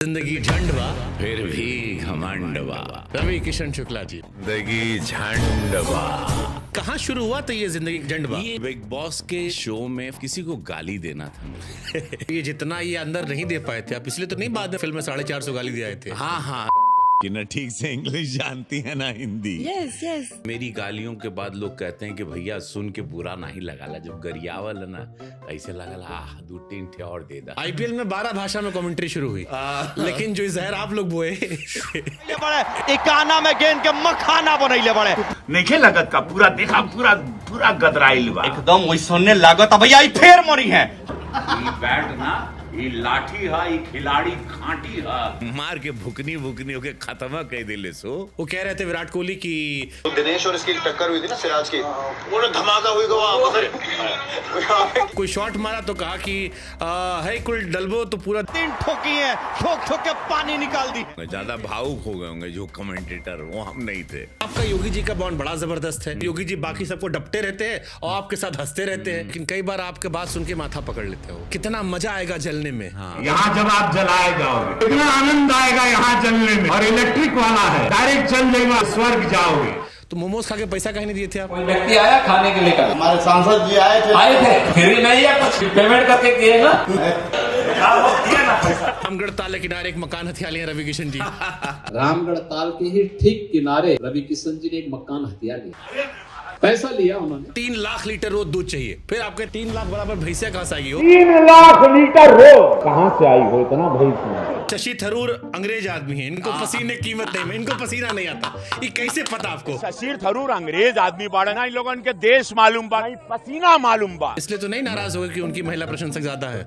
जिंदगी झंडवा फिर भी घमंडवा। रवि किशन शुक्ला जी। जिंदगी झंडवा। कहाँ शुरू हुआ तो ये जिंदगी झंडवा? ये बिग बॉस के शो में किसी को गाली देना था मुझे। ये जितना ये अंदर नहीं दे पाए थे आप, इसलिए तो नहीं बाद में फिल्म में 450 गाली दिए थे। हाँ हाँ कि ना ठीक से इंग्लिश जानती है ना हिंदी। यस मेरी गालियों के बाद लोग कहते हैं कि भैया सुन के बुरा नहीं लगाला, जब गरियावल है ना ऐसे लगल दो तीन ठे और दे दा। आईपीएल में 12 भाषा में कमेंट्री शुरू हुई, लेकिन जो जहर आप लोग बोए इकाना में गेंद के मखाना बनैले बड़े नहीं लागत का पूरा देखा पूरा गदराइल बा एकदम वैसने लागत भैया फेर मरी है। ई बैट ना ई लाठी है ई खिलाड़ी घाटी है मार के भुकनी होके खत्म कह दिले सो। वो कह रहे थे विराट कोहली की तो दिनेश और इसकी टक्कर हुई थी ना सिराज की, वो धमाका हुई कोई शॉट मारा तो कहा कि है कुल डलबो तो पूरा 3 ठोकी है, ठोक के पानी निकाल दी। ज्यादा भावुक हो गए होंगे जो कमेंटेटर, वो हम नहीं थे। आपका योगी जी का बॉन्ड बड़ा जबरदस्त है। योगी जी बाकी सबको डपटे रहते हैं और आपके साथ हंसते रहते हैं, लेकिन कई बार आपके बात सुन के माथा पकड़ लेते हो। कितना मजा आएगा जलने में। हाँ। यहाँ जब आप जलाए जाओगे इतना आनंद आएगा यहाँ जलने में, और इलेक्ट्रिक वाला है डायरेक्ट चल जाएगा स्वर्ग जाओगे। तो मोमोज खा के पैसा कहीं नहीं दिए थे आप? कोई व्यक्ति आया खाने के लिए कल? हमारे सांसद जी आए थे फिर भी नहीं है, कुछ पेमेंट करके किए ना। रामगढ़ ताल के किनारे एक मकान हथिया लिया रवि किशन जी। रामगढ़ ताल के ही ठीक किनारे रवि किशन जी ने एक मकान हथिया लिया, पैसा लिया उन्होंने। 3 लाख लीटर रोज दूध चाहिए, फिर आपके 3 लाख बराबर भैंसिया कहाँ से आएगी हो? 3 लाख लीटर रोज कहाँ से आई हो इतना भैंस? शशि थरूर अंग्रेज आदमी है, इनको पसीने की कीमत नहीं, इनको पसीना नहीं आता। ये कैसे पता आपको? शशि थरूर अंग्रेज आदमी बाड़े ना, इन लोगों के देश मालूम बा, पसीना मालूम बा। इसलिए तो नहीं नाराज हो गए कि उनकी महिला प्रशंसक ज्यादा है।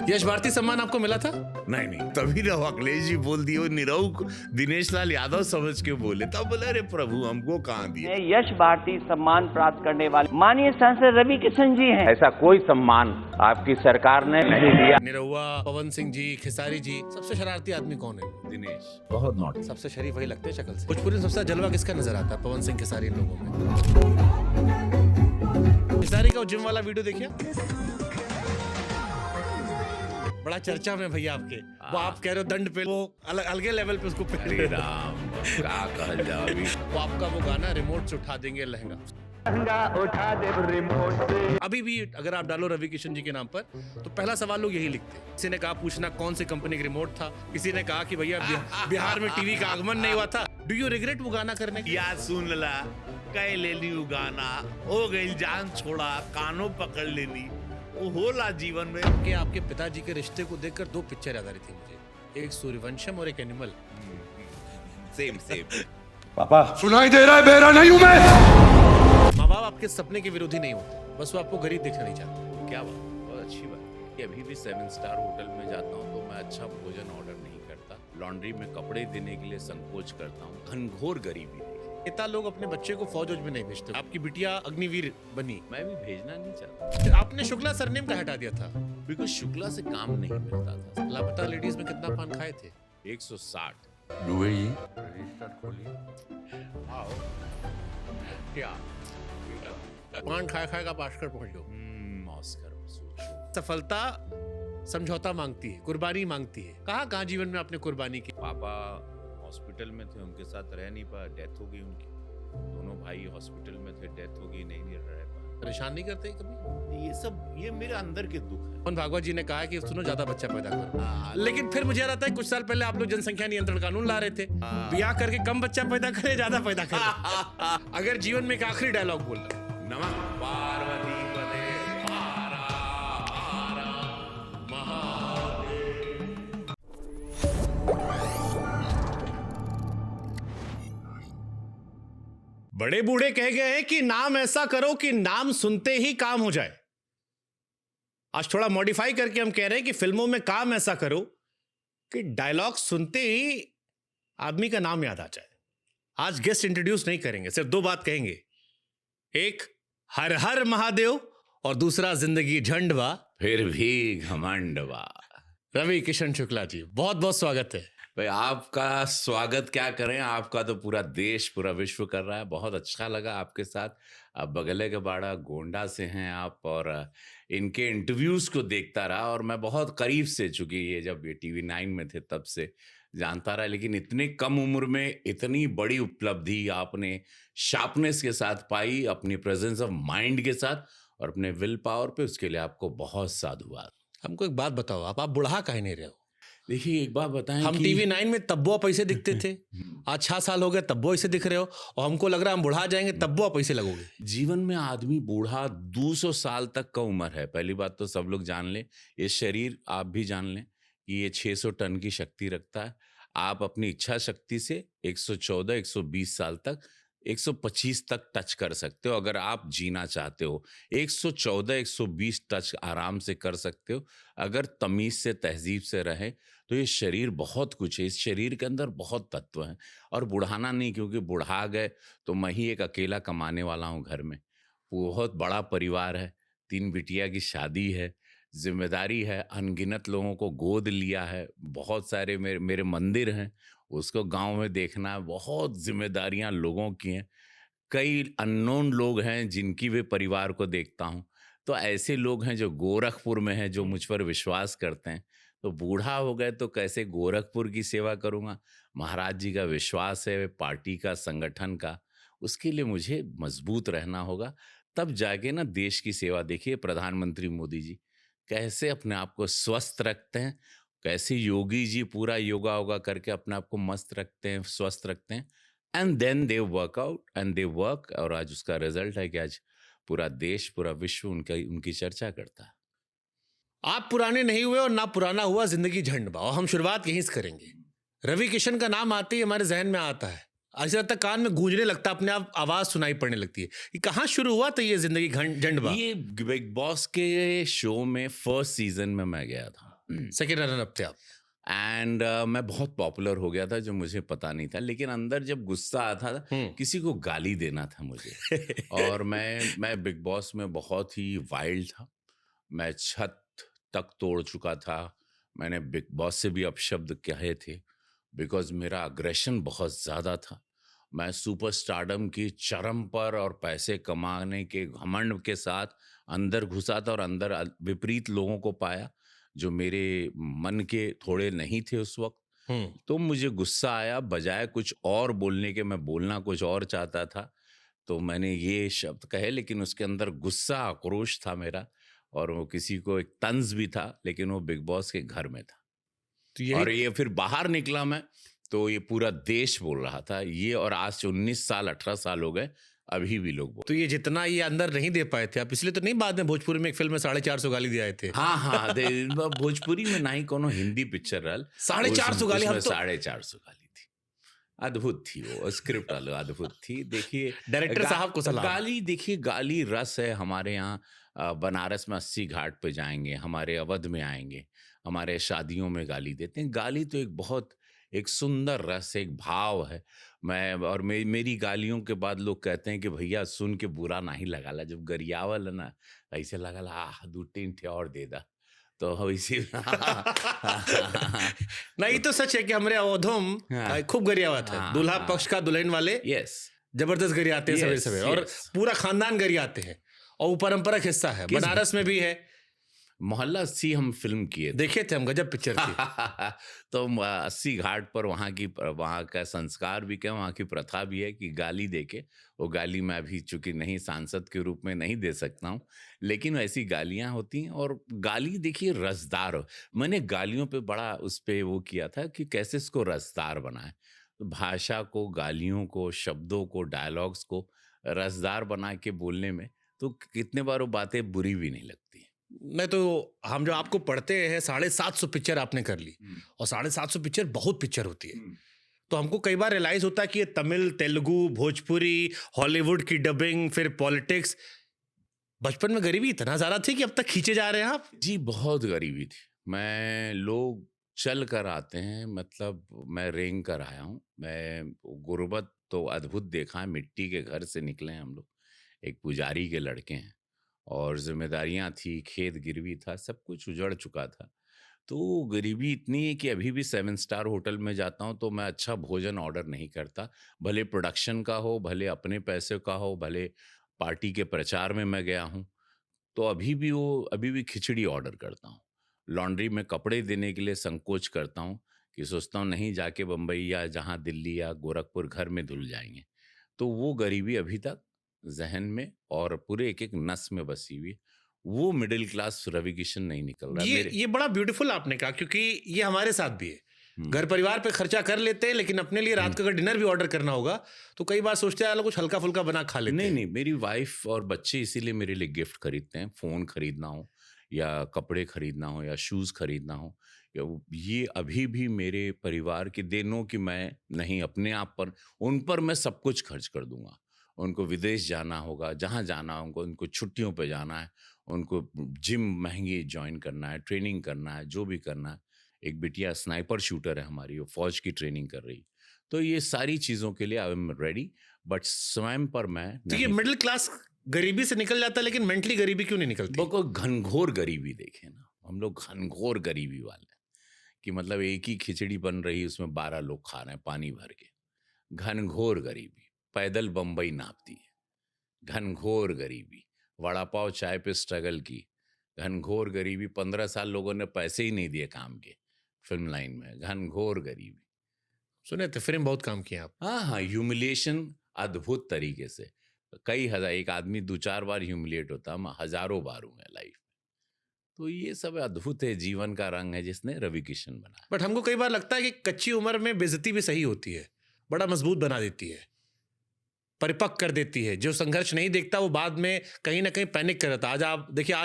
यश भारती सम्मान आपको मिला था? नहीं तभी रहो अखिलेश जी बोल दिए, निरहु दिनेश लाल यादव समझ के बोले, तब बोले अरे प्रभु हमको कहाँ दिए। यश भारती सम्मान प्राप्त करने वाले माननीय सांसद रवि किशन जी हैं। ऐसा कोई सम्मान आपकी सरकार ने नहीं दिया। निरहुआ, पवन सिंह जी, खेसारी जी, सबसे शरारती आदमी कौन है? दिनेश बहुत नोट। सबसे शरीफ वही लगते हैं शक्ल से। भोजपुरी में सबसे जलवा किसका नजर आता है? पवन सिंह, खेसारी, इन लोगों में। खेसारी का जिम वाला वीडियो देखिए, बड़ा चर्चा में भैया आपके। वो आप कह रहे हो दंड पे, वो अलगे लेवल पे उसको हरे राम क्या कहल जाओ अभी। वो आपका वो गाना रिमोट से उठा देंगे लहंगा उठा दे रिमोट से। अभी भी अगर आप डालो रवि किशन जी के नाम पर तो पहला सवाल लोग यही लिखते हैं। किसी ने कहा पूछना कौन सी कंपनी का रिमोट था, किसी ने कहा कि भैया बिहार में टीवी का आगमन नहीं हुआ था। डू यू रिग्रेट वो गाना करने की? या सुन ला कह लेनी वो गाना, हो गई जान छोड़ा कानों पकड़ लेनी, वो होला जीवन में। कि आपके पिताजी के रिश्ते को देखकर 2 पिक्चर याद आ रही थी मुझे, एक सूर्यवंशम और एक एनिमल। सेम पापा सुनाई दे रहा है, बेरा नहीं हूँ मैं। माँ बाप आपके सपने के विरोधी नहीं होते, बस वो आपको गरीब दिखना नहीं चाहते। क्या बात, बहुत अच्छी बात कि अभी भी 7 स्टार होटल में जाता हूँ तो मैं अच्छा भोजन ऑर्डर नहीं करता, लॉन्ड्री में कपड़े देने के लिए संकोच करता हूँ। घनघोर गरीबी है। नेता लोग अपने बच्चे को फौज में नहीं भेजते। आपकी बिटिया अग्निवीर बनी, मैं भी भेजना नहीं चाहता, आपने शुक्ला सरनेम का हटा दिया था। बिकॉज शुक्ला से काम नहीं मिलता था। लापता लेडीज में कितना पान खाए थे? 160। क्या पान खाए का पास्कर पहुंच गयो। ऑस्कर सफलता समझौता मांगती है, कुर्बानी मांगती है। कहाँ जीवन में आपने कुर्बानी की? पापा हॉस्पिटल में थे, उनके साथ रह नहीं पाया, डेथ हो गई उनकी। दोनों भाई हॉस्पिटल में थे, डेथ हो गई, नहीं रह पाए। परेशान नहीं करते कभी? ये मेरे अंदर के दुख है। मोहन भागवत जी ने कहा कि सुनो ज्यादा बच्चा पैदा करो, लेकिन फिर मुझे याद आता है कुछ साल पहले आप लोग जनसंख्या नियंत्रण कानून ला रहे थे। ब्याह करके कम बच्चा पैदा करे, ज्यादा पैदा करे। अगर जीवन में एक आखिरी डायलॉग बोल रहा हूं, नमः पार्वती पते हरा हरा महादेव। बड़े बूढ़े कह गए हैं कि नाम ऐसा करो कि नाम सुनते ही काम हो जाए। आज थोड़ा मॉडिफाई करके हम कह रहे हैं कि फिल्मों में काम ऐसा करो कि डायलॉग सुनते ही आदमी का नाम याद आ जाए। आज गेस्ट इंट्रोड्यूस नहीं करेंगे, सिर्फ 2 बात कहेंगे, एक हर हर महादेव और दूसरा जिंदगी झंडवा फिर भी घमंडवा। रवि किशन शुक्ला जी, बहुत बहुत स्वागत है। भाई आपका स्वागत क्या करें, आपका तो पूरा देश पूरा विश्व कर रहा है। बहुत अच्छा लगा आपके साथ। अब बगले के बाड़ा गोंडा से हैं आप, और इनके इंटरव्यूज को देखता रहा, और मैं बहुत करीब से, चूंकि ये जब ये TV9 में थे तब से जानता रहा, लेकिन इतने कम उम्र में इतनी बड़ी उपलब्धि आपने शार्पनेस के साथ पाई, अपनी प्रेजेंस ऑफ माइंड के साथ और अपने विल पावर पे, उसके लिए आपको बहुत साधुवाद। हमको एक बात बताओ, आप बुढ़ा काहे नहीं रहे हो? देखिए एक बात बताएं हम कि TV9 में तब्बो आप ऐसे दिखते थे, आज 6 साल हो गए तब्बो ऐसे दिख रहे हो, और हमको लग रहा है हम बुढ़ा जाएंगे तब्बो आप ऐसे लगोगे। जीवन में आदमी बूढ़ा 200 साल तक का उम्र है। पहली बात तो सब लोग जान लें, ये शरीर आप भी जान लें कि ये 600 टन की शक्ति रखता है। आप अपनी इच्छा शक्ति से 114 120 साल तक 125 तक टच कर सकते हो, अगर आप जीना चाहते हो। 114 120 टच आराम से कर सकते हो अगर तमीज से तहजीब से रहे। तो ये शरीर बहुत कुछ है, इस शरीर के अंदर बहुत तत्व हैं, और बुढ़ाना नहीं, क्योंकि बुढ़ा गए तो मैं ही एक अकेला कमाने वाला हूँ घर में। बहुत बड़ा परिवार है, 3 बिटिया की शादी है, जिम्मेदारी है, अनगिनत लोगों को गोद लिया है, बहुत सारे मेरे मेरे मंदिर हैं, उसको गांव में देखना है, बहुत जिम्मेदारियां लोगों की हैं। कई अननोन लोग हैं जिनकी भी परिवार को देखता हूँ। तो ऐसे लोग हैं जो गोरखपुर में हैं, जो मुझ पर विश्वास करते हैं। तो बूढ़ा हो गए तो कैसे गोरखपुर की सेवा करूँगा? महाराज जी का विश्वास है, पार्टी का, संगठन का, उसके लिए मुझे मजबूत रहना होगा, तब जाके ना देश की सेवा। देखिए प्रधानमंत्री मोदी जी कैसे अपने आप को स्वस्थ रखते हैं, कैसे योगी जी पूरा योगा वोगा करके अपने आप को मस्त रखते हैं, स्वस्थ रखते हैं, and then they work out and they work. और आज उसका रिजल्ट है कि आज पूरा देश, पूरा विश्व उनकी चर्चा करता है। आप पुराने नहीं हुए और ना पुराना हुआ जिंदगी झंड। और हम शुरुआत यहीं से करेंगे। रवि किशन का नाम आते ही हमारे जहन में आता है, ऐसा लगता है कान में गूंजने लगता, अपने आप आवाज सुनाई पड़ने लगती है। ये कहाँ शुरू हुआ था ये जिंदगी झंडबा? ये बिग बॉस के शो में फर्स्ट सीजन में मैं गया था, सेकेंड रनर अप थे आप, एंड मैं बहुत पॉपुलर हो गया था, जो मुझे पता नहीं था। लेकिन अंदर जब गुस्सा आता था, किसी को गाली देना था मुझे। और मैं बिग बॉस में बहुत ही वाइल्ड था। मैं छत तक तोड़ चुका था। मैंने बिग बॉस से भी अपशब्द कहे थे, बिकॉज मेरा अग्रेशन बहुत ज़्यादा था। मैं सुपर स्टारडम की चरम पर और पैसे कमाने के घमंड के साथ अंदर घुसा था, और अंदर विपरीत लोगों को पाया जो मेरे मन के थोड़े नहीं थे उस वक्त। तो मुझे गुस्सा आया, बजाय कुछ और बोलने के मैं बोलना कुछ और चाहता था। तो मैंने ये शब्द कहे, लेकिन उसके अंदर गुस्सा, आक्रोश था मेरा, और वो किसी को एक तंज भी था, लेकिन वो बिग बॉस के घर में था। तो और ये फिर बाहर निकला मैं, तो ये पूरा देश बोल रहा था ये। और आज से 19 साल 18 साल हो गए, अभी भी लोग बोल। तो ये जितना ये अंदर नहीं दे पाए थे आप, इसलिए तो नहीं बाद में भोजपुरी में एक फिल्म में 450 गाली दिए आए थे। हाँ, भोजपुरी में ना ही कोनो हिंदी पिक्चर रहल, 450 गाली, हम तो 450 गाली थी। अद्भुत थी वो स्क्रिप्ट, अद्भुत थी। देखिए डायरेक्टर साहब को सलाम। गाली, देखिए गाली रस है। हमारे यहाँ बनारस में 80 घाट पे जाएंगे, हमारे अवध में आएंगे, हमारे शादियों में गाली देते हैं। गाली तो एक बहुत एक सुंदर रस, एक भाव है। मेरी गालियों के बाद लोग कहते हैं कि भैया सुन के बुरा नहीं लगाला, जब गरियावल है ना ऐसे लगाला, आह 2-3 ठे और दे दा, तो इसी नहीं तो सच है कि हमारे अवधोम खूब गरियावा था। दूल्हा पक्ष का दुल्हन वाले यस जबरदस्त गरियाते हैं सवेरे सवेरे, और पूरा खानदान गरियाते हैं, और वो परंपरागत हिस्सा है। बनारस में भी है। मोहल्ला 80 हम फिल्म किए देखे थे हम, गजब पिक्चर थी। तो 80 घाट पर वहाँ का संस्कार भी क्या, वहाँ की प्रथा भी है कि गाली देके, वो गाली मैं अभी चूंकि नहीं सांसद के रूप में नहीं दे सकता हूँ, लेकिन ऐसी गालियाँ होती हैं। और गाली देखिए रसदार हो। मैंने गालियों पे बड़ा उस पर वो किया था कि कैसे इसको रसदार बनाए। तो भाषा को, गालियों को, शब्दों को, डायलॉग्स को रसदार बना के बोलने में तो कितने बार वो बातें बुरी भी नहीं लगती। मैं तो, हम जो आपको पढ़ते हैं 750 पिक्चर आपने कर ली, और 750 पिक्चर बहुत पिक्चर होती है। तो हमको कई बार रियलाइज होता है कि ये तमिल, तेलुगु, भोजपुरी, हॉलीवुड की डबिंग, फिर पॉलिटिक्स। बचपन में गरीबी इतना ज्यादा थी कि अब तक खींचे जा रहे हैं आप? जी बहुत गरीबी थी। लोग चल कर आते हैं, मतलब मैं रेंग कर आया हूँ। मैं गुर्बत तो अद्भुत देखा है। मिट्टी के घर से निकले हैं हम लोग, एक पुजारी के लड़के हैं, और जिम्मेदारियां थी, खेत गिरवी था, सब कुछ उजड़ चुका था। तो गरीबी इतनी है कि अभी भी 7 स्टार होटल में जाता हूँ तो मैं अच्छा भोजन ऑर्डर नहीं करता। भले प्रोडक्शन का हो, भले अपने पैसे का हो, भले पार्टी के प्रचार में मैं गया हूँ, तो अभी भी खिचड़ी ऑर्डर करता हूँ। लॉन्ड्री में कपड़े देने के लिए संकोच करता हूँ कि सोचता हूँ नहीं जाके बम्बई या जहाँ दिल्ली या गोरखपुर घर में धुल जाएँगे। तो वो गरीबी अभी तक ज़हन में और पूरे एक-एक नस में बसी हुई है। वो मिडिल क्लास रवि किशन नहीं निकल रहा है मेरे। ये बड़ा ब्यूटीफुल आपने कहा, क्योंकि ये हमारे साथ भी है। हुँ। घर परिवार पे खर्चा कर लेते हैं, लेकिन अपने लिए रात को अगर डिनर भी ऑर्डर करना होगा तो कई बार सोचते हैं यार कुछ हल्का फुल्का बना खा लेते नहीं, हैं। नहीं, मेरी वाइफ़ और बच्चे इसीलिए मेरे लिए गिफ्ट खरीदते हैं। फ़ोन खरीदना हो या कपड़े खरीदना हो या शूज़ खरीदना हो, या ये अभी भी मेरे परिवार के दे नो कि मैं नहीं अपने आप पर उन पर मैं सब कुछ खर्च कर दूँगा। उनको विदेश जाना होगा, जहाँ जाना होगा, उनको छुट्टियों पे जाना है, उनको जिम महँगी जॉइन करना है, ट्रेनिंग करना है, जो भी करना है। एक बिटिया स्नाइपर शूटर है हमारी, वो फ़ौज की ट्रेनिंग कर रही है। तो ये सारी चीज़ों के लिए आई एम रेडी, बट स्वयं पर मैं तो ये नहीं। मिडिल क्लास गरीबी से निकल जाता है, लेकिन मेंटली गरीबी क्यों नहीं निकलती? वो को घनघोर गरीबी देखे ना, हम लोग घनघोर गरीबी वाले हैं कि मतलब एक ही खिचड़ी बन रही है, उसमें 12 लोग खा रहे हैं पानी भर के। घनघोर गरीबी, पैदल बम्बई नापती है। घनघोर गरीबी, वड़ा पाव चाय पे स्ट्रगल की। घनघोर गरीबी, 15 साल लोगों ने पैसे ही नहीं दिए काम के फिल्म लाइन में। घनघोर गरीबी। सुने थे फिल्म बहुत काम किया आप। हाँ, हाँ, ह्यूमिलिएशन अद्भुत तरीके से। कई हज़ार, एक आदमी 2-4 बार ह्यूमिलिएट होता है, हम हज़ारों बार हुए हैं लाइफ में। तो ये सब अद्भुत है, जीवन का रंग है जिसने रवि किशन बनाया। बट हमको कई बार लगता है कि कच्ची उम्र में बेइज्जती भी सही होती है, बड़ा मजबूत बना देती है, परिपक्व कर देती है। जो संघर्ष नहीं देखता वो बाद में कहीं ना कहीं पैनिक कर जाता है। आज आप देखिए,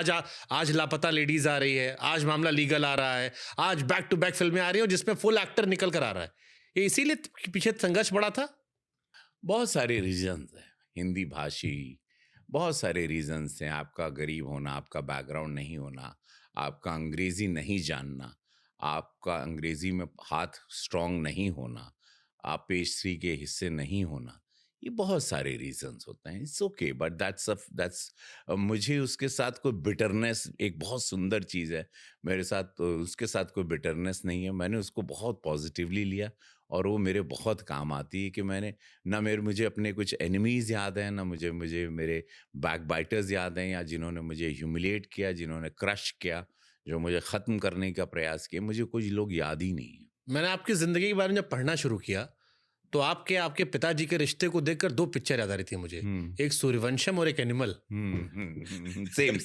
आज लापता लेडीज आ रही है, आज मामला लीगल आ रहा है, आज बैक टू बैक फिल्में आ रही हैं जिसमें फुल एक्टर निकल कर आ रहा है। ये इसीलिए पीछे संघर्ष बड़ा था। बहुत सारे रीजंस हैं, हिंदी भाषी, बहुत सारे रीजंस हैं। आपका गरीब होना, आपका बैकग्राउंड नहीं होना, आपका अंग्रेजी नहीं जानना, आपका अंग्रेजी में हाथ स्ट्रांग नहीं होना, आप पेज 3 के हिस्से नहीं होना, ये बहुत सारे रीजंस होते हैं। इट्स ओके, बट दैट्स मुझे उसके साथ कोई बिटरनेस, एक बहुत सुंदर चीज़ है मेरे साथ, उसके साथ कोई बिटरनेस नहीं है। मैंने उसको बहुत पॉजिटिवली लिया और वो मेरे बहुत काम आती है कि मैंने ना मुझे अपने कुछ एनिमीज़ याद हैं, ना मुझे मेरे बैकबाइटर्स याद हैं, या जिन्होंने मुझे ह्यूमिलिएट किया, जिन्होंने क्रश किया, जो मुझे ख़त्म करने का प्रयास किया, मुझे कुछ लोग याद ही नहीं है। मैंने आपकी जिंदगी के बारे में जब पढ़ना शुरू किया तो आपके पिताजी के रिश्ते को देखकर 2 पिक्चर याद आ रही थी मुझे, एक सूर्यवंशम और एक एनिमल। सेम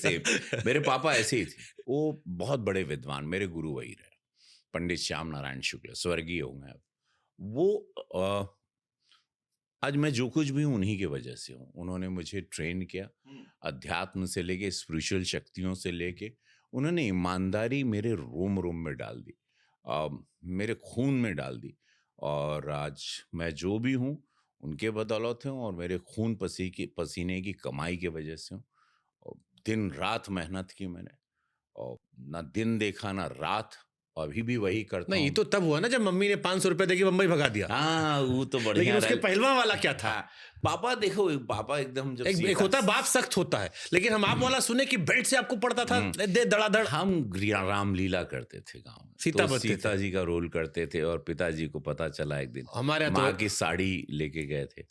मेरे पापा ऐसे ही थे। वो बहुत बड़े विद्वान, मेरे गुरु वही रहे, पंडित श्याम नारायण शुक्ल, स्वर्गीय हो गए अब। वो आज मैं जो कुछ भी हूँ उन्हीं की वजह से हूँ। उन्होंने मुझे ट्रेन किया, अध्यात्म से लेके स्पिरिचुअल शक्तियों से लेके उन्होंने ईमानदारी मेरे रोम रोम में डाल दी, मेरे खून में डाल दी, और आज मैं जो भी हूँ उनके बदौलत हूँ और मेरे खून पसीने की कमाई की वजह से हूँ। और दिन रात मेहनत की मैंने, और ना दिन देखा ना रात, अभी भी वही करता नहीं, ये हूँ। तो तब हुआ ना जब मम्मी ने 500 रुपए देके बम्बई भगा दिया। हाँ, वो तो बढ़िया लेकिन उसके रहा। पहलवा वाला क्या था? हाँ, पापा देखो, पापा एकदम जब एक होता है बाप सख्त होता है, लेकिन हम आप वाला सुने कि बेल्ट से आपको पड़ता था दे धड़ाधड़। हम रामलीला करते थे गांव में, सीता तो बदते थे। सीता जी का रोल करते थे, और पिताजी को पता चला एक दिन, हमारे यहाँ माँ तो की साड़ी लेके गए थे,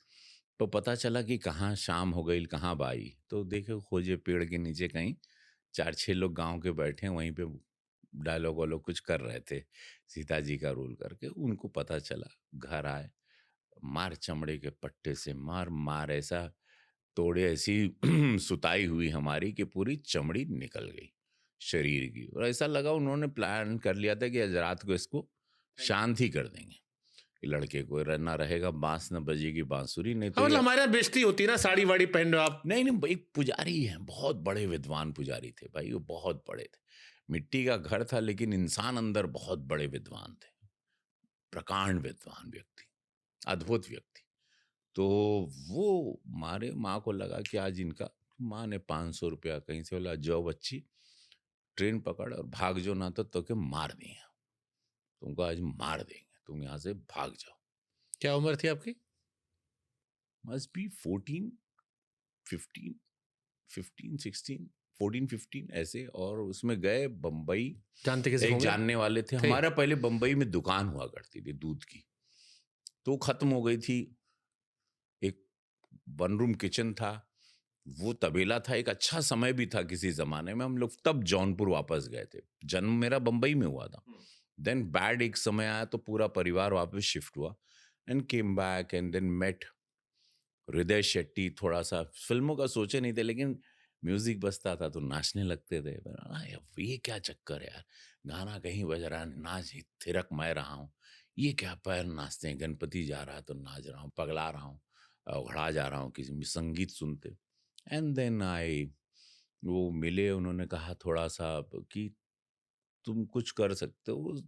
तो पता चला कि कहाँ शाम हो गई, कहाँ बाई, तो देखे खोजे पेड़ के नीचे कहीं 4-6 लोग गांव के बैठे हैं, वहीं पे डायलॉग वालोग कुछ कर रहे थे सीता जी का रोल करके। उनको पता चला, घर आए, मार चमड़े के पट्टे से मार ऐसा तोड़े, ऐसी सुताई हुई हमारी कि पूरी चमड़ी निकल गई शरीर की, और ऐसा लगा उन्होंने प्लान कर लिया था कि आज रात को इसको शांत ही कर देंगे, कि लड़के को ना रहेगा बांस, न बजेगी बांसुरी, नहीं तो मतलब ये- हमारे यहाँ बेइज्जती होती है ना, साड़ी वाड़ी पहन रहे हो आप। नहीं, एक पुजारी हैं, बहुत बड़े विद्वान पुजारी थे भाई, वो बहुत बड़े थे। मिट्टी का घर था, लेकिन इंसान अंदर बहुत बड़े विद्वान थे, प्रकांड विद्वान व्यक्ति, अद्भुत व्यक्ति। तो वो मारे, माँ को लगा कि आज इनका, माँ ने 500 रुपया कहीं से बोला, जाओ बच्ची ट्रेन पकड़ और भाग जो, ना तो के मार दिए, तुमको आज मार देंगे, तुम यहाँ से भाग जाओ। क्या उम्र थी आपकी? मस्ट बी 14, 15, 16, 14-15 ऐसे, और उसमें गए बम्बई। जानते किसी एक होंगे? जानने वाले थे हमारा, पहले बम्बई में दुकान हुआ करती थी दूध की, तो खत्म हो गई थी। एक 1 रूम किचन था, वो तबेला था, एक अच्छा समय भी था किसी जमाने में। हम लोग तब जौनपुर वापस गए थे, जन्म मेरा बम्बई में हुआ था। देन बैड एक समय आया तो पूरा परिवार वापस शिफ्ट हुआ, and came back and then met Hriday Shetty. थोड़ा सा फिल्मों का सोचे नहीं थे, लेकिन म्यूजिक बजता था तो नाचने लगते थे। ये क्या चक्कर है यार, गाना कहीं बज रहा है, नाच थिरक मैं रहा हूँ, ये क्या पैर नाचते हैं, गणपति जा रहा है तो नाच रहा हूँ, पगला रहा हूँ, घड़ा जा रहा हूँ किसी संगीत सुनते। एंड देन वो मिले, उन्होंने कहा थोड़ा सा कि तुम कुछ कर सकते हो।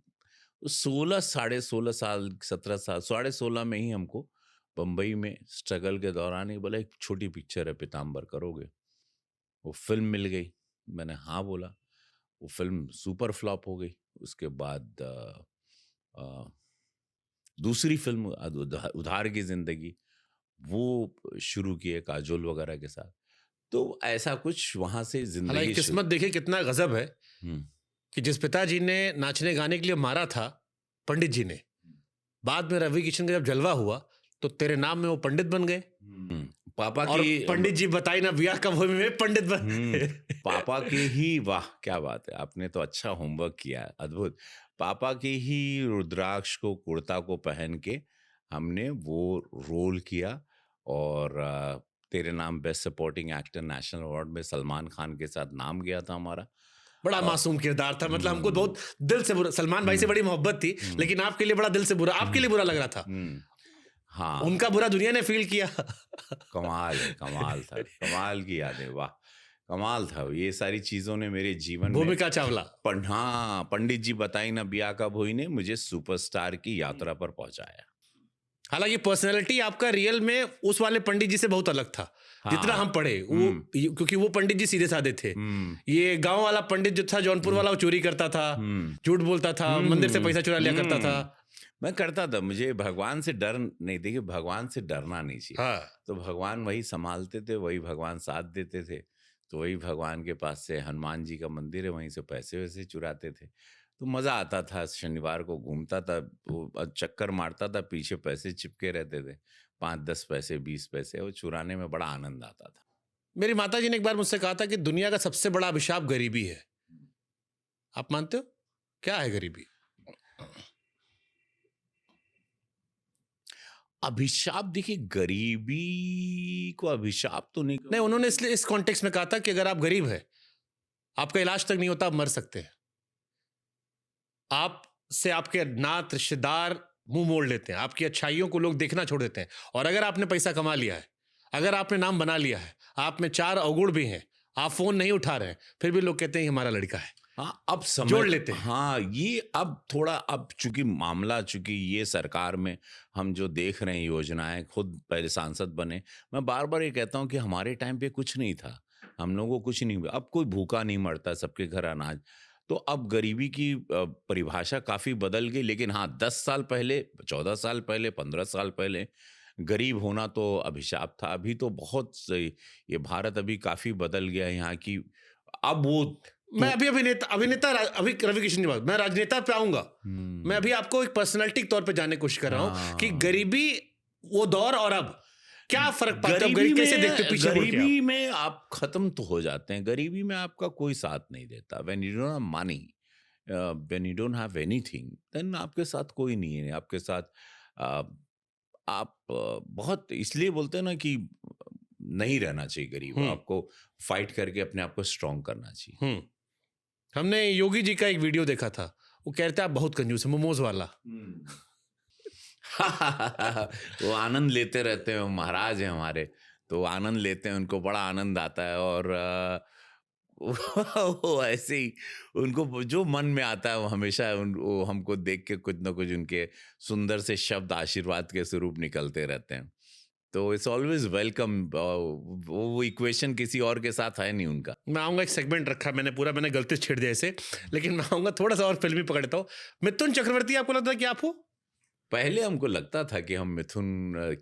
16 साढ़े 16 साल 17 साल 16.5 में ही हमको बम्बई में स्ट्रगल के दौरान ही बोला एक छोटी पिक्चर है पीताम्बर, करोगे? वो फिल्म मिल गई, मैंने हाँ बोला। वो फिल्म सुपर फ्लॉप हो गई। उसके बाद दूसरी फिल्म उधार की जिंदगी, वो शुरू किए काजोल वगैरह के साथ। तो ऐसा कुछ वहां से जिंदगी। हालांकि किस्मत देखिए कितना गजब है हम्म, कि जिस पिताजी ने नाचने गाने के लिए मारा था पंडित जी ने, बाद में रवि किशन का जब जलवा हुआ तो तेरे नाम में वो पंडित बन गए। पापा और की पंडित जी बताई ना ब्याह कब हुई में पंडित बन गए। पापा के ही, वाह क्या बात है, आपने तो अच्छा होमवर्क किया, अद्भुत। पापा के ही रुद्राक्ष को, कुर्ता को पहन के हमने वो रोल किया, और तेरे नाम best supporting actor national award में सलमान खान के साथ नाम गया था हमारा। बड़ा मासूम किरदार था, मतलब हमको बहुत दिल से बुरा, सलमान भाई से बड़ी मोहब्बत थी, लेकिन आपके लिए बड़ा दिल से बुरा, आपके लिए बुरा लग रहा था। हाँ, उनका बुरा दुनिया ने फील किया। कमाल है, कमाल था, कमाल की यादें, वाह कमाल था। ये सारी चीजों ने मेरे जीवन में भूमिका चावला, हाँ, पंडित जी बताई ना ब्याह कब हुई ने मुझे सुपरस्टार की यात्रा पर पहुंचाया। हालांकि पर्सनैलिटी आपका रियल में उस वाले पंडित जी से बहुत अलग था। जितना हम पढ़े वो, क्योंकि वो पंडित जी सीधे साधे थे। ये गांव वाला पंडित जो था जौनपुर वाला, वो चोरी करता था, झूठ बोलता था, मंदिर से पैसा चुरा लिया करता था। मैं करता था, मुझे भगवान से डर नहीं, देखिए भगवान से डरना नहीं चाहिए। हाँ। तो भगवान वही संभालते थे, वही भगवान साथ देते थे। तो वही भगवान के पास से हनुमान जी का मंदिर है, वहीं से पैसे वैसे चुराते थे। तो मजा आता था, शनिवार को घूमता था, वो चक्कर मारता था, पीछे पैसे चिपके रहते थे, 5-10 पैसे 20 पैसे, वो चुराने में बड़ा आनंद आता था। मेरी माता जी ने एक बार मुझसे कहा था कि दुनिया का सबसे बड़ा अभिशाप गरीबी है। आप मानते हो? क्या है गरीबी? अभिशाप, देखिए गरीबी को अभिशाप तो नहीं, उन्होंने इसलिए इस कॉन्टेक्स्ट में कहा था कि अगर आप गरीब है, आपका इलाज तक नहीं होता, आप मर सकते हैं। आपसे आपके नात रिश्तेदार मुंह मोड़ लेते हैं, आपकी अच्छाइयों को लोग देखना छोड़ देते हैं। और अगर आपने पैसा कमा लिया है, अगर आपने नाम बना लिया है, आप में 4 अवगुण भी हैं, आप फोन नहीं उठा रहे हैं, फिर भी लोग कहते हैं हमारा लड़का है। हाँ, अब समझ जोड़ लेते हैं। हाँ, ये अब थोड़ा, अब चूंकि मामला, चूंकि ये सरकार में हम जो देख रहे हैं योजनाएं, खुद पहले सांसद बने, मैं बार बार ये कहता हूँ कि हमारे टाइम पे कुछ नहीं था, हम लोगों को कुछ नहीं, अब कोई भूखा नहीं मरता, सबके घर अनाज। तो अब गरीबी की परिभाषा काफी बदल गई, लेकिन हाँ 10 साल पहले, 14 साल पहले, 15 साल पहले गरीब होना तो अभिशाप था। अभी तो बहुत ये भारत अभी काफी बदल गया है यहाँ की। अब वो मैं अभी अभिनेता अभी रवि किशन की बात, मैं राजनेता पे आऊंगा। मैं अभी आपको एक पर्सनालिटी के तौर पे जानने की कोशिश कर रहा हूं कि गरीबी वो दौर और अब क्या फर्क पाते हैं, गरीबी कैसे देखते पीछे? गरीबी में आप खत्म तो हो जाते हैं, गरीबी में आपका कोई साथ नहीं देता। When you don't have money, when you don't have anything, then आपके साथ कोई नहीं है, आपके साथ आप बहुत, इसलिए बोलते हैं ना कि नहीं रहना चाहिए गरीब, आपको फाइट करके अपने आप को स्ट्रॉन्ग करना चाहिए। हमने योगी जी का एक वीडियो देखा था, वो कहते हैं आप बहुत कंजूस है, मोमोज वाला। वो आनंद लेते रहते हैं, महाराज हैं हमारे, तो आनंद लेते हैं, उनको बड़ा आनंद आता है। और वो ऐसे ही उनको जो मन में आता है वो हमेशा वो हमको देख के कुछ ना कुछ उनके सुंदर से शब्द आशीर्वाद के स्वरूप निकलते रहते हैं। तो इट्स ऑलवेज वेलकम। वो इक्वेशन किसी और के साथ है नहीं उनका। मैं आऊंगा, एक सेगमेंट रखा मैंने गलती से छेड़ दिया इसे, लेकिन मैं आऊंगा थोड़ा सा और फिल्मी पकड़ता हूँ। मिथुन चक्रवर्ती आपको लगता है कि आप हो? पहले हमको लगता था कि हम मिथुन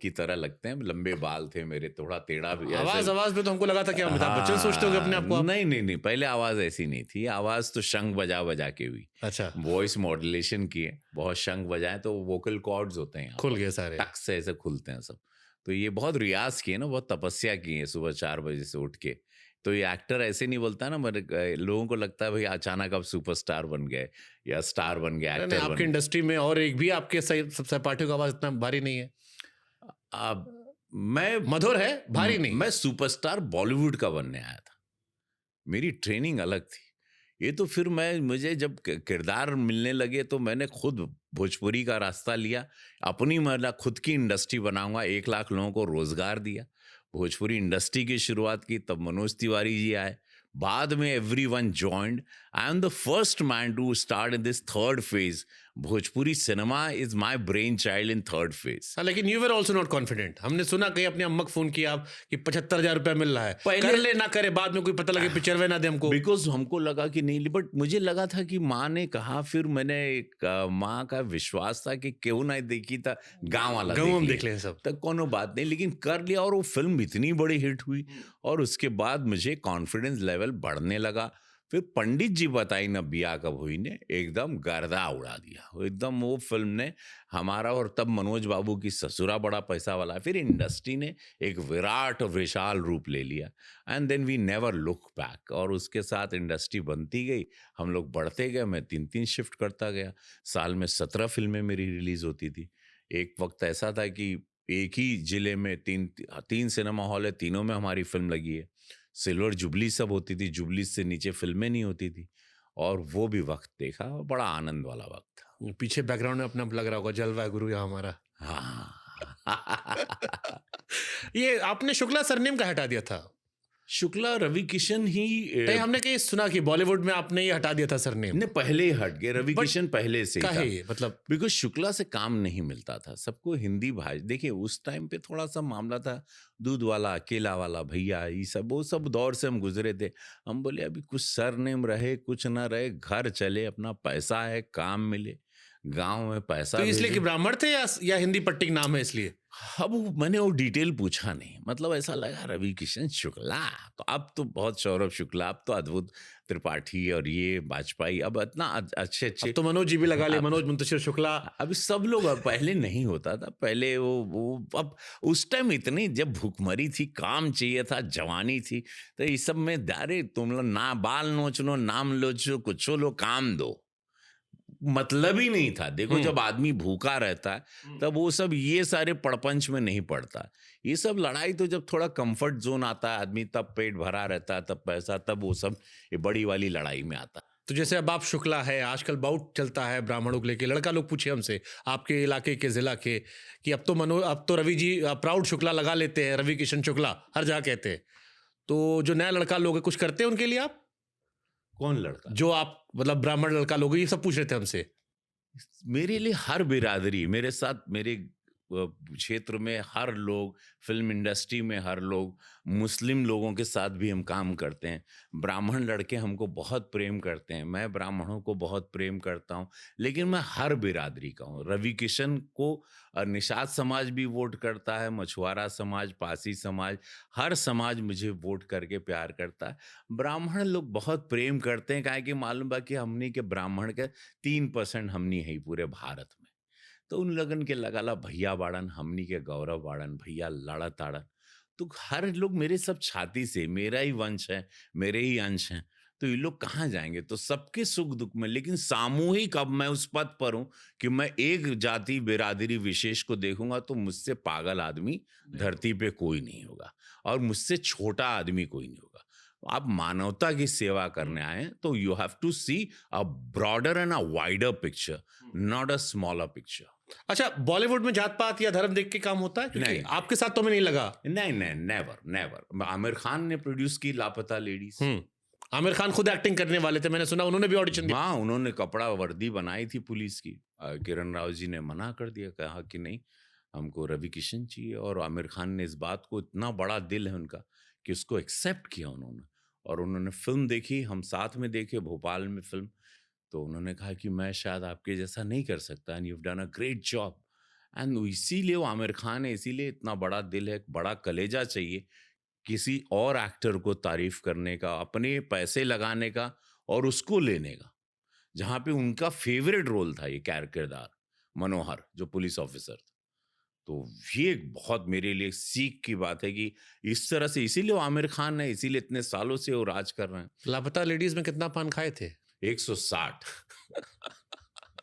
की तरह लगते हैं, लंबे बाल थे मेरे, थोड़ा टेढ़ा भी आवाज आवाज पे तो हमको लगा था कि अमिताभ बच्चन सोचते होगे अपने आप को आप। नहीं नहीं नहीं, पहले आवाज ऐसी नहीं थी, आवाज तो शंख बजा बजा के हुई, अच्छा, वॉइस मॉड्यूलेशन किए, बहुत शंख बजाए तो वोकल कॉर्ड्स होते हैं यहाँ खुल पर, गए सारे। टक से ऐसे खुलते हैं सब। तो ये बहुत रियाज किए ना, बहुत तपस्या की है सुबह 4 बजे से उठ के। तो ये एक्टर ऐसे नहीं बोलता ना, मगर लोगों को लगता है भाई अचानक आप सुपरस्टार बन गए या स्टार बन गए, नहीं, एक्टर बन आपकी गए। इंडस्ट्री में और एक भी आपके सब सहपाठियों का आवाज इतना भारी नहीं है, अब मैं मधुर है, भारी नहीं। मैं सुपरस्टार बॉलीवुड का बनने आया था, मेरी ट्रेनिंग अलग थी। ये तो फिर मुझे जब किरदार मिलने लगे तो मैंने खुद भोजपुरी का रास्ता लिया, अपनी मतलब खुद की इंडस्ट्री बनाऊंगा, 1 लाख लोगों को रोजगार दिया, भोजपुरी इंडस्ट्री की शुरुआत की। तब मनोज तिवारी जी आए, बाद में everyone joined. I am the first man to start in this third phase. Bhojpuri cinema is my brain child in third phase. लेकिन you were also not confident. हमने सुना कहीं अपने अम्मा को फोन किया आप कि 75,000 रुपया मिल रहा है, कर ले ना करे, बाद में कोई पता लगे पिक्चर ना दे हमको। बिकॉज हमको लगा कि नहीं, बट मुझे लगा था कि माँ ने कहा, फिर मैंने माँ का विश्वास था कि क्यों ना देखी था, गाँव वाला गाँव हम लिया। देख लें सब, तक कोनो बात नहीं, लेकिन कर लिया और वो फिल्म इतनी बड़ी हिट हुई और उसके बाद मुझे कॉन्फिडेंस लेवल बढ़ने लगा। फिर पंडित जी बताई ना बिया कब हुई ने एकदम गर्दा उड़ा दिया एकदम, वो फिल्म ने हमारा। और तब मनोज बाबू की ससुरा बड़ा पैसा वाला है, फिर इंडस्ट्री ने एक विराट और विशाल रूप ले लिया। And then we never look back, और उसके साथ इंडस्ट्री बनती गई, हम लोग बढ़ते गए, मैं 3-3 शिफ्ट करता गया, साल में 17 फिल्में मेरी रिलीज होती थी। एक वक्त ऐसा था कि एक ही जिले में 3 सिनेमा हॉल है, तीनों में हमारी फिल्म लगी है। सिल्वर जुबली सब होती थी, जुबली से नीचे फिल्में नहीं होती थी, और वो भी वक्त देखा, बड़ा आनंद वाला वक्त था। पीछे बैकग्राउंड में अपना लग रहा होगा जलवा गुरु या हमारा। हाँ। ये आपने शुक्ला सरनेम का हटा दिया था? शुक्ला रवि किशन ही नहीं, हमने कहीं सुना कि बॉलीवुड में आपने ये हटा दिया था सरनेम। ने पहले ही हट गए, रवि किशन पहले से ही था। काहे मतलब? बिकॉज शुक्ला से काम नहीं मिलता था, सबको हिंदी भाषा। देखिए उस टाइम पे थोड़ा सा मामला था, दूध वाला, केला वाला भैया, ये सब वो सब दौर से हम गुजरे थे। हम बोले अभी कुछ सरनेम रहे कुछ ना रहे, घर चले, अपना पैसा है, काम मिले, गांव में पैसा। तो इसलिए कि ब्राह्मण थे या हिंदी पट्टी का नाम है इसलिए? अब मैंने वो डिटेल पूछा नहीं, मतलब ऐसा लगा रवि किशन शुक्ला, तो अब तो बहुत सौरभ शुक्ला, अब तो अद्भुत त्रिपाठी और ये वाजपेयी, अब इतना अच्छे अब तो मनोज जी भी लगा ले, मनोज मुंतशिर शुक्ला। अभी सब लोग, अब पहले नहीं होता था, पहले वो अब उस टाइम इतनी जब भूखमरी थी, काम चाहिए था, जवानी थी, तो इस सब में दारे तुम लोग ना बाल नोच लो, नाम लोच लो, कुछ लो, काम दो, मतलब ही नहीं था। देखो जब आदमी भूखा रहता है तब वो सब ये सारे पड़पंच में नहीं पड़ता। ये सब लड़ाई तो जब थोड़ा कंफर्ट जोन आता है आदमी, तब पेट भरा रहता है, तब पैसा, तब वो सब ये बड़ी वाली लड़ाई में आता है। तो जैसे अब आप शुक्ला है, आजकल बाउट चलता है ब्राह्मणों को लेके, लड़का लोग पूछे हमसे आपके इलाके के जिला के कि अब तो रवि जी प्राउड शुक्ला लगा लेते हैं, रवि किशन शुक्ला हर जगह कहते हैं। तो जो नया लड़का लोग है, कुछ करते हैं उनके लिए आप? कौन लड़का? जो आप मतलब ब्राह्मण लड़का लोग, ये सब पूछ रहे थे हमसे। मेरे लिए हर बिरादरी, मेरे साथ, मेरे क्षेत्र में हर लोग, फिल्म इंडस्ट्री में हर लोग, मुस्लिम लोगों के साथ भी हम काम करते हैं। ब्राह्मण लड़के हमको बहुत प्रेम करते हैं, मैं ब्राह्मणों को बहुत प्रेम करता हूं, लेकिन मैं हर बिरादरी का हूं। रवि किशन को निषाद समाज भी वोट करता है, मछुआरा समाज, पासी समाज, हर समाज मुझे वोट करके प्यार करता है। ब्राह्मण लोग बहुत प्रेम करते हैं, काहे कि मालूम बा कि हमनी के ब्राह्मण के 3% हमनी है पूरे भारत में। तो उन लगन के लगाला भैया बाड़न, हमनी के गौरव बाड़न, भैया लड़ा ताड़न, तो हर लोग मेरे सब छाती से, मेरा ही वंश है, मेरे ही अंश हैं, तो ये लोग कहाँ जाएंगे? तो सबके सुख दुख में, लेकिन सामूहिक अब मैं उस पद पर हूं कि मैं एक जाति बिरादरी विशेष को देखूंगा तो मुझसे पागल आदमी धरती पे कोई नहीं होगा, और मुझसे छोटा आदमी कोई नहीं होगा। आप मानवता की सेवा करने आए हैं तो you have to see a broader and a wider picture, not a smaller picture. अच्छा, बॉलीवुड में जात पात या धर्म देख के काम होता है? क्योंकि नहीं। आपके साथ तो हमें नहीं लगा। नहीं, नेवर नेवर। आमिर खान ने प्रोड्यूस की लापता लेडीज। आमिर खान खुद एक्टिंग करने वाले थे, मैंने सुना, उन्होंने भी ऑडिशन दिया। हाँ, उन्होंने कपड़ा वर्दी बनाई थी पुलिस की, किरण राव जी ने मना कर दिया, कहा कि नहीं, हमको रवि किशन चाहिए। और आमिर खान ने इस बात को, इतना बड़ा दिल है उनका कि उसको एक्सेप्ट किया उन्होंने, और उन्होंने फिल्म देखी, हम साथ में देखे भोपाल में फिल्म, तो उन्होंने कहा कि मैं शायद आपके जैसा नहीं कर सकता, and you have done a great job. And इसीलिए वो आमिर खान है, इसीलिए इतना बड़ा दिल है, बड़ा कलेजा चाहिए किसी और एक्टर को तारीफ करने का, अपने पैसे लगाने का और उसको लेने का। जहाँ पे उनका फेवरेट रोल था ये किरदार मनोहर, जो पुलिस ऑफिसर था। तो ये एक बहुत मेरे लिए सीख की बात है कि इस तरह से, इसीलिए वो आमिर खान है, इसीलिए इतने सालों से वो राज कर रहे हैं। लापता लेडीज में कितना पान खाए थे? 160।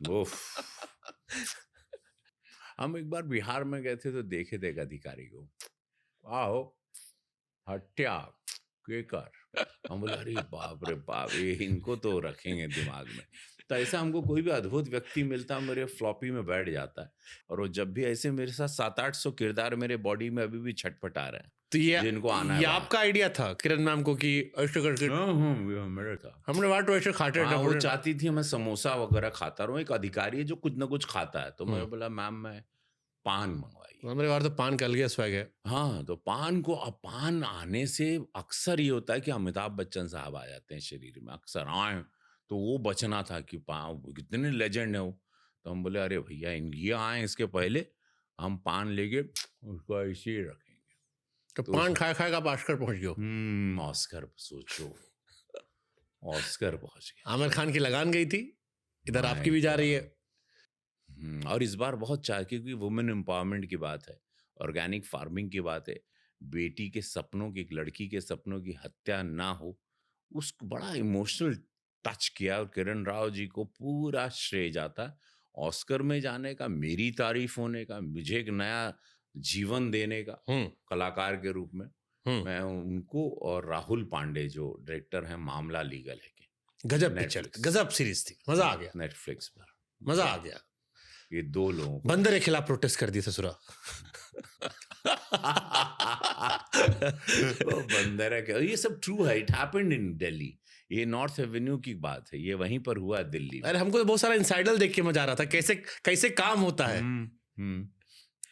उफ। हम एक बार बिहार में गए थे तो देखे थे एक अधिकारी को, आओ हट्या केकर। हम बोले अरे बाप रे बाप, ये इनको तो रखेंगे दिमाग में। तो ऐसा हमको कोई भी अद्भुत व्यक्ति मिलता मेरे फ्लॉपी में बैठ जाता है। और वो जब भी ऐसे मेरे साथ 700-800 किरदार मेरे बॉडी में अभी भी छटपटा रहे हैं, तो जिनको आना है ये बाहर। आपका आइडिया था किरण मैम को कि ऐसे करके ये मेरा था। हमने वहां तो ऐसे खाते हाँ, वो थे। चाहती थी मैं समोसा वगैरह खाता रहूं। एक अधिकारी है जो कुछ ना कुछ खाता है, तो मैं बोला मैम मैं पान मंगवाई। हमारे बार तो पान का अलग स्वैग है। हाँ, तो पान को, अब पान आने से अक्सर ये होता है कि अमिताभ बच्चन साहब आ जाते हैं शरीर में, अक्सर आए। तो वो बचना था कि कितने लेजेंड है वो। तो हम बोले अरे भैया ये आए, इसके पहले हम पान लेके उसको ऐसे ही रखेंगे। तो पान खाए खाए आप ऑस्कर पहुंच गए। ऑस्कर सोचो, ऑस्कर पहुंच गया। आमिर खान की लगान गई थी, इधर आपकी भी जा रही है। और इस बार बहुत क्योंकि वुमेन एम्पावरमेंट की बात है, ऑर्गेनिक फार्मिंग की बात है, बेटी के सपनों की, एक लड़की के सपनों की हत्या ना हो, उसको बड़ा इमोशनल टच किया। और किरण राव जी को पूरा श्रेय जाता है ऑस्कर में जाने का, मेरी तारीफ होने का, मुझे एक नया जीवन देने का कलाकार के रूप में। मैं उनको और राहुल पांडे जो डायरेक्टर हैं मामला लीगल है के, गजब पिक्चर, गजब सीरीज थी, मजा आ गया। नेटफ्लिक्स पर मजा आ गया। ये दो लोगों को बंदर के खिलाफ प्रोटेस्ट कर दी ससुरा। वो बंदर है क्या? ये सब ट्रू है, इट हैपेंड इन दिल्ली। ये नॉर्थ एवेन्यू की बात है, ये वहीं पर हुआ दिल्ली में। अरे हमको तो बहुत सारा इंसाइडर देख के मजा आ रहा था, कैसे कैसे काम होता है।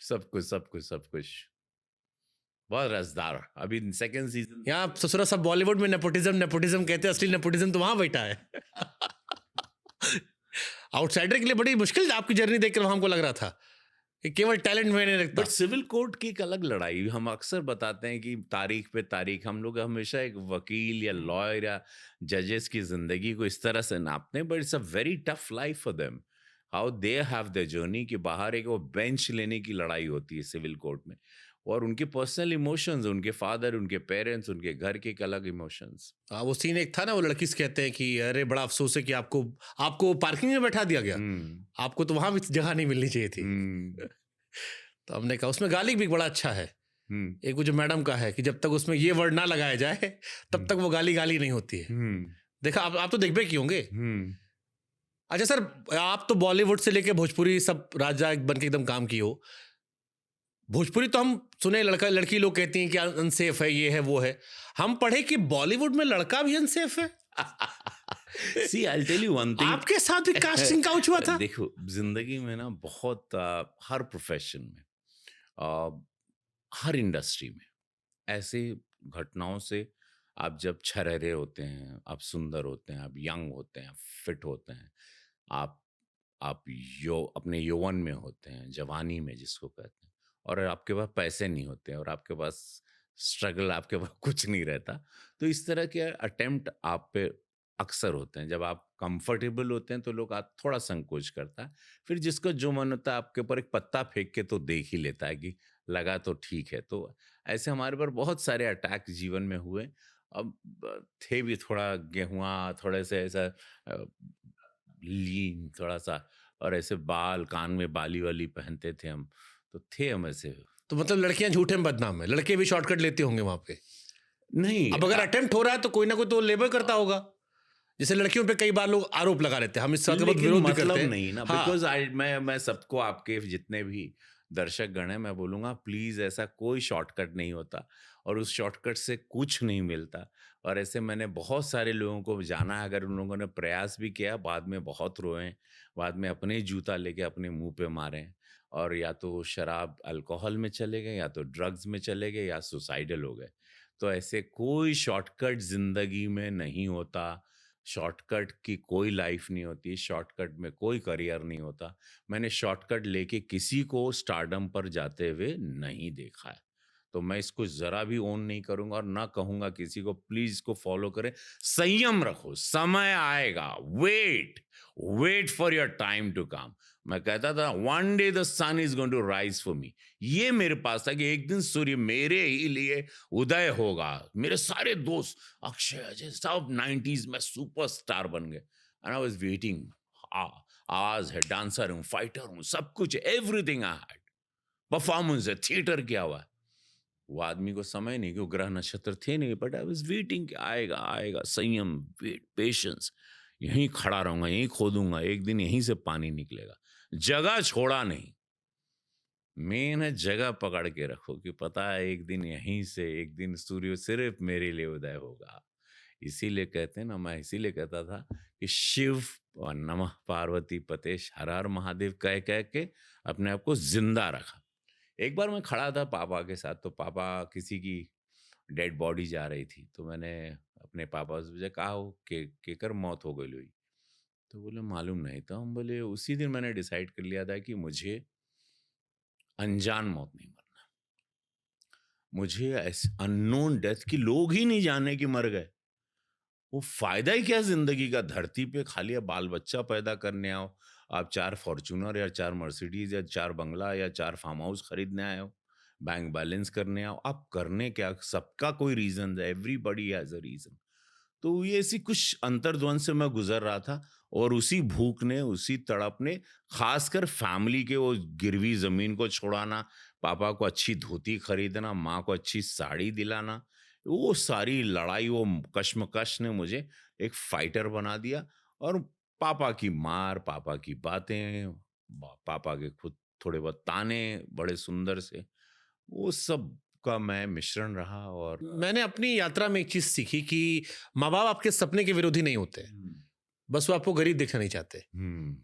सब कुछ बहुत रसदार। अभी सेकंड सीजन यहाँ ससुरा सब बॉलीवुड में नेपोटिज्म कहते हैं, असली नेपोटिज्म तो वहां बैठा है। आउटसाइडर के लिए बड़ी मुश्किल आपकी जर्नी देखकर वहां हमको लग रहा था कि केवल टैलेंट में नहीं रखता। बट सिविल कोर्ट की एक अलग लड़ाई। हम अक्सर बताते हैं कि तारीख पे तारीख, हम लोग हमेशा एक वकील या लॉयर या जजेस की जिंदगी को इस तरह से नापते हैं, but it's a very tough life for them, how they have the journey. कि बाहर एक वो बेंच लेने की लड़ाई होती है सिविल कोर्ट में, और उनके पर्सनल इमोशंस, उनके फादर, उनके पेरेंट्स, उनके घर के एक अलग इमोशंस। वो सीन एक था ना, वो लड़की से कहते हैं कि अरे बड़ा अफसोस है कि आपको पार्किंग में बैठा दिया गया, आपको तो वहां भी जगह नहीं मिलनी चाहिए थी। तो हमने कहा उसमें गाली भी बड़ा अच्छा है। एक वो जो मैडम का है कि जब तक उसमें ये वर्ड ना लगाया जाए तब तक वो गाली नहीं होती है। देखा आप तो देखबे की होंगे। अच्छा सर, आप तो बॉलीवुड से लेके भोजपुरी सब राजा बन के एकदम काम की हो। भोजपुरी तो हम सुने लड़का लड़की लोग कहती हैं कि अनसेफ है, ये है वो है। हम पढ़े कि बॉलीवुड में लड़का भी अनसेफ है। See, I'll tell you one thing. आपके साथ भी कास्टिंग काउच हुआ था? देखो, जिंदगी में ना बहुत हर प्रोफेशन में, हर इंडस्ट्री में ऐसे घटनाओं से आप जब छरहरे होते हैं, आप सुंदर होते हैं, आप यंग होते हैं, फिट होते हैं, आप अपने यौवन में होते हैं, जवानी में जिसको कहते हैं, और आपके पास पैसे नहीं होते हैं और आपके पास स्ट्रगल, आपके पास कुछ नहीं रहता, तो इस तरह के अटेम्प्ट आप पे अक्सर होते हैं। जब आप कंफर्टेबल होते हैं तो लोग आप थोड़ा संकोच करता है, फिर जिसका जो मन होता है आपके ऊपर एक पत्ता फेंक के तो देख ही लेता है कि लगा तो ठीक है। तो ऐसे हमारे पर बहुत सारे अटैक जीवन में हुए। अब थे भी थोड़ा गेहुआ, थोड़े से ऐसा लीन थोड़ा सा, और ऐसे बाल कान में बाली वाली पहनते थे हम, तो थे हम ऐसे। तो मतलब लड़कियां झूठे में बदनाम है, लड़के भी शॉर्टकट लेते होंगे वहां पे? नहीं, अब अगर अटेम्प्ट हो रहा है तो कोई ना कोई तो लेबर करता होगा। जैसे लड़कियों पे कई बार लोग आरोप लगा लेते हैं, हम इस बात का बहुत विरोध भी करते हैं। नहीं ना, बिकॉज मैं सबको, आपके जितने भी दर्शक गण हैं, मैं बोलूंगा प्लीज ऐसा कोई शॉर्टकट नहीं होता और उस शॉर्टकट से कुछ नहीं मिलता। और ऐसे मैंने बहुत सारे लोगों को जाना, अगर उन लोगों ने प्रयास भी किया, बाद में बहुत रोए, बाद में अपने जूता लेके अपने मुंह पे मारे, और या तो शराब अल्कोहल में चले गए, या तो ड्रग्स में चले गए, या सुसाइडल हो गए। तो ऐसे कोई शॉर्टकट जिंदगी में नहीं होता। शॉर्टकट की कोई लाइफ नहीं होती, शॉर्टकट में कोई करियर नहीं होता। मैंने शॉर्टकट लेके किसी को स्टारडम पर जाते हुए नहीं देखा है, तो मैं इसको ज़रा भी ओन नहीं करूँगा और ना कहूँगा किसी को प्लीज़ इसको फॉलो करें। संयम रखो, समय आएगा, wait for your time to come. मैं कहता था one day the sun is going to rise for me. ये मेरे पास था कि एक दिन सूर्य मेरे ही लिए उदय होगा। मेरे सारे दोस्त अक्षय, अजय सब 90s में सुपरस्टार बन गए एंड आई वाज वेटिंग। आवाज है, डांसर हूँ, फाइटर हूँ, सब कुछ, एवरीथिंग आई हैड। परफॉर्मेंस है, थिएटर किया हुआ है। वो आदमी को समय नहीं, क्यों ग्रह नक्षत्र थे नहीं, बट आई वाज वेटिंग, आएगा आएगा। संयम, वेट, पेशेंस। यहीं खड़ा रहूंगा, यहीं खोदूंगा, एक दिन यहीं से पानी निकलेगा। जगह छोड़ा नहीं। मेन है जगह पकड़ के रखो कि पता है एक दिन यहीं से, एक दिन सूर्य सिर्फ मेरे लिए उदय होगा। इसीलिए कहते हैं ना, मैं इसीलिए कहता था कि शिव और नमः पार्वती पतेश हर हर महादेव कह कह के अपने आप को जिंदा रखा। एक बार मैं खड़ा था पापा के साथ, तो पापा किसी की डेड बॉडी जा रही थी, तो मैंने अपने पापा से पूछा कहा हो केकर मौत हो गई हुई, तो बोले मालूम नहीं था। हम बोले उसी दिन मैंने डिसाइड कर लिया था कि मुझे अनजान मौत नहीं मरना, मुझे ऐसे अननोन डेथ की लोग ही नहीं जाने कि मर गए। वो फायदा ही क्या जिंदगी का? धरती पे खाली अब बाल बच्चा पैदा करने आओ, आप 4 फॉर्च्यूनर या 4 मर्सिडीज या 4 बंगला या 4 फार्म हाउस खरीदने आए हो, बैंक बैलेंस करने आओ, आप करने क्या? सबका कोई रीजन है, एवरीबॉडी हैज अ रीजन। तो ये ऐसी कुछ अंतर्द्वंद से मैं गुजर रहा था, और उसी भूख ने, उसी तड़प ने, खासकर फैमिली के वो गिरवी जमीन को छोड़ाना, पापा को अच्छी धोती खरीदना, माँ को अच्छी साड़ी दिलाना, वो सारी लड़ाई, वो कश्मकश ने मुझे एक फाइटर बना दिया। और पापा की मार, पापा की बातें, पापा के खुद थोड़े बहुत ताने बड़े सुंदर से, वो सब का मैं मिश्रण रहा। और मैंने अपनी यात्रा में एक चीज सीखी कि माँ बाप आपके सपने के विरोधी नहीं होते, बस वो आपको गरीब देखना नहीं चाहते।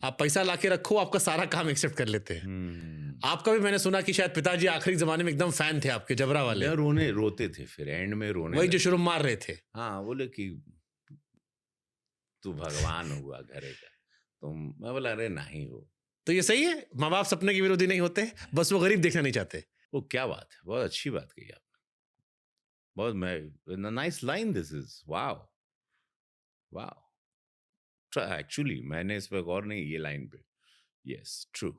आप पैसा लाके रखो, आपका सारा काम एक्सेप्ट कर लेते हैं। आपका भी मैंने सुना कि शायद पिताजी आखिरी जमाने में एकदम फैन थे आपके, जबरा वाले। रोते थे, फिर एंड में रोने वही जो शुरू में मार रहे थे। हाँ, बोले कि तू भगवान हुआ घरे का। तो मैं बोला अरे नहीं हो। तो ये सही है, माँ बाप सपने के विरोधी नहीं होते, बस वो गरीब देखना नहीं चाहते। वो क्या बात है, बहुत अच्छी बात कही आपने, बहुत मैं nice line this is, wow wow. Actually मैंने इस पर गौर नहीं, ये लाइन पे। Yes, true.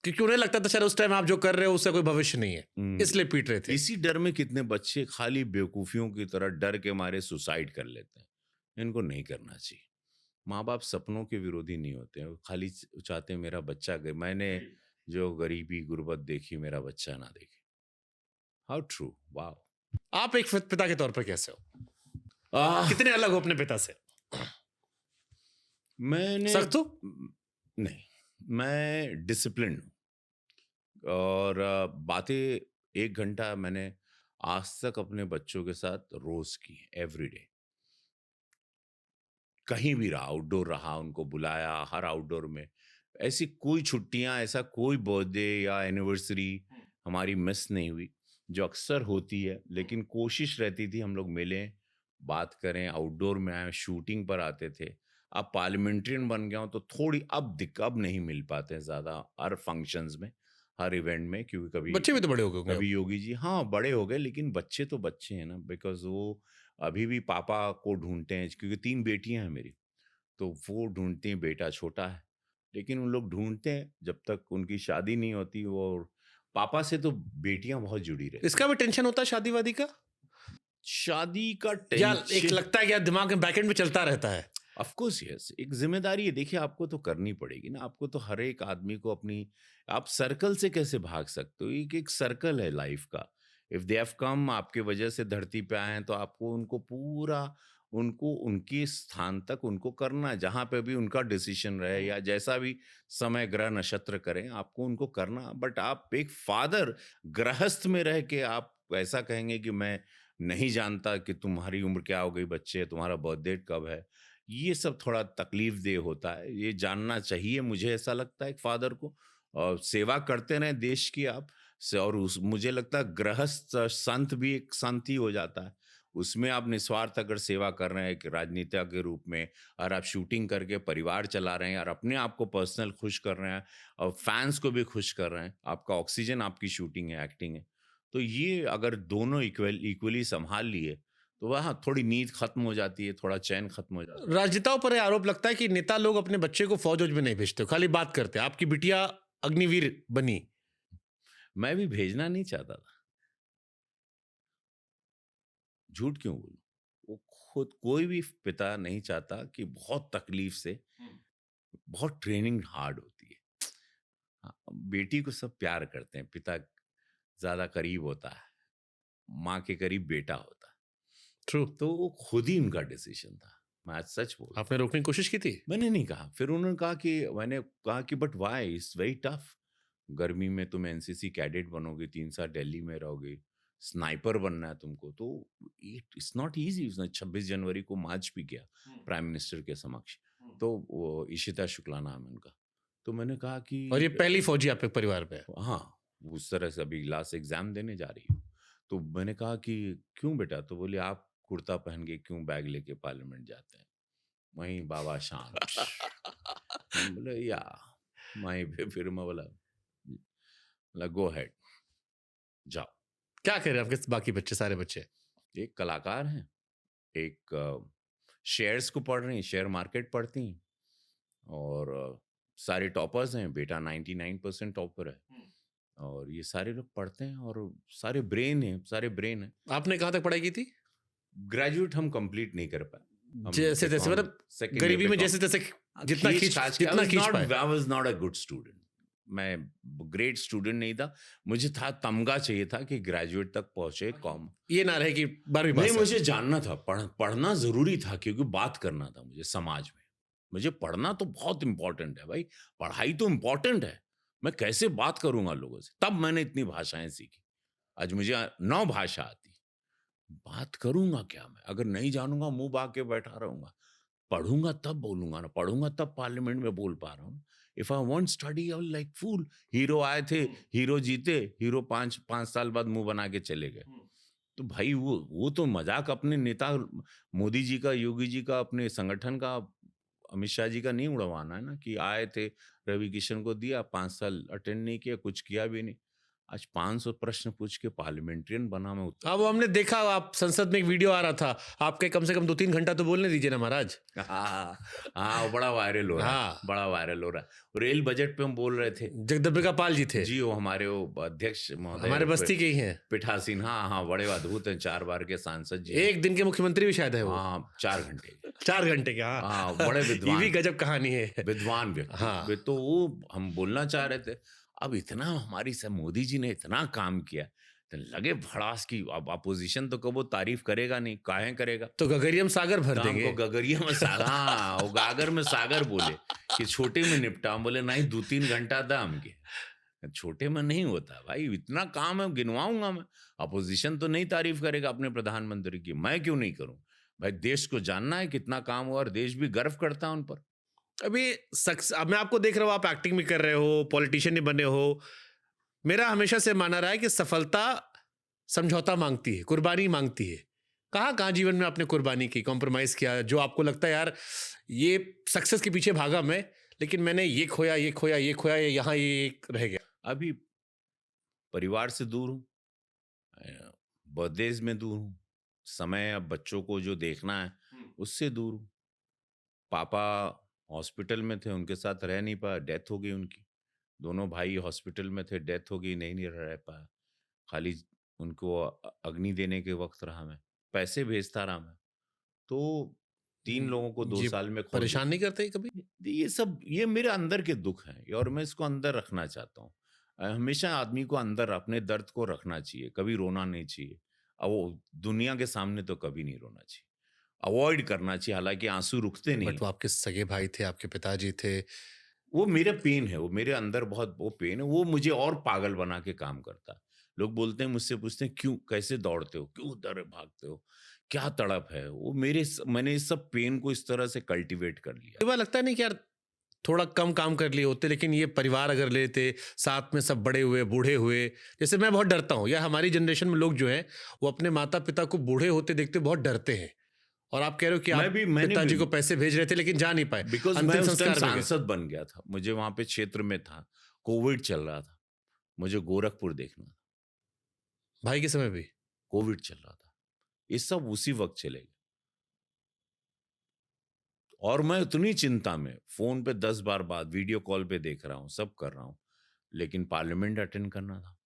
क्योंकि उन्हें लगता था शायद उस टाइम आप जो कर रहे हो उससे कोई भविष्य नहीं है, इसलिए पीट रहे थे। इसी डर में कितने बच्चे खाली बेवकूफियों की तरह डर के मारे सुसाइड कर लेते हैं। इनको नहीं करना चाहिए। माँ बाप सपनों के विरोधी नहीं होते हैं, वो खाली चाहते हैं मेरा बच्चा मैंने जो गरीबी गुर्बत देखी, मेरा बच्चा ना देखे। How true, wow. आप एक पिता के तौर पर कैसे हो? कितने अलग हो अपने पिता से? मैंने सख्त हो? नहीं, मैं डिसिप्लिन हूँ। और बातें 1 घंटा मैंने आज तक अपने बच्चों के साथ रोज की, एवरीडे। कहीं भी रहा, आउटडोर रहा, उनको बुलाया, हर आउटडोर में। ऐसी कोई छुट्टियां, ऐसा कोई बर्थडे या एनिवर्सरी हमारी मिस नहीं हुई, जो अक्सर होती है। लेकिन कोशिश रहती थी हम लोग मिलें, बात करें, आउटडोर में आए, शूटिंग पर आते थे। अब पार्लियामेंट्रियन बन गया हूं तो थोड़ी अब नहीं मिल पाते हैं ज़्यादा हर फंक्शंस में, हर इवेंट में, क्योंकि कभी बच्चे भी तो बड़े हो गए। कभी योगी जी, हाँ बड़े हो गए, लेकिन बच्चे तो बच्चे हैं ना, बिकॉज वो अभी भी पापा को ढूंढते हैं, क्योंकि 3 बेटियां हैं मेरी, तो वो ढूंढती हैं, बेटा छोटा है, लेकिन उन लोग ढूंढते हैं जब तक उनकी शादी नहीं होती। और पापा से तो बेटियां बहुत जुड़ी रहती। इसका भी टेंशन होता है शादी वादी का? शादी का या टेंशन एक लगता है कि दिमाग में बैकएंड में चलता रहता है? ऑफ कोर्स यस, एक जिम्मेदारी है। देखिए आपको तो करनी पड़ेगी ना, आपको तो हर एक आदमी को अपनी, आप सर्कल से कैसे भाग सकते हो? एक सर्कल है लाइफ का। इफ दे हैव कम, आपके वजह से धरती पे आए हैं, तो आपको उनको पूरा, उनको उनके स्थान तक उनको करना है, जहाँ पे भी उनका डिसीजन रहे या जैसा भी समय ग्रह नक्षत्र करें, आपको उनको करना। बट आप एक फादर गृहस्थ में रह के आप ऐसा कहेंगे कि मैं नहीं जानता कि तुम्हारी उम्र क्या हो गई बच्चे, तुम्हारा बर्थ डेट कब है, ये सब थोड़ा तकलीफ दे होता है। ये जानना चाहिए, मुझे ऐसा लगता है एक फादर को। और सेवा करते रहें देश की आप, और मुझे लगता है गृहस्थ संत भी एक संत ही हो जाता है। उसमें आप निस्वार्थ अगर सेवा कर रहे हैं एक राजनीतिज्ञ के रूप में, और आप शूटिंग करके परिवार चला रहे हैं और अपने आप को पर्सनल खुश कर रहे हैं और फैंस को भी खुश कर रहे हैं, आपका ऑक्सीजन आपकी शूटिंग है, एक्टिंग है, तो ये अगर दोनों इक्वली संभाल लिए तो वहाँ थोड़ी नींद खत्म हो जाती है, थोड़ा चैन खत्म हो जाता है। राजनेताओं पर यह आरोप लगता है कि नेता लोग अपने बच्चे को फौज में नहीं भेजते, खाली बात करते हैं। आपकी बिटिया अग्निवीर बनी। मैं भी भेजना नहीं चाहता था, झूठ क्यों बोलूं, वो खुद कोई भी पिता नहीं चाहता कि बहुत तकलीफ से, बहुत ट्रेनिंग हार्ड होती है। हाँ, बेटी को सब प्यार करते हैं, पिता ज्यादा करीब होता है, माँ के करीब बेटा होता है। ट्रू। तो वो खुद ही उनका डिसीजन था, मैं आज सच बोल। आपने रोकने की कोशिश की थी? मैंने नहीं कहा, फिर उन्होंने कहा कि मैंने कहा कि but why, it's very tough, गर्मी में तुम एनसीसी कैडेट बनोगे, 3 साल दिल्ली में रहोगे, स्नाइपर बनना है तुमको, तो इट्स नॉट इजी। उसने 26 जनवरी को मार्च भी किया प्राइम मिनिस्टर के समक्ष, तो वो इशिता शुक्ला नाम है उनका। तो मैंने कहा कि, और ये पहली फौजी आपके परिवार पे है? हाँ, उस तरह से अभी लास्ट एग्जाम देने जा रही हूँ। तो मैंने कहा कि क्यों बेटा, तो बोले आप कुर्ता पहन के क्यों बैग लेके पार्लियामेंट जाते हैं, वहीं बाबा शांत। मैं बोला या वहीं पे, फिर मैं बोला गो हेड, जाओ। क्या कह रहे हैं आपके बाकी बच्चे, सारे बच्चे? एक कलाकार हैं, एक शेयर्स को पढ़ रही हैं, शेयर मार्केट पढ़ती हैं, और सारे टॉपर्स हैं। बेटा 99% टॉपर है, और ये सारे लोग पढ़ते हैं और सारे ब्रेन हैं। आपने कहाँ तक पढ़ाई की थी? ग्रेजुएट हम कंप्लीट नहीं कर पाए, जैसे तैसे, मतलब गरीबी में जैसे तैसे जितना खींच पाए। I was not a good student, मैं ग्रेट स्टूडेंट नहीं था, मुझे था तमगा चाहिए था कि ग्रेजुएट तक पहुंचे कॉम, ये ना रहे कि 12वीं पास नहीं, है। मुझे जानना था, पढ़ना जरूरी था, क्योंकि बात करना था मुझे समाज में। मुझे पढ़ना तो बहुत इंपॉर्टेंट है भाई, पढ़ाई तो इंपॉर्टेंट है, मैं कैसे बात करूंगा लोगों से। तब मैंने इतनी भाषाएं सीखी, आज मुझे 9 भाषा आती। बात करूंगा क्या मैं, अगर नहीं जानूंगा मुंह बांध के बैठा रहूंगा। पढ़ूंगा तब बोलूंगा ना, पढ़ूंगा तब पार्लियामेंट में बोल पा रहा हूँ। If I want study I like fool. Hero आए थे, हीरो जीते, हीरो 5 साल बाद मुंह बना के चले गए। तो भाई वो तो मजाक अपने नेता मोदी जी का, योगी जी का, अपने संगठन का, अमित शाह जी का नहीं उड़वाना है ना, कि आए थे रवि किशन को दिया, 5 साल अटेंड नहीं किया, कुछ किया भी नहीं। आज 500 प्रश्न पूछ के पार्लियामेंट्रियन बना मैं उत्तर। अब हमने देखा, आप संसद में एक वीडियो आ रहा था आपके, कम से कम 2-3 घंटा तो बोलने दीजिए ना महाराज। हाँ, बड़ा वायरल हो रहा है, बड़ा वायरल हो रहा है। रेल बजट पे हम बोल रहे थे, जगदम्बिका पाल जी थे जी, वो हमारे वो अध्यक्ष महोदय, हमारे बस्ती के ही हैं, पिठासीन। हाँ, बड़े अद्भुत हैं, 4 बार के सांसद जी, 1 दिन के मुख्यमंत्री भी शायद है वो। हाँ, 4 घंटे 4 घंटे के। हाँ, बड़े विद्वान, ये भी गजब कहानी है, विद्वान व्यक्ति। हाँ। तो वो हम बोलना चाह रहे थे। अब इतना हमारी सब मोदी जी ने इतना काम किया, तो लगे भड़ास की, अब अपोजिशन तो कब वो तारीफ करेगा नहीं, काहे करेगा, तो गगरियम सागर भर देंगे। हमको गगरिया में सागर, हाँ, वो गागर में सागर बोले कि छोटे में निपटा, बोले नहीं 2-3 घंटा दाम के, छोटे में नहीं होता भाई, इतना काम है, गिनवाऊंगा मैं। अपोजिशन तो नहीं तारीफ करेगा अपने प्रधानमंत्री की, मैं क्यों नहीं करूं भाई? देश को जानना है कितना काम हुआ, और देश भी गर्व करता है उन पर। अभी अब मैं आपको देख रहा हूँ, आप एक्टिंग भी कर रहे हो, पॉलिटिशियन भी बने हो। मेरा हमेशा से माना रहा है कि सफलता समझौता मांगती है, कुर्बानी मांगती है। कहाँ कहाँ जीवन में आपने कुर्बानी की, कॉम्प्रोमाइज किया, जो आपको लगता है यार ये सक्सेस के पीछे भागा मैं, लेकिन मैंने ये खोया, ये खोया, ये खोया, यहाँ ये रह गया। अभी परिवार से दूर हूँ, बर्थडेज में दूर हूँ, समय अब बच्चों को जो देखना है उससे दूर हूँ। पापा हॉस्पिटल में थे, उनके साथ रह नहीं पाया, डेथ हो गई उनकी। दोनों भाई हॉस्पिटल में थे, डेथ हो गई, नहीं रह पाया। खाली उनको अग्नि देने के वक्त रहा मैं, पैसे भेजता रहा मैं। तो 3 लोगों को 2 साल में परेशान नहीं करते कभी? ये मेरे अंदर के दुख हैं, और मैं इसको अंदर रखना चाहता हूँ। हमेशा आदमी को अंदर अपने दर्द को रखना चाहिए, कभी रोना नहीं चाहिए। अब वो दुनिया के सामने तो कभी नहीं रोना चाहिए, अवॉइड करना चाहिए, हालांकि आंसू रुकते नहीं। बट वो आपके सगे भाई थे, आपके पिताजी थे, वो मेरा पेन है, वो मेरे अंदर बहुत वो पेन है, वो मुझे और पागल बना के काम करता है। लोग बोलते हैं, मुझसे पूछते हैं क्यों, कैसे दौड़ते हो, क्यों उधर भागते हो, क्या तड़प है, वो मैंने इस सब पेन को इस तरह से कल्टीवेट कर लिया। ये बात लगता नहीं कि यार थोड़ा कम काम कर लिए होते, लेकिन ये परिवार अगर लेते, साथ में सब बड़े हुए, बूढ़े हुए, जैसे मैं बहुत डरता हूँ, या हमारी जनरेशन में लोग जो हैं वो अपने माता पिता को बूढ़े होते देखते बहुत डरते हैं, और आप कह रहे हो कि आप मैंने पिताजी भी को पैसे भेज रहे थे लेकिन जा नहीं पाए, बिकॉज मैं अंतिम उस टाइम संस्कार में गए। सांसद बन गया था, मुझे वहां पे क्षेत्र में था, कोविड चल रहा था, मुझे गोरखपुर देखना था, भाई के समय भी कोविड चल रहा था, ये सब उसी वक्त चले गए, और मैं उतनी चिंता में फोन पे 10 बार बात, वीडियो कॉल पे देख रहा हूँ, सब कर रहा हूँ, लेकिन पार्लियामेंट अटेंड करना था,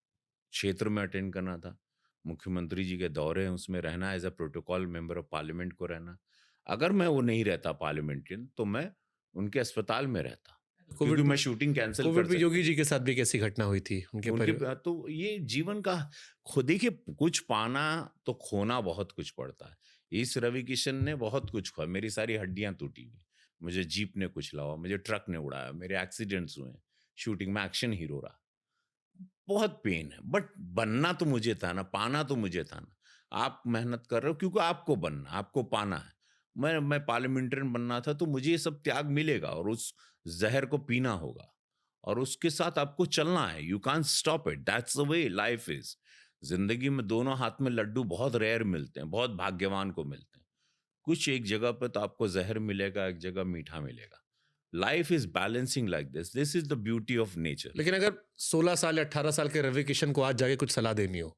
क्षेत्र में अटेंड करना था, मुख्यमंत्री जी के दौरे हैं उसमें रहना, as a protocol member of parliament को रहना। अगर मैं वो नहीं रहता पार्लियामेंटियन तो मैं उनके अस्पताल में रहता, क्योंकि मैं शूटिंग कैंसिल कर कोविड में सकता। योगी जी के साथ भी कैसी घटना हुई थी उनके परिवार? तो ये जीवन का खुद, देखिए कुछ पाना तो खोना बहुत कुछ पड़ता है। इस रवि किशन ने बहुत कुछ खोया, मेरी सारी हड्डियां टूटी हुई, मुझे जीप ने कुछ लावा, मुझे ट्रक ने उड़ाया, मेरे एक्सीडेंट्स हुए, शूटिंग में एक्शन हीरो रहा, बहुत पेन है, बट बनना तो मुझे था ना, पाना तो मुझे था ना। आप मेहनत कर रहे हो क्योंकि आपको बनना, आपको पाना है। मैं पार्लियामेंटेरियन बनना था तो मुझे ये सब त्याग मिलेगा और उस जहर को पीना होगा और उसके साथ आपको चलना है। You can't stop it, that's the way life is. जिंदगी में दोनों हाथ में लड्डू बहुत रेयर मिलते हैं, बहुत भाग्यवान को मिलते हैं। कुछ एक जगह पे तो आपको जहर मिलेगा, एक जगह मीठा मिलेगा। Life is balancing like this is the beauty of nature. लेकिन अगर 16 साल या 18 साल के रवि किशन को आज जाके कुछ सलाह देनी हो,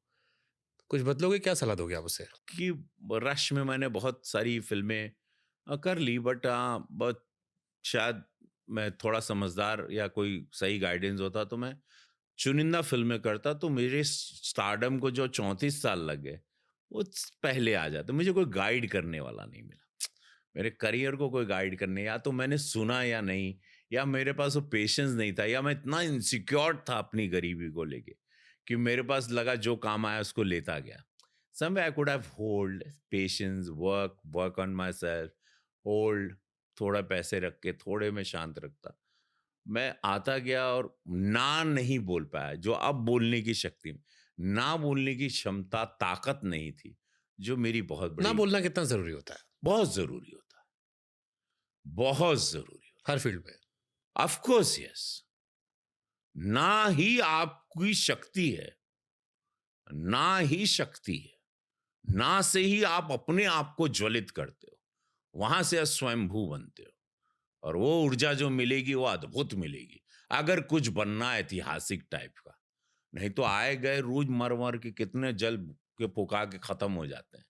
कुछ बदलोगे? क्या सलाह दोगे आप उसे? कि रश में मैंने बहुत सारी फिल्में कर ली, बट शायद मैं थोड़ा समझदार या कोई सही गाइडेंस होता तो मैं चुनिंदा फिल्में करता, तो मेरे स्टारडम को जो 34 साल लग गए वो पहले आ जाते। मुझे कोई गाइड करने वाला नहीं मिला, मेरे करियर को कोई गाइड करने, या तो मैंने सुना या नहीं, या मेरे पास वो पेशेंस नहीं था, या मैं इतना इनसिक्योर था अपनी गरीबी को लेके कि मेरे पास लगा जो काम आया उसको लेता गया। Somewhere I could have hold patience, work on myself, hold, थोड़ा पैसे रख के थोड़े में शांत रखता। मैं आता गया और ना नहीं बोल पाया, जो अब बोलने की शक्ति, ना बोलने की क्षमता, ताकत नहीं थी, जो मेरी बहुत बड़ी। ना बोलना कितना जरूरी होता है? बहुत जरूरी होता है, बहुत जरूरी होता हर फील्ड में। है। ऑफ कोर्स यस, ना ही आपकी शक्ति है, ना ही शक्ति है, ना से ही आप अपने आप को ज्वलित करते हो, वहां से स्वयंभू बनते हो, और वो ऊर्जा जो मिलेगी वो अद्भुत मिलेगी अगर कुछ बनना ऐतिहासिक टाइप का। नहीं तो आए गए रोज मर मर के कितने जल के फुका के खत्म हो जाते हैं,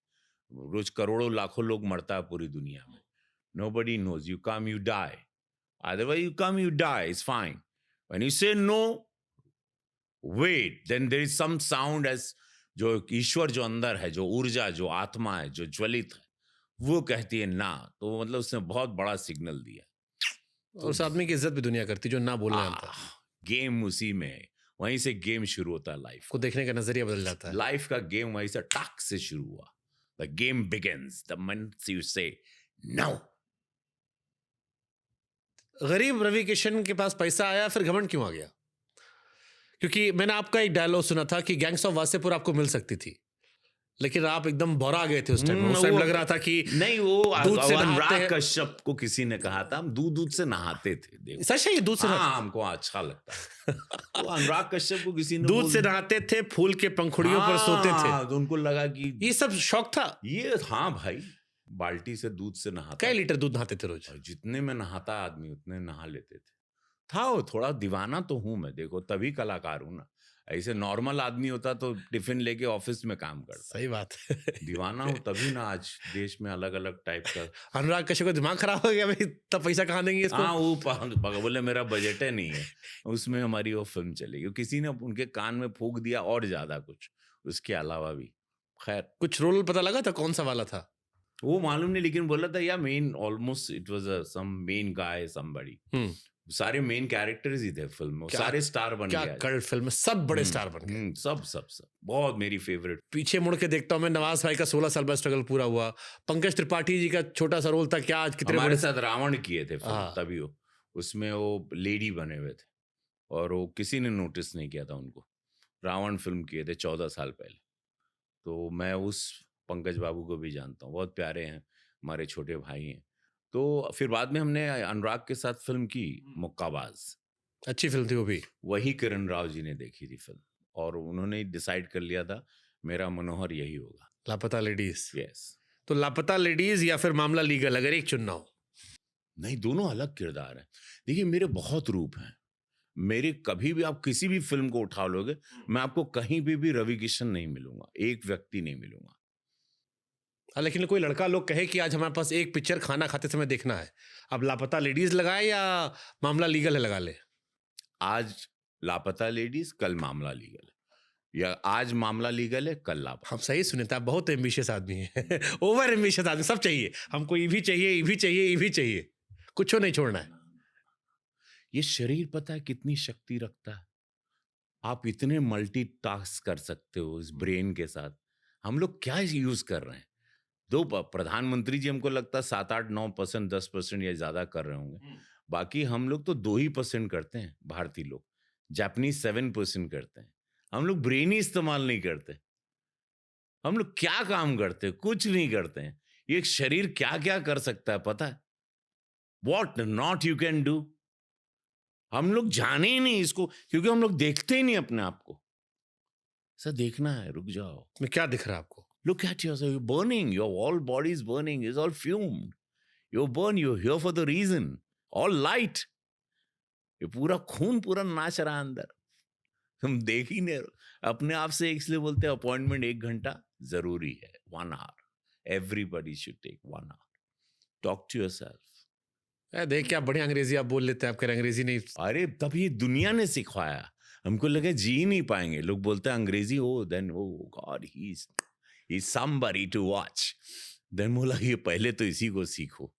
रोज करोड़ों लाखों लोग मरता है पूरी दुनिया में। Nobody knows. You come, you die. Otherwise, you come, you die. It's fine. When you say no, wait, then there is some sound as जो ईश्वर जो अंदर है, जो ऊर्जा, जो आत्मा है, जो ज्वलित है, वो कहती है ना, तो मतलब उसने बहुत बड़ा सिग्नल दिया। और उस आदमी की इज्जत भी दुनिया करती जो ना बोलना जानता है। गेम उसी में है, वहीं से गेम शुरू होता है। लाइफ को देखने का नजरिया बदल जाता है। लाइफ का गेम वहीं से टक से शुरू हुआ। The game begins the moment you से नो। गरीब रवि किशन के पास पैसा आया, फिर घमंड क्यों आ गया? क्योंकि मैंने आपका एक डायलॉग सुना था कि गैंग्स ऑफ वासेपुर आपको मिल सकती थी, लेकिन आप एकदम भरा गए थे उस टाइम। उस टाइम लग रहा था कि नहीं, वो दूध से नहाते अनुराग हैं। कश्यप को किसी ने कहा था हम दूध से नहाते थे। देखो सच है, ये दूध से हाँ, हमको अच्छा लगता है। तो अनुराग कश्यप को किसी ने दूध से नहाते थे, फूल के पंखुड़ियों पर सोते थे, तो उनको लगा कि ये सब शौक था। ये, हाँ भाई, बाल्टी से दूध से नहाता। कई लीटर दूध नहाते थे रोज? और जितने में नहाता आदमी उतने नहा लेते थे। था वो, थोड़ा दीवाना तो हूं मैं, देखो तभी कलाकार हूं ना। ऐसे नॉर्मल आदमी होता तो टिफिन लेके ऑफिस में काम करता। सही बात है। दीवाना हो तभी ना आज देश में अलग अलग टाइप का। अनुराग कश्यप का दिमाग खराब हो गया भाई, तब पैसा कहाँ देंगे इसको? हाँ, वो बोले मेरा बजट है नहीं है, उसमें हमारी वो फिल्म चलेगी। किसी ने उनके कान में फूंक दिया और ज्यादा कुछ उसके अलावा भी। खैर, कुछ रोल पता लगा था कौन सा वाला था? वो मालूम नहीं, लेकिन बोला था या main, almost it was some main guy somebody. सारे मेन कैरेक्टर्स ही थे फिल्म में, सारे स्टार बन गए। क्या कल्ट फिल्म है, सब बड़े स्टार बन गए। सब बहुत मेरी फेवरेट। पीछे मुड़ के देखता हूँ मैं, नवाज भाई का 16 साल बाद स्ट्रगल पूरा हुआ, पंकज त्रिपाठी जी का छोटा सा रोल था, क्या आज कितने हमारे बड़े साथ रावण किए थे फिल्म, तभी वो उसमें वो लेडी बने हुए थे और वो किसी ने नोटिस नहीं किया था उनको। रावण फिल्म किए थे 14 साल पहले। तो मैं उस पंकज बाबू को भी जानता हूँ, बहुत प्यारे हैं, हमारे छोटे भाई हैं। तो फिर बाद में हमने अनुराग के साथ फिल्म की मुक्काबाज। अच्छी फिल्म थी वो भी। वही किरण राव जी ने देखी थी फिल्म और उन्होंने डिसाइड कर लिया था मेरा मनोहर यही होगा। लापता लेडीज। यस। तो लापता लेडीज या फिर मामला लीगल, अगर एक चुनना हो? नहीं, दोनों अलग किरदार हैं। देखिए मेरे बहुत रूप हैं, मेरे कभी भी आप किसी भी फिल्म को उठा लोगे, मैं आपको कहीं भी रवि किशन नहीं मिलूंगा, एक व्यक्ति नहीं मिलूंगा। लेकिन कोई लड़का लोग कहे कि आज हमारे पास एक पिक्चर खाना खाते समय देखना है, अब लापता लेडीज लगाए या मामला लीगल है लगा ले? आज लापता लेडीज, कल मामला लीगल है, या आज मामला लीगल है, कल लापता। हम सही सुने थे, आप बहुत एम्बिशियस आदमी हैं। ओवर एम्बिशियस आदमी, सब चाहिए हमको, ये भी चाहिए, ये भी चाहिए, ये भी चाहिए, कुछ नहीं छोड़ना है। ये शरीर पता है कितनी शक्ति रखता है, आप इतने मल्टीटास्क कर सकते हो इस ब्रेन के साथ। हम लोग क्या यूज कर रहे हैं? दो प्रधानमंत्री जी हमको लगता है 7-8-9%, 10% या ज्यादा कर रहे होंगे, बाकी हम लोग तो 2% करते हैं। भारतीय लोग, जापानीज 7% करते हैं। हम लोग ब्रेन ही इस्तेमाल नहीं करते। हम लोग क्या काम करते हैं? कुछ नहीं करते हैं। ये शरीर क्या क्या कर सकता है पता है? What not you can do. हम लोग जाने ही नहीं इसको, क्योंकि हम लोग देखते ही नहीं अपने आप को। ऐसा देखना है, रुक जाओ। मैं क्या दिख रहा है आपको? Look at yourself, you're burning, your whole body is burning, it's all fumed. You're burn, you're here for the reason. All light. ये पूरा खून पूरा नाच रहा है अंदर, हम देख ही नहीं। अपने आप से इसलिए बोलते हैं अपॉइंटमेंट 1 घंटा जरूरी है, 1 hour. Everybody should take 1 hour. Talk to yourself. देख क्या बढ़िया अंग्रेजी आप बोल लेते हैं, आप कह रहे अंग्रेजी नहीं। अरे तब ये दुनिया ने सिखाया, हमको लगे जी ही नहीं पाएंगे। लोग बोलते हैं अंग्रेजी हो, then oh god he is somebody to watch. Then बोला ये पहले तो इसी को सीखो।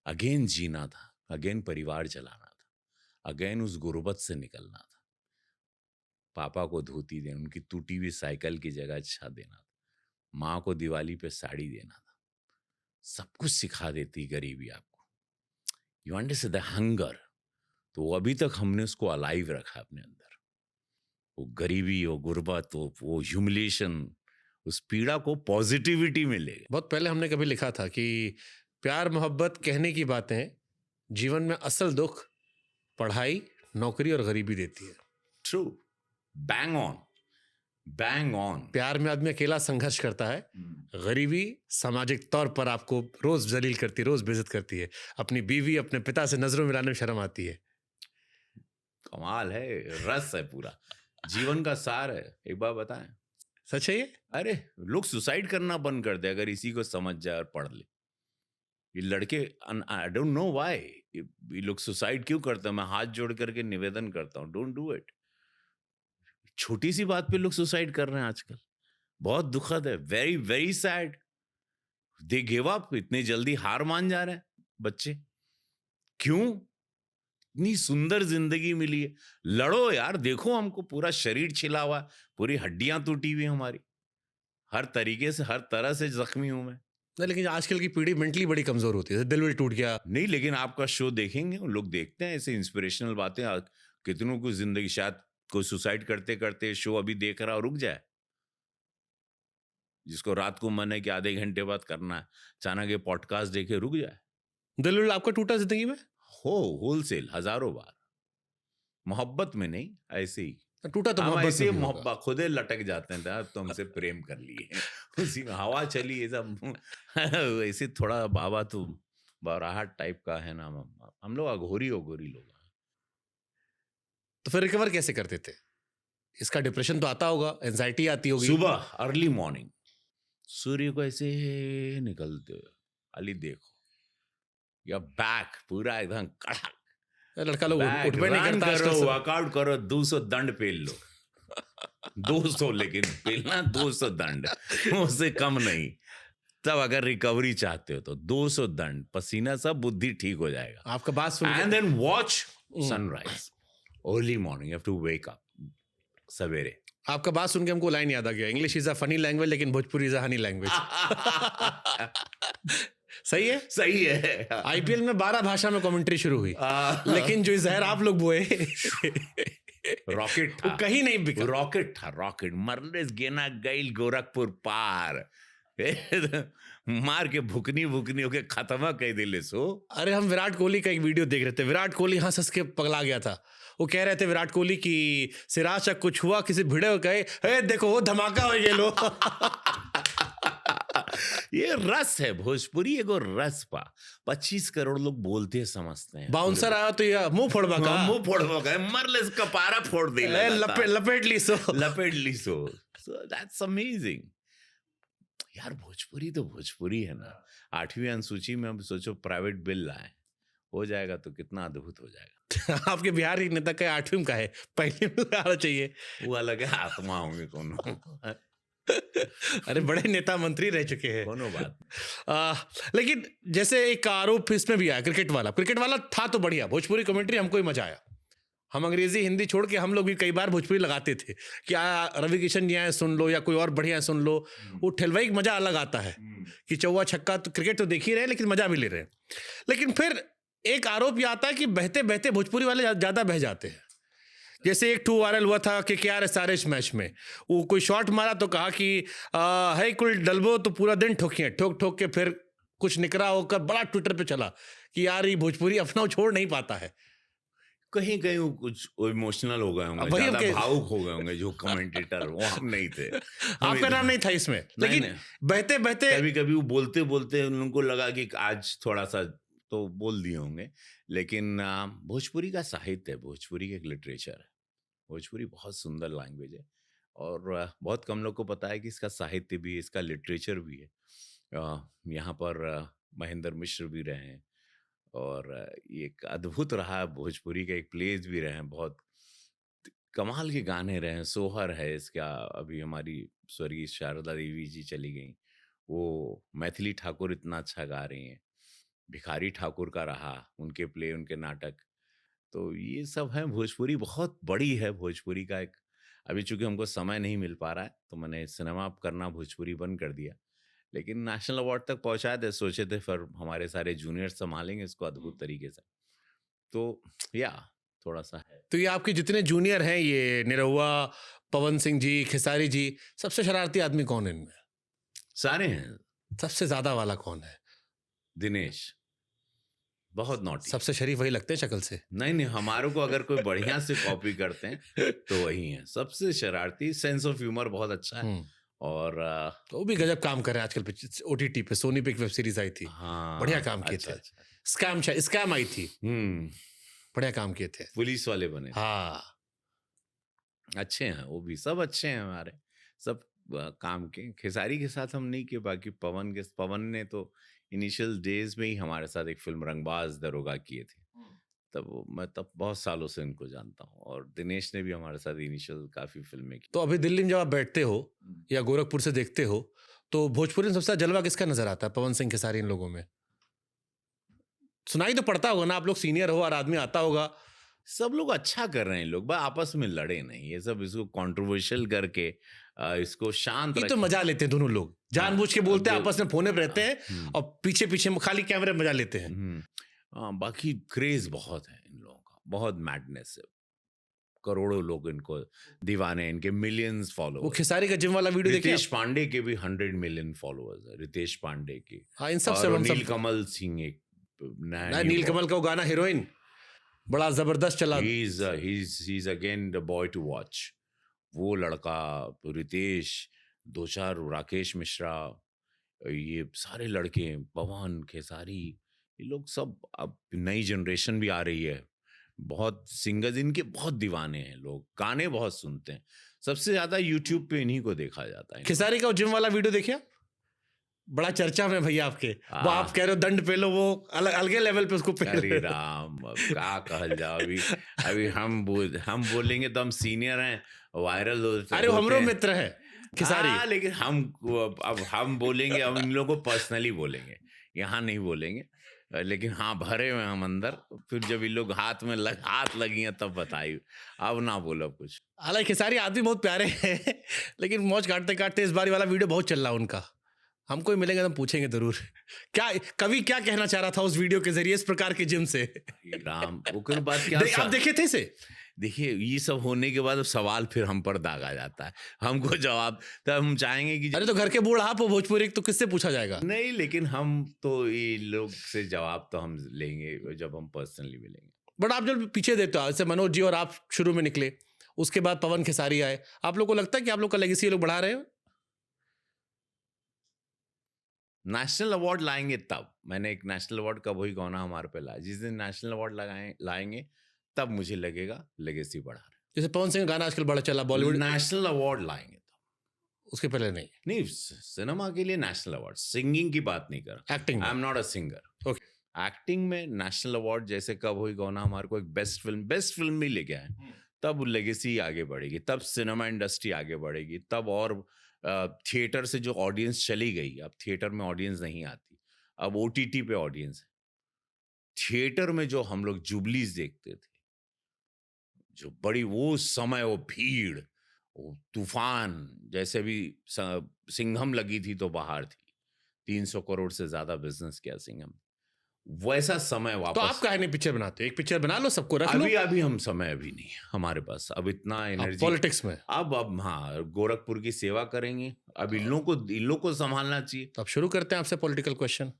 अगेन जीना था, अगेन परिवार चलाना था, अगेन उस गुर्बत से निकलना था। पापा को धोती देना, उनकी टूटी हुई साइकिल की जगह अच्छा देना था, माँ को दिवाली पे साड़ी देना था। सब कुछ सिखा देती गरीबी आपको। You understand the hunger. तो अभी तक हमने उसको अलाइव रखा अपने अंदर। वो गरीबी, वो गुर्बत, वो ह्यूमिलिएशन, उस पीड़ा को पॉजिटिविटी में ले गए। बहुत पहले हमने कभी लिखा था कि प्यार मोहब्बत कहने की बातें, जीवन में असल दुख पढ़ाई, नौकरी और गरीबी देती है। True, bang on, bang on. प्यार में आदमी अकेला संघर्ष करता है, गरीबी सामाजिक तौर पर आपको रोज जलील करती है, रोज बेइज्जत करती है। अपनी बीवी, अपने पिता से नजरों मिलाने में शर्म आती है। कमाल है, रस है पूरा, जीवन का सार है। एक बार बताएं, सच है ये? अरे लोग सुसाइड करना बंद कर दे अगर इसी को समझ जाए और पढ़ ले। ये लड़के, आई डोंट नो व्हाई ये लोग सुसाइड क्यों करते हैं। मैं हाथ जोड़ करके निवेदन करता हूँ, डोंट डू इट। छोटी सी बात पे लोग सुसाइड कर रहे हैं आजकल, बहुत दुखद है, very very sad. They give up, इतने जल्दी हार मान जा रहे हैं बच्चे। क्यों? इतनी सुंदर जिंदगी मिली है, लड़ो यार। देखो हमको पूरा शरीर छिला हुआ, पूरी हड्डियां टूटी हुई हमारी, हर तरीके से, हर तरह से जख्मी हूं मैं। नहीं, लेकिन आजकल की पीढ़ी मेंटली बड़ी कमजोर होती है, दिल विल टूट गया। नहीं, लेकिन आपका शो देखेंगे, लोग देखते हैं ऐसे इंस्पिरेशनल बातें। कितनों को जिंदगी, शायद कोई सुसाइड करते करते शो अभी देख रहा और रुक जाए, जिसको रात को मन है कि आधे घंटे बाद करना है, अचानक ये पॉडकास्ट देखे रुक जाए। दिल विल आपका टूटा जिंदगी में? होलसेल, हजारों बार। मोहब्बत में नहीं, ऐसे ही टूटा तो हम ऐसे मोहब्बत मोहब्बत खुदे लटक जाते हैं। अब तो हमसे प्रेम कर लिए, उसी में हवा चली, ये सब ऐसे थोड़ा बाबा तो बराहट टाइप का है ना। हम लोग अघोरी लोग हैं। तो फिर रिकवर कैसे करते थे? इसका डिप्रेशन तो आता होगा, एंजाइटी आती होगी। सुबह अर्ली मॉर्निंग सूर्य को ऐसे निकलते हुए, अली देखो, या बैक पूरा एकदम कड़क। लड़का लोग उठ बैठ नहीं करता, वर्कआउट करो, 200 दंड पेल लो। 200, लेकिन पेलना 200 दंड, उससे कम नहीं। तब अगर रिकवरी चाहते हो तो 200 दंड, पसीना सब, बुद्धि ठीक हो जाएगा। आपका बात सुन, and then watch sunrise early morning, you have to wake up सवेरे। आपका बात सुन के हमको लाइन याद आ गया, English is a funny language लेकिन Bhojpuri is a honey language. सही है, सही है। आईपीएल में 12 भाषा में कमेंट्री शुरू हुई, लेकिन जो जहर आप लोग बोए रॉकेट था, कहीं नहीं बिका। रॉकेट था, रॉकेट। मर्लेस गेना गईल गोरखपुर पार, मार के भुकनी होके खत्म कह दिले सो। अरे हम विराट कोहली का एक वीडियो देख रहे थे, विराट कोहली हंस के पगला गया था। वो कह रहे थे विराट कोहली की सिराज तक कुछ हुआ, किसी भिड़े हो गए, ए देखो वो धमाका हो गया लो। ये रस है भोजपुरी, एगो रस पा 25 करोड़ लोग बोलते हैं, समझते हैं। बाउंसर आया तो ये मुंह फोड़वा का, मुंह फोड़वा का, मरले कपारा फोड़ दे, लपेट ली सो। सो दैट्स अमेजिंग यार। भोजपुरी तो भोजपुरी है ना। 8वीं अनुसूची में अब सोचो प्राइवेट बिल लाए, हो जाएगा तो कितना अद्भुत हो जाएगा। आपके बिहार के नेता का 8वीं का है, पहले में आना चाहिए। वो अलग है, आत्मा होंगे कोनो। अरे बड़े नेता मंत्री रह चुके हैं, कोनो बात। लेकिन जैसे एक आरोप इसमें भी आया, क्रिकेट वाला था तो बढ़िया, भोजपुरी कमेंट्री हमको ही मजा आया। हम अंग्रेजी हिंदी छोड़ के हम लोग भी कई बार भोजपुरी लगाते थे कि रवि किशन जी आए सुन लो या कोई और बढ़िया सुन लो। वो ठेलवाई मजा अलग आता है कि चौवा छक्का, तो क्रिकेट तो देख ही रहे लेकिन मजा भी ले रहे हैं। लेकिन फिर एक आरोप यह आता है कि बहते बहते भोजपुरी वाले ज्यादा बह जाते हैं। जैसे एक टू वायरल हुआ था कि KR SRH मैच में वो कोई शॉट मारा तो कहा कि है कुल डलबो तो पूरा दिन ठोकिए, ठोक ठोक के फिर कुछ निकरा होकर बड़ा ट्विटर पे चला कि यार ये भोजपुरी अपना छोड़ नहीं पाता है। कहीं कहीं वो कुछ इमोशनल हो गए होंगे, ज्यादा भावुक हो गए होंगे जो कमेंटेटर, वो हम नहीं थे। आपका नाम नहीं था इसमें, लेकिन बहते बहते कभी कभी वो बोलते बोलते उनको लगा कि आज थोड़ा सा तो बोल दिए होंगे। लेकिन भोजपुरी का साहित्य है, भोजपुरी का एक लिटरेचर है। भोजपुरी बहुत सुंदर लैंग्वेज है और बहुत कम लोग को पता है कि इसका साहित्य भी है, इसका लिटरेचर भी है। यहाँ पर महेंद्र मिश्र भी रहे हैं और एक अद्भुत रहा भोजपुरी का एक प्लेज भी रहे हैं, बहुत कमाल के गाने रहे हैं। सोहर है इसका, अभी हमारी स्वर्गीय शारदा देवी जी चली गई, वो मैथिली ठाकुर इतना अच्छा गा रही हैं। भिखारी ठाकुर का रहा, उनके प्ले, उनके नाटक, तो ये सब है। भोजपुरी बहुत बड़ी है। भोजपुरी का एक, अभी चूंकि हमको समय नहीं मिल पा रहा है तो मैंने सिनेमा करना भोजपुरी बंद कर दिया, लेकिन नेशनल अवार्ड तक पहुंचा दे सोचे थे, फिर हमारे सारे जूनियर्स संभालेंगे इसको अद्भुत तरीके से। तो या थोड़ा सा है। तो ये आपके जितने जूनियर हैं, ये निरहुआ, पवन सिंह जी, खेसारी जी, सबसे शरारती आदमी कौन है इनमें? सारे हैं। सबसे ज्यादा वाला कौन है? दिनेश, बहुत नॉटी। सबसे शरीफ वही लगते हैं शक्ल से। नहीं, हमारे को अगर कोई बढ़िया से कॉपी करते हैं तो वही है सबसे शरारती। सेंस ऑफ ह्यूमर बहुत अच्छा है और वो भी गजब काम कर रहे हैं आजकल। OTT पे, सोनी पे एक वेब सीरीज आई थी, हाँ, बढ़िया काम किए थे। स्कैम आई थी, बढ़िया काम किए थे, पुलिस वाले बने। हाँ, अच्छे हैं वो भी, सब अच्छे हैं हमारे, सब काम के। खेसारी के साथ हम नहीं किए, बाकी पवन ने तो इनिशियल डेज में ही हमारे साथ एक फिल्म रंगबाज दरोगा किए थे, तब मैं बहुत सालों से इनको जानता हूँ। और दिनेश ने भी हमारे साथ इनिशियल काफी फिल्में की। तो अभी दिल्ली में जब आप बैठते हो या गोरखपुर से देखते हो तो भोजपुरी में सबसे ज्यादा जलवा किसका नजर आता है? पवन सिंह, खेसारी, इन लोगों में सुनाई तो पड़ता होगा ना, आप लोग सीनियर हो और आदमी आता होगा। सब लोग अच्छा कर रहे हैं, लोग बस आपस में लड़े नहीं, ये सब इसको कंट्रोवर्शियल करके इसको शांत, ये तो मजा लेते हैं दोनों लोग, जानबूझ के बोलते हैं, आपस में फोने पे रहते हैं और पीछे पीछे खाली कैमरे में मजा लेते हैं। बाकी क्रेज बहुत है इन लोगों का, बहुत मैडनेस है। करोड़ों लोग इनको दीवाने, इनके मिलियंस फॉलोअर्स। वो खेसारी का जिम वाला वीडियो देखिए, रितेश पांडे के भी 100 मिलियन फॉलोअर्स है, रितेश पांडे के। हाँ, इन सब से नीलकमल सिंह, एक नीलकमल का वो गाना हीरोइन बड़ा जबरदस्त चला। he's again the boy to watch। वो लड़का, रितेश, 2-4 राकेश मिश्रा, ये सारे लड़के, पवन, खेसारी, ये लोग सब, अब नई जनरेशन भी आ रही है, बहुत सिंगर्स इनके बहुत दीवाने हैं लोग, गाने बहुत सुनते हैं। सबसे ज्यादा यूट्यूब पे इन्हीं को देखा जाता है। खेसारी का जिम वाला वीडियो देखिए, बड़ा चर्चा में भैया आपके। वो आप कह रहे हो दंड पे लो, वो अलग लेवल पे उसको अरे राम, क्या कहल जाओ। अभी हम बोलेंगे तो हम सीनियर हैं, वायरल होते। अरे हमरो मित्र है खेसारी। लेकिन हम बोलेंगे, हम इन लोगों को पर्सनली बोलेंगे, यहाँ नहीं बोलेंगे। लेकिन हाँ, भरे हुए हम अंदर। फिर जब इन लोग हाथ लगी हैं तब बताइए, अब ना बोलो कुछ। हालांकि खेसारी आदमी बहुत प्यारे हैं, लेकिन मौज काटते काटते इस बार वाला वीडियो बहुत चल रहा उनका। हमको ही मिलेंगे तो हम पूछेंगे जरूर, क्या कवि क्या कहना चाह रहा था उस वीडियो के जरिए इस प्रकार के जिम से? राम, बात क्या आप देखे थे इसे? देखिए ये सब होने के बाद अब सवाल फिर हम पर दागा जाता है, हमको जवाब, तब हम चाहेंगे कि अरे तो घर के बूढ़ आप हो भोजपुरी, तो किससे पूछा जाएगा? नहीं, लेकिन हम तो ये लोग से जवाब तो हम लेंगे जब हम पर्सनली मिलेंगे। बट आप जब पीछे देते हो, जैसे मनोज जी और आप शुरू में निकले, उसके बाद पवन खेसारी आए, आप लोग को लगता है कि आप लोग का लेगेसी ये लोग बढ़ा रहे हो? नेशनल अवार्ड लाएंगे तब, मैंने एक नेशनल अवार्ड कब हुई गौना हमारे पे लाया, जिस दिन नेशनल अवार्ड लाएंगे तब मुझे लगेगा लेगेसी बढ़ा रहे। जैसे पवन सिंह का गाना आजकल बड़ा चला बॉलीवुड, नेशनल अवार्ड लाएंगे तब, उसके पहले नहीं। नहीं सिनेमा के लिए नेशनल अवार्ड, सिंगिंग की बात नहीं कर, acting I am not a singer. Okay, acting में नेशनल अवार्ड जैसे कब हुई गौना हमारे को एक बेस्ट फिल्म भी लेके आए, तब लेगेसी आगे बढ़ेगी, तब सिनेमा इंडस्ट्री आगे बढ़ेगी, तब और थिएटर से जो ऑडियंस चली गई, अब थिएटर में ऑडियंस नहीं आती, अब ओटीटी पे ऑडियंस है। थिएटर में जो हम लोग जुबलीज देखते थे, जो बड़ी वो समय, वो भीड़, वो तूफान, जैसे भी सिंघम लगी थी तो बाहर थी, 300 करोड़ से ज्यादा बिजनेस किया सिंघम, वैसा समय वापस। तो आप काहे नहीं पिक्चर बनाते? एक पिक्चर बना लो, सबको रख लो। अभी हम समय अभी नहीं है हमारे पास, अब इतना एनर्जी पॉलिटिक्स में। अब हाँ, गोरखपुर की सेवा करेंगे, अब इन लोगों को संभालना चाहिए। तो अब शुरू करते हैं आपसे पॉलिटिकल क्वेश्चन।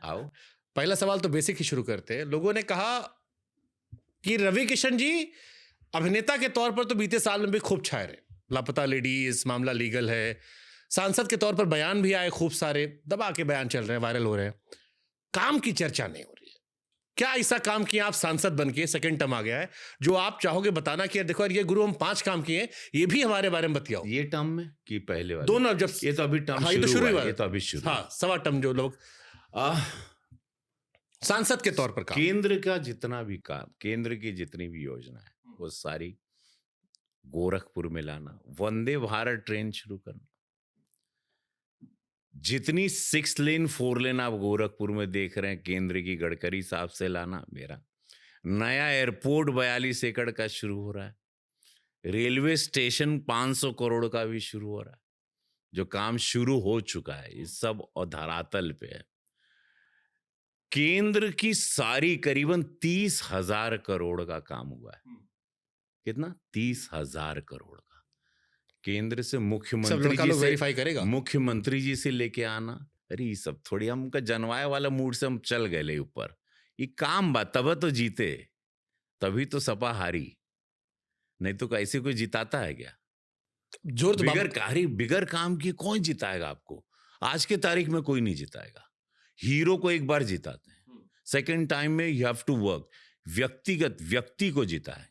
आओ, पहला सवाल तो बेसिक ही शुरू करते हैं। लोगों ने कहा कि रवि किशन जी अभिनेता के तौर पर तो बीते साल में भी खूब छाए रहे, लापता लेडीज मामला लीगल है, सांसद के तौर पर बयान भी आए खूब सारे, दबा के बयान चल रहे हैं, वायरल हो रहे हैं, काम की चर्चा नहीं हो रही है। क्या ऐसा काम किया आप सांसद बन के, सेकेंड टर्म आ गया है, जो आप चाहोगे बताना कि देखो यार ये गुरु हम 5 काम किए, ये भी हमारे बारे में बताओ? ये टर्म में कि पहले वाले? दोनों। जब ये तो अभी टर्म हाँ, ये तो शुरू हुआ, ये तो अभी शुरू, हाँ, सवा टर्म जो लोग सांसद के तौर पर काम। केंद्र का जितना भी काम, केंद्र की जितनी भी योजना है, वो सारी गोरखपुर में लाना, वंदे भारत ट्रेन शुरू करना, जितनी 6 लेन 4 लेन आप गोरखपुर में देख रहे हैं, केंद्र की गडकरी साहब से लाना, मेरा नया एयरपोर्ट 42 एकड़ का शुरू हो रहा है, रेलवे स्टेशन 500 करोड़ का भी शुरू हो रहा है, जो काम शुरू हो चुका है, ये सब और धरातल पे है। केंद्र की सारी करीबन 30,000 करोड़ का काम हुआ है। कितना? 30,000 करोड़ का। केंद्र से मुख्यमंत्री जी से लेके आना, अरे ये सब थोड़ी हमका जनवाए वाला मूड से हम चल गए ऊपर, ये काम बात, तब तो जीते, तभी तो सपा हारी, नहीं तो कैसे कोई जिताता है क्या? जोर तो बिगर काम किए कौन जिताएगा आपको? आज के तारीख में कोई नहीं जिताएगा। हीरो को एक बार जिताते हैं, सेकंड टाइम में यू हैव टू वर्क। व्यक्ति को जिता है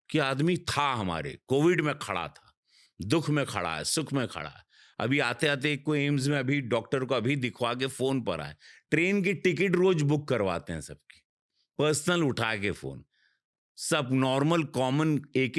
कि आदमी था, हमारे कोविड में खड़ा था, दुख में खड़ा है, सुख में खड़ा है, अभी आते आते कोई एम्स में अभी डॉक्टर को अभी दिखवा के फोन पर आए, ट्रेन की टिकट रोज बुक करवाते हैं सबकी, पर्सनल उठा के फोन, सब नॉर्मल कॉमन, एक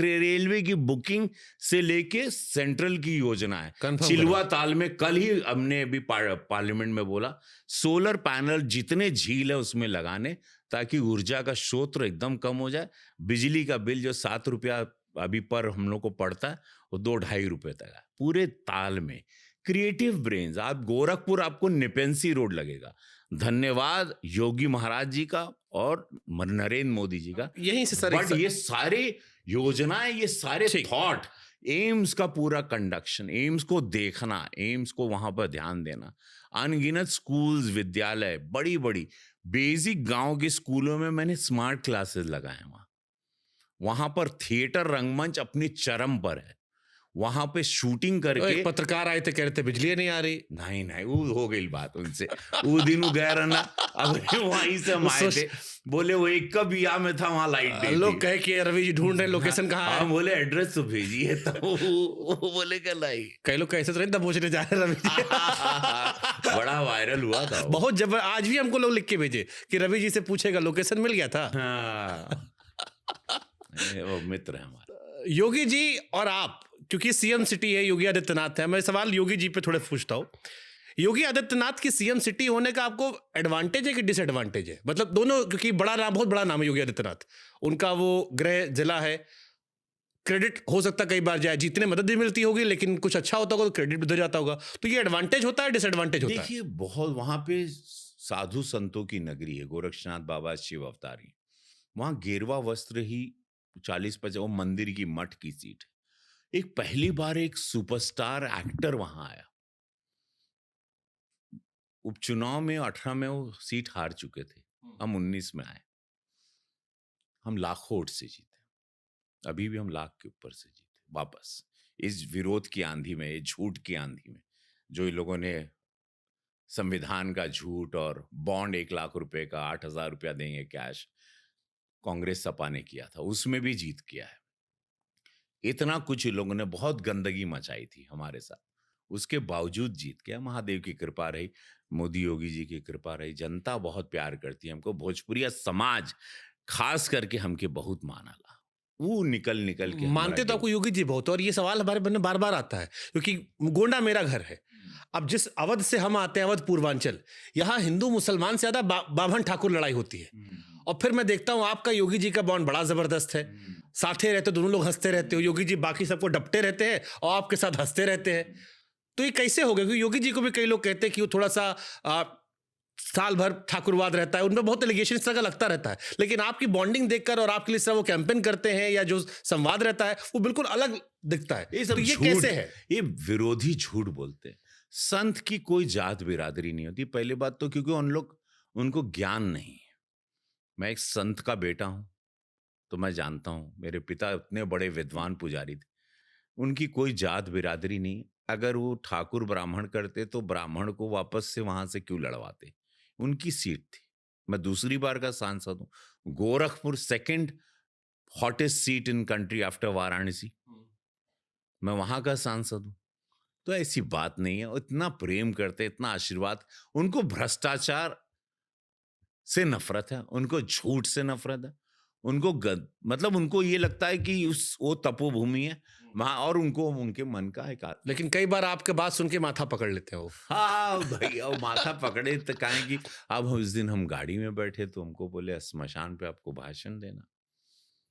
रेलवे की बुकिंग से लेके सेंट्रल की योजना है। चिलवा ताल में कल ही हमने अभी पार्लियामेंट में बोला, सोलर पैनल जितने झील है उसमें लगाने, ताकि ऊर्जा का स्रोत एकदम कम हो जाए, बिजली का बिल जो 7 रुपया अभी पर हम लोग को पड़ता है वो 2-2.5 रुपए तक है पूरे ताल में। क्रिएटिव ब्रेन्स, आप गोरखपुर आपको निपेंसी रोड लगेगा। धन्यवाद योगी महाराज जी का और नरेंद्र मोदी जी का, यहीं से सर। बट ये सारे योजनाएं, ये सारे थॉट, एम्स का पूरा कंडक्शन, एम्स को देखना, एम्स को वहां पर ध्यान देना, अनगिनत स्कूल्स, विद्यालय, बड़ी बड़ी बेसिक गांव के स्कूलों में मैंने स्मार्ट क्लासेस लगाए, वहां पर थिएटर रंगमंच अपनी चरम पर है, वहां पे शूटिंग करके। पत्रकार आए थे, कह रहे थे बिजली नहीं आ रही। नहीं वो हो गई बात उनसे, वो दिन वो गए रहना, अब वहीं से हम आए थे, बोले वो एक का बिया में था, वहां लाइट नहीं, लोग कहे कि रवि जी ढूंढ रहे, लोकेशन कहाँ है, हम बोले एड्रेस तो भेजिए, तो वो बोले कल आई। कई लोग कैसे तो नहीं दबोचने जा रहे रवि जी। बड़ा वायरल हुआ था बहुत जबर। आज भी हमको लोग लिख के भेजे कि रवि जी से पूछेगा, लोकेशन मिल गया था। वो मित्र है हमारे। योगी जी और आप, क्योंकि सीएम सिटी है, योगी आदित्यनाथ है, मैं सवाल योगी जी पे थोड़े पूछता हूँ। योगी आदित्यनाथ की सीएम सिटी होने का आपको एडवांटेज है कि डिसएडवांटेज है? मतलब दोनों, क्योंकि बहुत बड़ा नाम है योगी आदित्यनाथ, उनका वो गृह जिला है, क्रेडिट हो सकता कई बार जाए, जितने मदद भी मिलती होगी, लेकिन कुछ अच्छा होता होगा तो क्रेडिट भी दे जाता होगा, तो ये एडवांटेज होता है, डिसएडवांटेज होता है? देखिए, बहुत वहां पे साधु संतों की नगरी है, गोरक्षनाथ बाबा शिव अवतारी, वहां गेरुआ वस्त्र ही 40-50 वो मंदिर की मठ की सीट है। एक पहली बार एक सुपरस्टार एक्टर वहां आया। उपचुनाव में 18 में वो सीट हार चुके थे, हम 19 में आए, हम लाखों वोट से जीते, अभी भी हम लाख के ऊपर से जीते वापस। इस विरोध की आंधी में, ये झूठ की आंधी में, जो इन लोगों ने संविधान का झूठ और बॉन्ड 1 लाख रुपए का 8,000 रुपया देंगे कैश, कांग्रेस सपा ने किया था, उसमें भी जीत किया है। इतना कुछ इन लोगों ने बहुत गंदगी मचाई थी हमारे साथ, उसके बावजूद जीत गया। महादेव की कृपा रही, मोदी योगी जी की कृपा रही, जनता बहुत प्यार करती है हमको, भोजपुरिया समाज खास करके हमके बहुत माना ला, वो निकल निकल के मानते तो आपको योगी जी बहुत, और ये सवाल हमारे मन में बार बार आता है क्योंकि गोंडा मेरा घर है। अब जिस अवध से हम आते हैं, अवध पूर्वांचल, यहाँ हिंदू मुसलमान से ज्यादा बाभन ठाकुर लड़ाई होती है। और फिर मैं देखता हूँ आपका योगी जी का बॉन्ड बड़ा जबरदस्त है, साथे रहते, दोनों लोग हंसते रहते हो, योगी जी बाकी सबको डपटे रहते हैं और आपके साथ हंसते रहते हैं। तो ये कैसे हो गया? क्योंकि योगी जी को भी कई लोग कहते हैं कि वो थोड़ा सा साल भर ठाकुरवाद रहता है, उनमें बहुत एलिगेशन इस तरह का लगता रहता है, लेकिन आपकी बॉन्डिंग देखकर और आपके लिए इस तरह वो कैंपेन करते हैं या जो संवाद रहता है वो बिल्कुल अलग दिखता है। ये सब तो ये झूठ कैसे है? ये विरोधी झूठ बोलते हैं। संत की कोई जात बिरादरी नहीं होती, पहली बात तो, क्योंकि उनको ज्ञान नहीं है। मैं एक संत का बेटा हूं तो मैं जानता हूं, मेरे पिता इतने बड़े विद्वान पुजारी थे, उनकी कोई जात बिरादरी नहीं। अगर वो ठाकुर ब्राह्मण करते तो ब्राह्मण को वापस से वहां से क्यों लड़वाते? उनकी सीट थी। मैं दूसरी बार का सांसद हूं। Gorakhpur second hottest seat in country after Varanasi, मैं वहां का सांसद हूं। तो ऐसी बात नहीं है। इतना प्रेम करते, इतना आशीर्वाद। उनको भ्रष्टाचार से नफरत है, उनको झूठ से नफरत है, उनको मतलब उनको ये लगता है कि वो तपोभूमि है वहां, और उनको उनके मन का एक लेकिन कई बार आपके बात सुन के माथा पकड़ लेते हैं वो। हाँ भैया, वो माथा पकड़े तो कहें कि अब उस दिन हम गाड़ी में बैठे तो हमको बोले स्मशान पे आपको भाषण देना।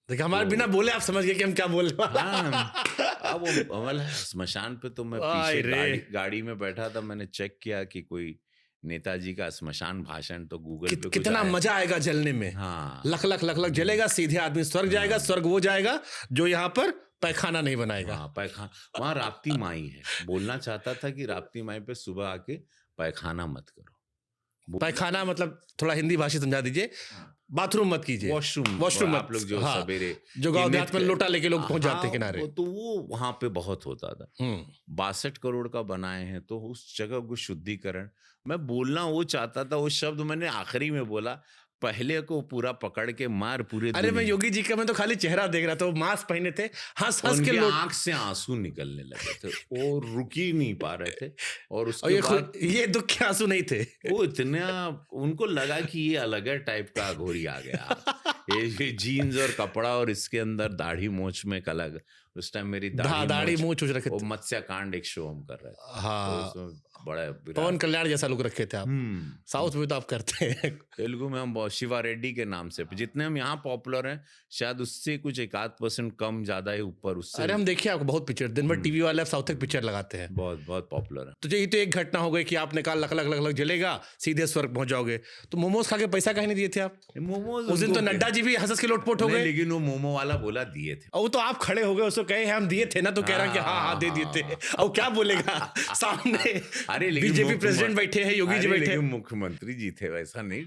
देखिए हमारे बिना बोले आप समझ गए कि हम क्या बोल रहे हैं। हाँ, अब वो बोला स्मशान पे, तो मैं पीछे गाड़ी में बैठा था, मैंने चेक किया कि कोई नेताजी का श्मशान भाषण, तो गूगल पे कितना मजा आएगा जलने में। हाँ, लख लख लख लख जलेगा, सीधे आदमी स्वर्ग जाएगा, स्वर्ग वो जाएगा जो यहाँ पर पैखाना नहीं बनाएगा। हाँ, पैखाना। वहां राप्ती माई है, बोलना चाहता था कि राप्ती माई पे सुबह आके पैखाना मत करो। पैखाना मतलब थोड़ा हिंदी भाषा समझा दीजिए। बाथरूम मत कीजिए, वॉशरूम मत। आप लोग जो सवेरे जो गाँव देहात में लोटा लेके लोग पहुंच जाते हैं किनारे, तो वो वहां पे बहुत होता था। 62 करोड़ का बनाए हैं, तो उस जगह को शुद्धिकरण, मैं बोलना वो चाहता था, वो शब्द मैंने आखिरी में बोला, पहले को पूरा पकड़ के मार पूरे। अरे मैं योगी जी का मैं तो खाली चेहरा देख रहा था, वो मास्क पहने थे, हंस हंस के आंख से आंसू निकलने लगे थे, वो रुक ही नहीं पा रहे थे। और उसके बाद ये दुख के आंसू नहीं थे, वो इतना उनको लगा कि ये अलग टाइप का अघोरी आ गया। ये जीन्स और कपड़ा और इसके अंदर दाढ़ी मूछ में अलग। उस टाइम मेरी दाढ़ी मूछ रखे थे। मत्स्य कांड एक शो हम कर रहे थे। हाँ, तो बड़ा पवन कल्याण जैसा लोग रखे थे आप। साउथ में तो आप करते हैं। तेलुगु में हम शिवा रेड्डी के नाम से, जितने हम यहाँ पॉपुलर हैं शायद उससे कुछ 1-8% कम ज्यादा है ऊपर उससे। अरे हम देखिए आपको बहुत पिक्चर, दिन भर टीवी वाले साउथ तक पिक्चर लगाते हैं, बहुत बहुत पॉपुलर है। तो ये तो एक घटना हो गई कि आपने कहा लख लख लख लख जलेगा, सीधे स्वर्ग पहुंच जाओगे। तो मोमोज खा के पैसा कहीं नहीं दिए थे आप? मोमोज उस दिन तो नड्डा जी भी हंस के लोटपोट हो गए। लेकिन वो मोमो वाला बोला दिए थे, और वो तो आप खड़े हो गए, उसको कहे हम दिए थे ना, तो कह रहा कि हाँ दे दिए थे। अब क्या बोलेगा सामने? अरे बीजेपी प्रेसिडेंट बैठे हैं, योगी जी बैठे हैं, मुख्यमंत्री जी थे। वैसा नहीं,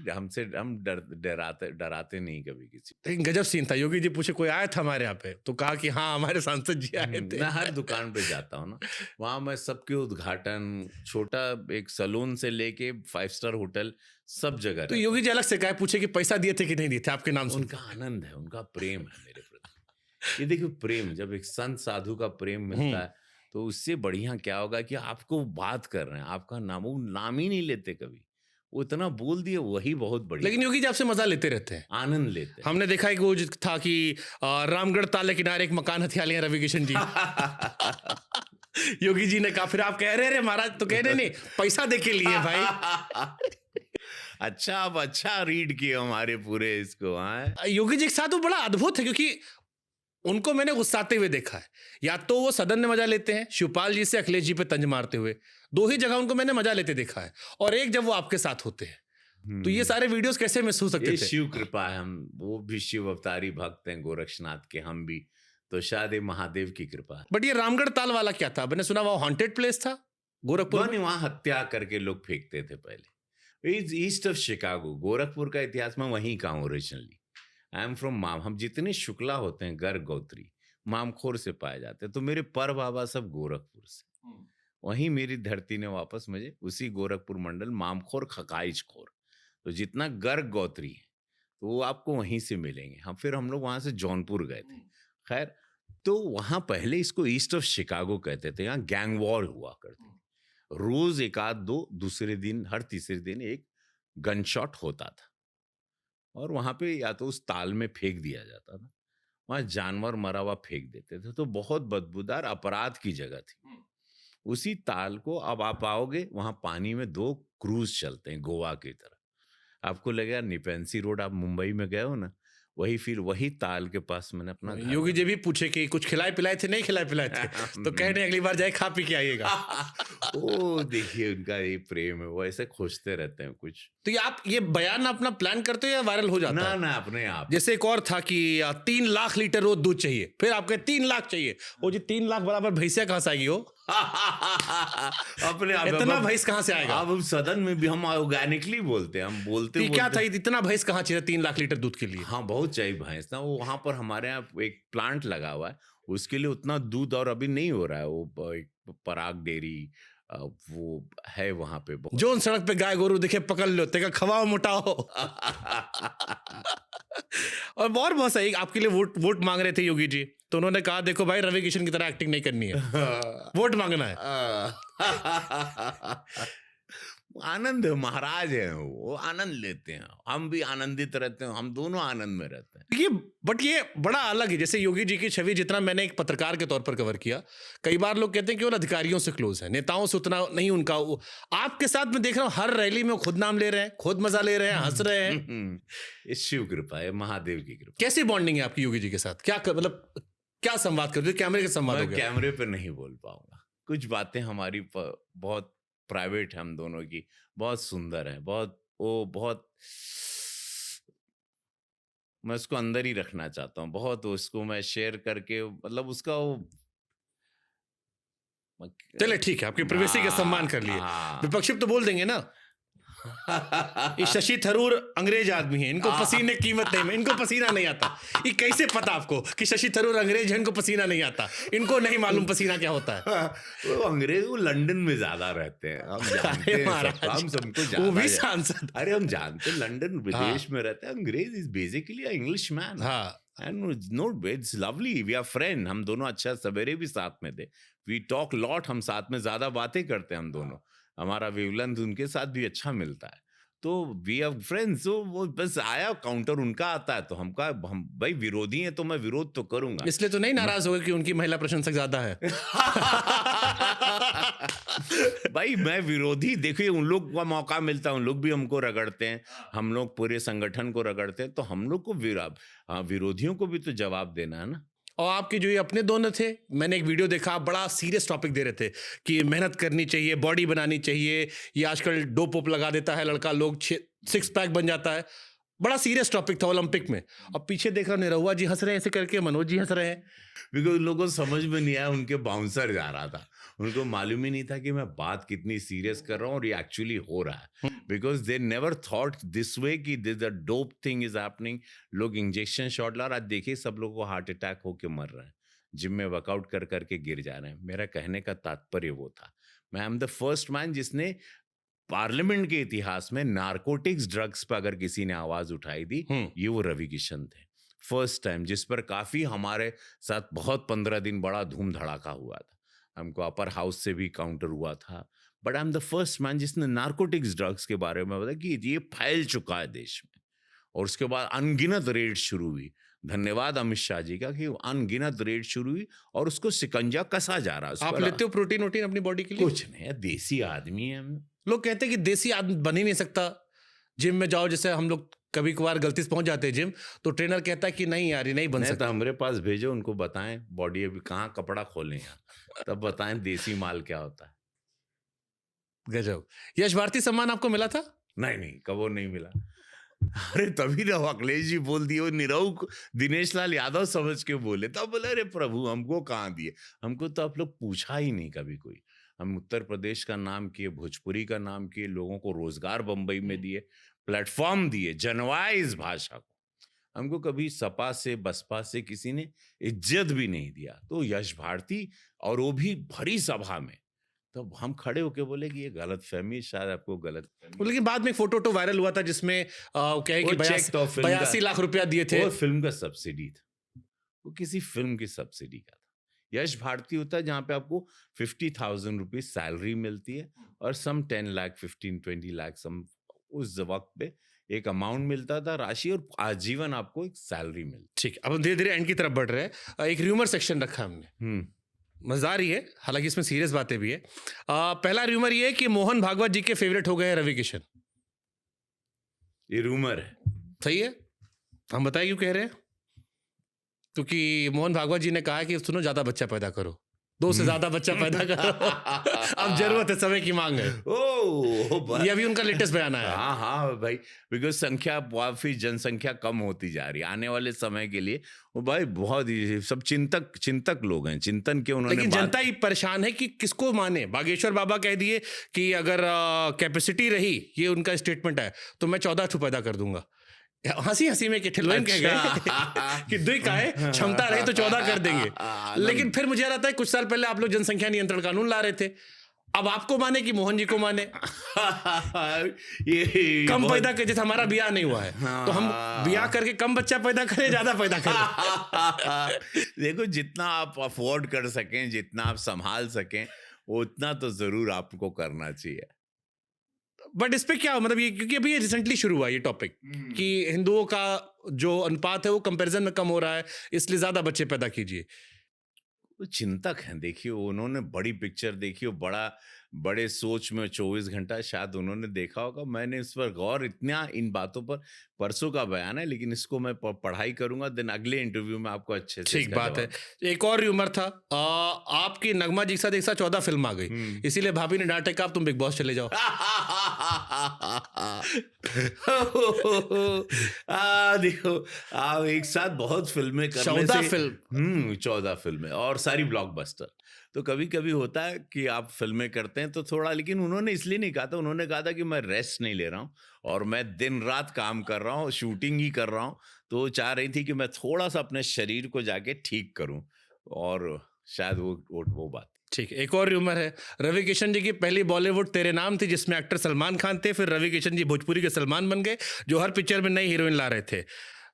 हम डराते नहीं कभी किसी। लेकिन गजब सीन था। योगी जी पूछे कोई आया था हमारे यहाँ पे, तो कहा कि हाँ हमारे सांसद जी आए थे। मैं हर दुकान पे जाता हूँ ना, वहां मैं सबके उद्घाटन, छोटा एक सलून से लेके 5 स्टार होटल, सब जगह। तो योगी जी अलग से कहा, पूछे कि पैसा दिए थे कि नहीं दिए थे आपके नाम से? उनका आनंद है, उनका प्रेम है मेरे प्रति। ये देखिए प्रेम, जब एक संत साधु का प्रेम मिलता है तो उससे बढ़िया क्या होगा कि आपको बात कर रहे हैं, आपका नाम, वो नाम ही नहीं लेते कभी, वो इतना बोल दिए, वही बहुत बढ़िया। लेकिन योगी जी आपसे मजा लेते रहते हैं, आनंद लेते हैं। हमने देखा है कि वो था कि रामगढ़ ताल किनारे एक मकान हथिया लिया रवि किशन जी। योगी जी ने कहा, फिर आप कह रहे महाराज, तो कह रहे नहीं पैसा दे के लिए भाई। अच्छा, आप अच्छा रीड किए हमारे पूरे इसको। हाँ, योगी जी के साथ वो बड़ा अद्भुत है, क्योंकि उनको मैंने गुस्साते हुए देखा है। या तो वो सदन में मजा लेते हैं, शिवपाल जी से अखिलेश जी पे तंज मारते हुए, 2 ही जगह उनको मैंने मजा लेते देखा है। और एक जब वो आपके साथ होते हैं, तो ये सारे वीडियोस कैसे मिस हो सकते ये थे? शिव कृपा है, हम वो भी शिव अवतारी भक्त हैं गोरक्षनाथ के, हम भी, तो शायद ये महादेव की कृपा है। बट ये रामगढ़ ताल वाला क्या था? मैंने सुना वो हॉन्टेड प्लेस था गोरखपुर में? वहाँ हत्या करके लोग फेंकते थे पहले। Is east of Chicago, Gorakhpur का इतिहास में वहीं का हूँ ओरिजिनली। आई एम फ्रॉम माम, हम जितने शुक्ला होते हैं गर्ग गोत्री मामखोर से पाए जाते हैं, तो मेरे पर बाबा सब गोरखपुर से, वहीं मेरी धरती ने वापस मुझे उसी गोरखपुर मंडल मामखोर खकाइच खोर, तो जितना गर्ग गोत्री है तो वो आपको वहीं से मिलेंगे। हम लोग वहां से जौनपुर गए थे। खैर, तो वहां पहले इसको ईस्ट ऑफ शिकागो कहते थे, यहाँ गैंग वॉर हुआ करते थे। रोज एक आध दो, दूसरे दिन हर तीसरे दिन एक गन शॉट होता था, और वहां पे या तो उस ताल में फेंक दिया जाता था, वहां जानवर मरा हुआ फेंक देते थे, तो बहुत बदबूदार अपराध की जगह थी। उसी ताल को अब आप आओगे, वहां पानी में 2 क्रूज चलते हैं गोवा की तरह। आपको लगेगा निपेंसी रोड, आप मुंबई में गए हो ना, वही फिर वही ताल के पास मैंने अपना घर योगी जी भी पूछे कि कुछ खिलाए पिलाए थे, नहीं खिलाए पिलाए थे, तो कह रहे अगली बार जाए खा पी के आइएगा। ओ देखिए, उनका ये प्रेम है, वो ऐसे खोजते रहते हैं कुछ। तो ये आप ये बयान अपना प्लान करते हो या वायरल हो जाता ना है? ना, अपने आप। जैसे एक और था कि 3 लाख लीटर रोज दूध चाहिए, फिर आपके 3 लाख चाहिए, वो जी 3 लाख बराबर भैंसिया कहां से आएगी? हो अपने आप इतना भैंस कहां से आएगा? अब सदन में भी हम ऑर्गेनिकली बोलते हैं, हम बोलते क्या था, इतना भैंस कहां चाहिए 3 लाख लीटर दूध के लिए? हाँ, बहुत चाहिए भैंस ना। वो वहां पर हमारे यहाँ एक प्लांट लगा हुआ है, उसके लिए उतना दूध और अभी नहीं हो रहा है। वो एक पराग डेयरी वो है वहां पे। जो सड़क पे गाय गोरू दिखे पकड़ लो, तेका खवाओ मोटाओ। और बहुत सही, आपके लिए वोट मांग रहे थे योगी जी, तो उन्होंने कहा देखो भाई, रवि किशन की तरह एक्टिंग नहीं करनी है, वोट मांगना है। आनंद है, महाराज है वो, आनंद लेते हैं, हम भी आनंदित रहते हैं, हम दोनों आनंद में रहते हैं। ये बड़ा अलग है। जैसे योगी जी की छवि जितना मैंने एक पत्रकार के तौर पर कवर किया, कई बार लोग कहते हैं कि वो अधिकारियों से क्लोज है, नेताओं से उतना नहीं उनका। आपके साथ मैं देख रहा हूँ हर रैली में खुद नाम ले रहे हैं, खुद मजा ले रहे हैं, हंस रहे हैं। इस शिव कृपा है, महादेव की कृपा। कैसी बॉन्डिंग है आपकी योगी जी के साथ? क्या मतलब क्या संवाद करते हो? कैमरे के संवाद हो गया? कैमरे पे नहीं बोल पाऊंगा, कुछ बातें हमारी बहुत प्राइवेट है, हम दोनों की, बहुत सुंदर है, बहुत मैं उसको अंदर ही रखना चाहता हूँ, बहुत उसको मैं शेयर करके, मतलब उसका वो। चले ठीक है, आपकी प्राइवेसी का सम्मान कर लिए। विपक्षी तो बोल देंगे ना, ये शशि थरूर अंग्रेज आदमी है, इनको पसीने की कीमत नहीं, इनको पसीना नहीं आता। ये कैसे पता आपको कि शशि थरूर अंग्रेज है, इनको पसीना नहीं आता? इनको नहीं मालूम पसीना क्या होता है। वो अंग्रेज वो लंदन में ज्यादा रहते हैं, हम जानते हैं, हम सबको जानते हैं। वो भी सांसद, अरे हम जानते हैं, लंदन विदेश में रहते हैं। अंग्रेज is basically English man. And no, it's lovely, we are friend. हम दोनों अच्छा सवेरे भी साथ में थे, वी टॉक लॉट, हम साथ में ज्यादा बातें करते हैं हम दोनों, हमारा वेवलेंथ उनके साथ भी अच्छा मिलता है, तो वी आर फ्रेंड्स। तो वो बस आया, काउंटर उनका आता है, तो हम भाई विरोधी हैं तो मैं विरोध तो करूंगा। इसलिए तो नहीं नाराज हो गए कि उनकी महिला प्रशंसक ज्यादा है? भाई मैं विरोधी, देखिए उन लोग का मौका मिलता है, उन लोग भी हमको रगड़ते हैं, हम लोग पूरे संगठन को रगड़ते हैं, तो हम लोग को विरोधियों को भी तो जवाब देना है ना। और आपके जो ये अपने दोनों थे, मैंने एक वीडियो देखा, आप बड़ा सीरियस टॉपिक दे रहे थे कि मेहनत करनी चाहिए, बॉडी बनानी चाहिए, ये आजकल डोप वोप लगा देता है लड़का, लोग 6 पैक बन जाता है। बड़ा सीरियस टॉपिक था ओलंपिक में। अब पीछे देख रहा हूँ निरहुआ जी हंस रहे हैं ऐसे करके, मनोज जी हंस रहे हैं, बिकॉज उन लोगों को समझ में नहीं आया, उनके बाउंसर जा रहा था, उनको मालूम ही नहीं था कि मैं बात कितनी सीरियस कर रहा हूँ और ये एक्चुअली हो रहा है। Because they never thought this way कि this a dope thing is happening. लोग इंजेक्शन शॉट ला, आज देखिए सब लोगों को हार्ट अटैक होके मर रहे हैं, जिम में वर्कआउट कर करके गिर जा रहे हैं। मेरा कहने का तात्पर्य वो था, मैं एम द फर्स्ट मैन जिसने पार्लियामेंट के इतिहास में नारकोटिक्स ड्रग्स पर अगर किसी ने आवाज उठाई थी, ये वो रवि किशन थे। फर्स्ट टाइम, जिस पर काफी हमारे साथ बहुत 15 दिन बड़ा धूम धड़ाका हुआ था, हमको अपर हाउस से भी काउंटर हुआ था, but I am the first man जिसने नारकोटिक्स ड्रग्स के बारे में बताया कि ये फैल चुका है देश में। और उसके बाद अनगिनत रेड शुरू हुई, धन्यवाद अमित शाह जी का कि अनगिनत रेड शुरू हुई और उसको शिकंजा कसा जा रहा है। आप लेते हो प्रोटीन वोटीन अपनी बॉडी के लिए? कुछ नहीं, देसी आदमी है हम। लोग कहते हैं कि देसी आदमी बन ही नहीं सकता। जिम में जाओ, जैसे हम लोग कभी कभार गलती से पहुंच जाते हैं जिम, तो ट्रेनर कहता है कि नहीं यार ये नहीं बन सकता। तो हमारे पास भेजो, उनको बताएं बॉडी अभी कहाँ कपड़ा खोलें यहाँ, तब बताएं देसी माल क्या होता है। गजब। यश भारती सम्मान आपको मिला था? नहीं नहीं कबो नहीं मिला। अरे तभी ना अखिलेश जी बोल दिए, वो निरहु दिनेश लाल यादव समझ के बोले, तब बोले अरे प्रभु हमको कहाँ दिए, हमको तो आप लोग पूछा ही नहीं कभी कोई। हम उत्तर प्रदेश का नाम किए, भोजपुरी का नाम किए, लोगों को रोजगार बंबई में दिए, प्लेटफॉर्म दिए, जनवाए इस भाषा को। हमको कभी सपा से बसपा से किसी ने इज्जत भी नहीं दिया। तो यश भारती, और वो भी भरी सभा में, तो हम खड़े होके बोले कि ये गलत फहमी, शायद आपको गलत फहमी। लेकिन बाद में फोटो तो वायरल हुआ था जिसमें कहे कि वो check तो film 82 लाख रुपया दिए थे। वो फिल्म का सब्सिडी था, वो किसी फिल्म की सब्सिडी का था। यश भारती होता है जहां पे आपको 50,000 रुपीज सैलरी मिलती है, और सम 10 लाख 15-20 लाख सम उस वक्त पे एक अमाउंट मिलता था राशि, और आजीवन आपको एक सैलरी मिलती। ठीक, अब हम धीरे धीरे एंड की तरफ बढ़ रहे हैं। एक र्यूमर सेक्शन रखा हमने, मजेदार ही है, हालांकि इसमें सीरियस बातें भी है। पहला र्यूमर ये है कि मोहन भागवत जी के फेवरेट हो गए हैं रवि किशन। ये रूमर है। सही है, हम बताएं क्यों कह रहे हैं। क्योंकि मोहन भागवत जी ने कहा कि सुनो ज्यादा बच्चा पैदा करो, 2 से ज्यादा बच्चा पैदा करो, अब जरूरत है, समय की मांग है। ये अभी उनका लेटेस्ट बयान आया। हाँ हाँ भाई, बिकॉज संख्या काफी, जनसंख्या कम होती जा रही है आने वाले समय के लिए। वो भाई बहुत ही सब चिंतक लोग हैं, चिंतन के उन्होंने। लेकिन जनता ही परेशान है कि किसको माने। बागेश्वर बाबा कह दिए कि अगर कैपेसिटी रही, ये उनका स्टेटमेंट है, तो मैं 14 ठू पैदा कर दूंगा। हंसी हंसी में ठिलवाइन कह गए कि दुई का है, क्षमता रही तो 14 कर देंगे। लेकिन फिर मुझे आता है कुछ साल पहले आप लोग जनसंख्या नियंत्रण कानून ला रहे थे, अब आपको माने कि मोहन जी को माने। ये कम पैदा कर, जैसे हमारा ब्याह नहीं हुआ है तो हम ब्याह करके कम बच्चा पैदा करें, ज्यादा पैदा करें। देखो, जितना आप अफोर्ड कर सकें, जितना आप संभाल सकें, उतना तो जरूर आपको करना चाहिए। बट इस पे क्या मतलब, ये क्योंकि अभी ये रिसेंटली शुरू हुआ ये टॉपिक कि हिंदुओं का जो अनुपात है वो कंपैरिजन में कम हो रहा है, इसलिए ज्यादा बच्चे पैदा कीजिए। वो चिंतक हैं, देखिए उन्होंने बड़ी पिक्चर देखी, वो बड़े सोच में 24 घंटा शायद उन्होंने देखा होगा। मैंने इस पर गौर इतना इन बातों पर, परसों का बयान है, लेकिन इसको मैं पढ़ाई करूंगा, दिन अगले इंटरव्यू में आपको अच्छे से। ठीक बात है। एक और र्यूमर था, आपकी नगमा जी के साथ एक साथ 14 फिल्म आ गई, इसीलिए भाभी ने डांटे कि आप तुम बिग बॉस चले जाओ। देखो, आप एक साथ बहुत फिल्में करने 14 से, फिल्म 14 फिल्में, और सारी ब्लॉकबस्टर। तो कभी कभी होता है कि आप फिल्में करते हैं तो थोड़ा, लेकिन उन्होंने इसलिए नहीं कहा था, उन्होंने कहा था कि मैं रेस्ट नहीं ले रहा हूँ और मैं दिन रात काम कर रहा हूँ, शूटिंग ही कर रहा हूँ। तो वो चाह रही थी कि मैं थोड़ा सा अपने शरीर को जाके ठीक करूँ, और शायद वो बात। ठीक, एक और र्यूमर है, रवि किशन जी की पहली बॉलीवुड तेरे नाम थी, जिसमें एक्टर सलमान खान थे, फिर रवि किशन जी भोजपुरी के सलमान बन गए, जो हर पिक्चर में नई हीरोइन ला रहे थे।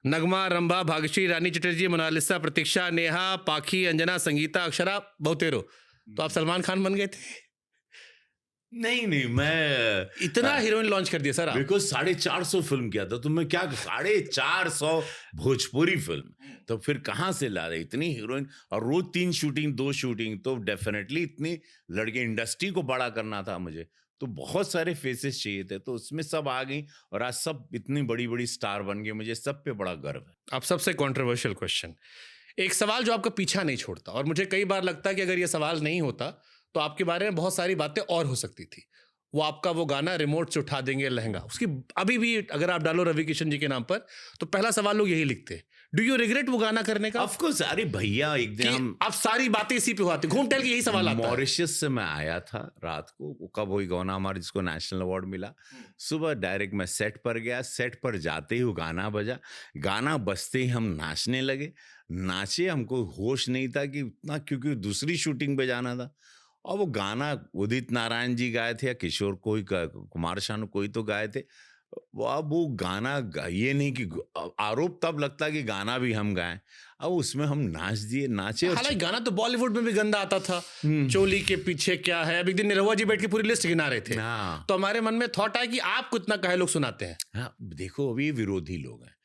नगमा, रंभा, भाग्यश्री, रानी चटर्जी, मोनालिसा, प्रतीक्षा, नेहा, पाखी, अंजना, संगीता, अक्षरा, बहुतेरो, तो आप सलमान खान बन गए थे। नहीं, मैं इतना हीरोइन लॉन्च कर दिया सर आप। बिकॉज 450 फिल्म किया था, तो मैं क्या 450 भोजपुरी फिल्म, तो फिर कहाँ से ला रहे इतनी हीरोइन, और रोज 3 शूटिंग 2 शूटिंग, तो डेफिनेटली इतनी लड़के, इंडस्ट्री को बड़ा करना था मुझे, तो बहुत सारे फेसेस चाहिए थे, तो उसमें सब आ गई, और आज सब इतनी बड़ी बड़ी स्टार बन गए, मुझे सब पे बड़ा गर्व है। अब सबसे कंट्रोवर्शियल क्वेश्चन, एक सवाल जो आपका पीछा नहीं छोड़ता, और मुझे कई बार लगता है कि अगर ये सवाल नहीं होता तो आपके बारे में बहुत सारी बातें और हो सकती थी। वो आपका वो गाना रिमोट से उठा देंगे लहंगा, उसकी अभी भी अगर आप डालो रवि किशन जी के नाम पर, तो पहला सवाल लोग यही लिखते हैं, डू यू रिग्रेट वो गाना करने का? ऑफ कोर्स, अरे भैया, एक दिन अब सारी बातें इसी पे होती, घूम टहल के यही सवाल आता है। मॉरिशस से मैं आया था रात को, कब वही गाना हमारा जिसको नेशनल अवार्ड मिला, सुबह डायरेक्ट मैं सेट पर गया, सेट पर जाते ही वो गाना बजा, गाना बजते ही हम नाचने लगे, नाचे, हमको होश नहीं था कि इतना, क्योंकि दूसरी शूटिंग पे जाना था, और वो गाना उदित नारायण जी गाए थे या किशोर कुमार शानू कोई तो गाए थे। अब वो गाना ये नहीं कि आरोप तब लगता कि गाना भी हम गाएं, अब उसमें हम नाचे। हालांकि गाना तो बॉलीवुड में भी गंदा आता था, चोली के पीछे क्या है, अब एक दिन निरहुआ जी बैठ के पूरी लिस्ट गिना रहे थे, तो हमारे मन में थॉट आया कि आपको इतना काहे लोग सुनाते हैं। हाँ, देखो, अभी विरोधी लोग हैं,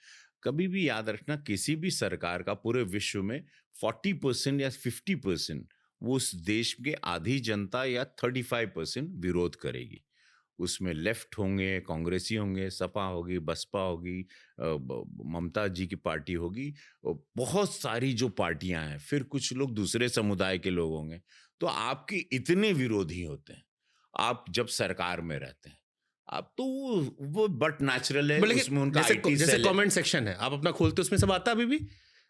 कभी भी याद रखना, किसी भी सरकार का पूरे विश्व में 40% या 50% वो उस देश के आधी जनता या 35% विरोध करेगी। उसमें लेफ्ट होंगे, कांग्रेसी होंगे, सपा होगी, बसपा होगी, ममता जी की पार्टी होगी, बहुत सारी जो पार्टियां हैं, फिर कुछ लोग दूसरे समुदाय के लोग होंगे। तो आपके इतने विरोधी होते हैं, आप जब सरकार में रहते हैं, अब तो वो बट नेचुरल है, लेकिन उसमें उनका जैसे IT जैसे सेल है। कमेंट सेक्शन है, आप अपना खोलते हो, उसमें सब आता है अभी भी?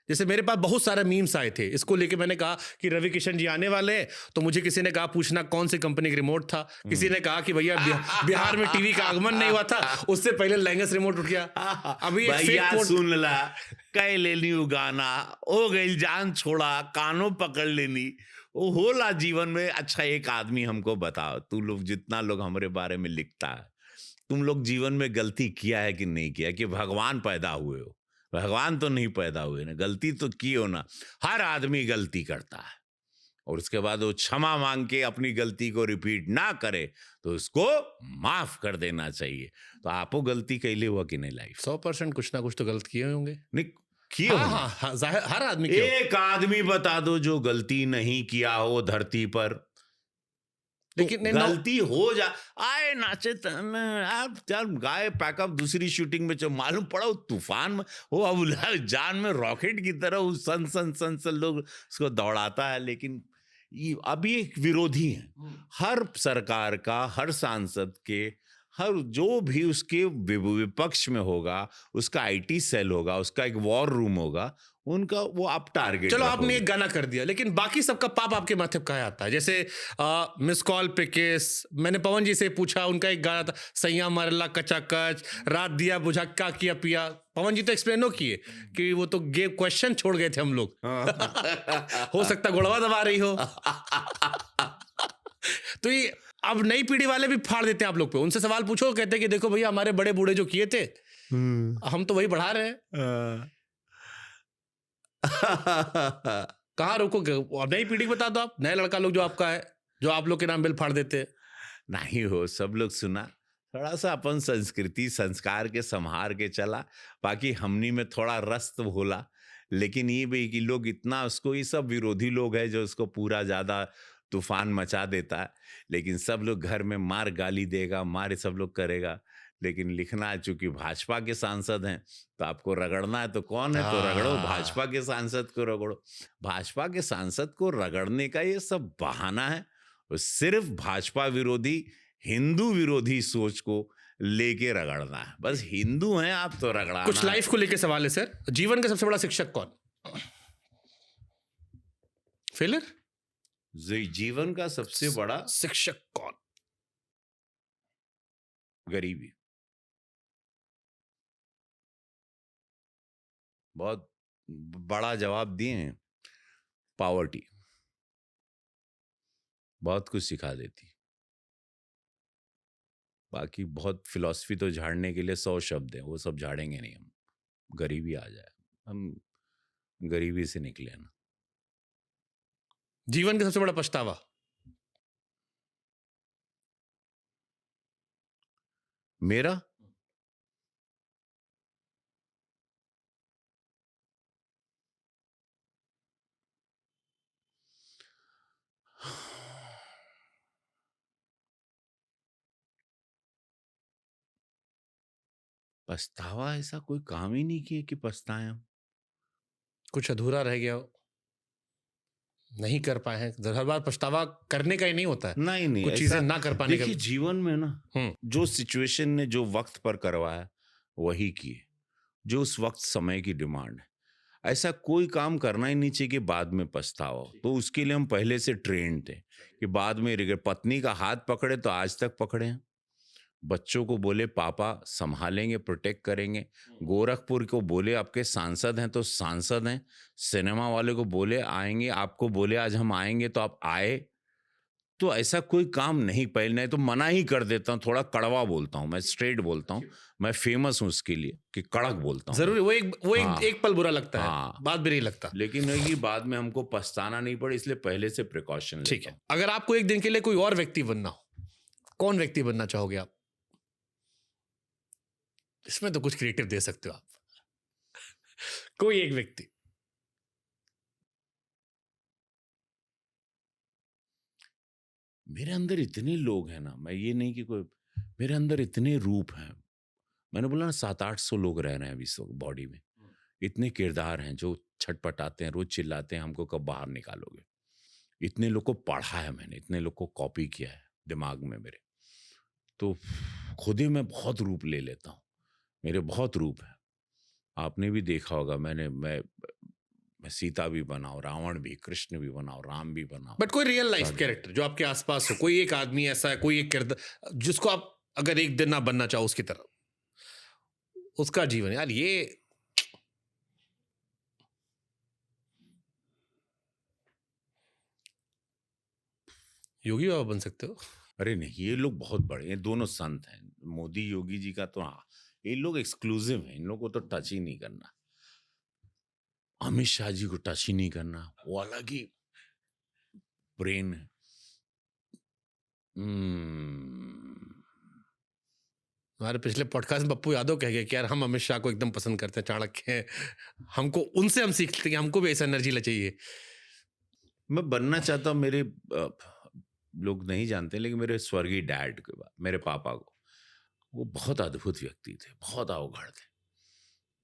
जैसे मेरे पास बहुत सारे मीम्स आए थे इसको लेके, मैंने कहा कि रवि किशन जी आने वाले हैं, तो मुझे किसी ने कहा पूछना कौन सी कंपनी का रिमोट था, किसी ने कहा कि भैया बिहार में टीवी का आगमन नहीं हुआ था, उससे पहले लैंगस रिमोट उठ गया। अभी एक भैया फेक सुन ला, कह लेनी उगाना, ओ गई जान छोड़ा, कानों पकड़ लेनी, वो होला जीवन में। अच्छा एक आदमी हमको बताओ, तू लोग जितना लोग हमारे बारे में लिखता है, तुम लोग जीवन में गलती किया है कि नहीं किया? कि भगवान पैदा हुए हो? भगवान तो नहीं पैदा हुए ना, गलती तो की हो ना। हर आदमी गलती करता है और उसके बाद वो क्षमा मांग के अपनी गलती को रिपीट ना करे तो उसको माफ कर देना चाहिए। तो आपको गलती कैले हुआ कि नहीं लाइफ? 100% कुछ ना कुछ तो गलत किए होंगे। नहीं किए हाँ, होंगे। हाँ, हाँ, हर आदमी किए होंगे। एक आदमी बता दो जो गलती नहीं किया हो धरती पर। लेकिन तो गलती हो जा आए नाचे आप चल गाय पैकअप दूसरी शूटिंग में, जो मालूम पड़ा वो तूफान में, वो अब जान में रॉकेट की तरह वो सन सन सन सन लोग उसको दौड़ाता है। लेकिन अभी एक विरोधी है हर सरकार का, हर सांसद के, हर जो भी उसके विपक्ष में होगा, उसका IT सेल होगा, उसका एक वॉर रूम होगा, उनका वो आप टारगेट। चलो आपने एक गाना कर दिया, लेकिन बाकी सबका पाप आपके माथे पे कहाँ आता है? जैसे मिस कॉल पे केस, मैंने पवन जी से पूछा, उनका एक गाना था सैया मरला कचा कच, रात दिया बुझा क्या किया पिया। पवन जी तो एक्सप्लेनो किए कि वो तो गेम क्वेश्चन छोड़ गए थे हम लोग। हो सकता गुड़वा दबा रही हो। तो ये अब नई पीढ़ी वाले भी फाड़ देते हैं आप लोग पे। उनसे सवाल पूछो, कहते हैं कि देखो भैया हमारे बड़े बूढ़े जो किए थे हम तो वही बढ़ा रहे हैं। कहाँ रोकोगे? नई पीढ़ी को बता दो आप, नए लड़का लोग जो आपका है, जो आप लोग के नाम बिल फाड़ देते हैं। नहीं हो, सब लोग सुना, थोड़ा सा अपन संस्कृति संस्कार के संहार के चला, बाकी हमनी में थोड़ा रस तो होला। लेकिन ये भी कि लोग इतना उसको, ये सब विरोधी लोग हैं जो उसको पूरा ज्यादा तूफान मचा देता है। लेकिन सब लोग घर में मार गाली देगा, मार सब लोग करेगा। लेकिन लिखना है, चूंकि भाजपा के सांसद हैं तो आपको रगड़ना है, तो कौन है तो रगड़ो, भाजपा के सांसद को रगड़ो। भाजपा के सांसद को रगड़ने का ये सब बहाना है, वो सिर्फ भाजपा विरोधी, हिंदू विरोधी सोच को लेके रगड़ना है। बस हिंदू हैं आप तो रगड़ना। कुछ लाइफ को लेके सवाल है सर, जीवन का सबसे बड़ा शिक्षक कौन? फेलियर? जीवन का सबसे बड़ा शिक्षक कौन? गरीबी। बहुत बड़ा जवाब दिए हैं। पॉवर्टी बहुत कुछ सिखा देती। बाकी बहुत फिलॉसफी तो झाड़ने के लिए 100 शब्द हैं, वो सब झाड़ेंगे नहीं हम। गरीबी आ जाए, हम गरीबी से निकले ना। जीवन का सबसे बड़ा पछतावा? मेरा पछतावा, ऐसा कोई काम ही नहीं किए कि पछताएं हम। कुछ अधूरा रह गया हो, नहीं कर पाए हैं। हर बार पछतावा करने का ही नहीं होता है, नहीं नहीं, कुछ चीजें ना कर पाने का। देखिए जीवन में ना, जो सिचुएशन ने जो वक्त पर करवाया वही किए, जो उस वक्त समय की डिमांड है। ऐसा कोई काम करना ही नहीं चाहिए कि बाद में पछतावा हो। तो उसके लिए हम पहले से ट्रेंड थे कि बाद में पत्नी का हाथ पकड़े तो आज तक पकड़े हैं, बच्चों को बोले पापा संभालेंगे, प्रोटेक्ट करेंगे, गोरखपुर को बोले आपके सांसद हैं तो सांसद हैं, सिनेमा वाले को बोले आएंगे, आपको बोले आज हम आएंगे तो आप आए। तो ऐसा कोई काम नहीं, पहले नहीं तो मना ही कर देता हूँ, थोड़ा कड़वा बोलता हूँ, मैं स्ट्रेट बोलता हूँ, मैं फेमस हूँ उसके लिए कि कड़क बोलता हूँ। जरूरी वो एक पल बुरा लगता है, हाँ, बाद भी नहीं लगता। लेकिन ये बाद में हमको पछताना नहीं पड़े, इसलिए पहले से प्रिकॉशन। ठीक है, अगर आपको एक दिन के लिए कोई और व्यक्ति बनना हो, कौन व्यक्ति बनना चाहोगे आप? इसमें तो कुछ क्रिएटिव दे सकते हो आप। कोई एक व्यक्ति। मेरे अंदर इतने लोग हैं ना, मैं ये नहीं कि कोई, मेरे अंदर इतने रूप हैं। मैंने बोला ना 700-800 लोग रह रहे हैं अभी बॉडी में, इतने किरदार हैं जो छटपटाते हैं, रोज चिल्लाते हैं हमको कब बाहर निकालोगे। इतने लोग को पढ़ा है मैंने, इतने लोग को कॉपी किया है दिमाग में मेरे। तो खुद ही मैं बहुत रूप ले लेता हूँ, मेरे बहुत रूप है। आपने भी देखा होगा, मैं सीता भी बनाऊं, रावण भी, कृष्ण भी बनाऊं, राम भी बनाऊं। बट कोई रियल लाइफ कैरेक्टर जो आपके आसपास हो, कोई एक आदमी ऐसा है, कोई एक किरदार जिसको आप अगर एक दिन ना बनना चाहो उसकी तरह, उसका जीवन यार ये योगी बाबा बन सकते हो। अरे नहीं, ये लोग बहुत बड़े हैं, दोनों संत हैं। मोदी योगी जी का तो हाँ, ये लोग एक्सक्लूसिव हैं, इन लोगों को तो टच ही नहीं करना। अमित शाह जी को टच ही नहीं करना, वो अलग ही ब्रेन है। हमारे पिछले पॉडकास्ट में पप्पू यादव कह गए कि यार हम अमित शाह को एकदम पसंद करते हैं, चाणक्य हैं, हमको उनसे हम सीखते हैं कि हमको भी ऐसा एनर्जी चाहिए। मैं बनना चाहता हूँ, मेरे लोग नहीं जानते लेकिन मेरे स्वर्गीय डैड के बाद मेरे पापा को, वो बहुत अद्भुत व्यक्ति थे, बहुत अवघड़ थे।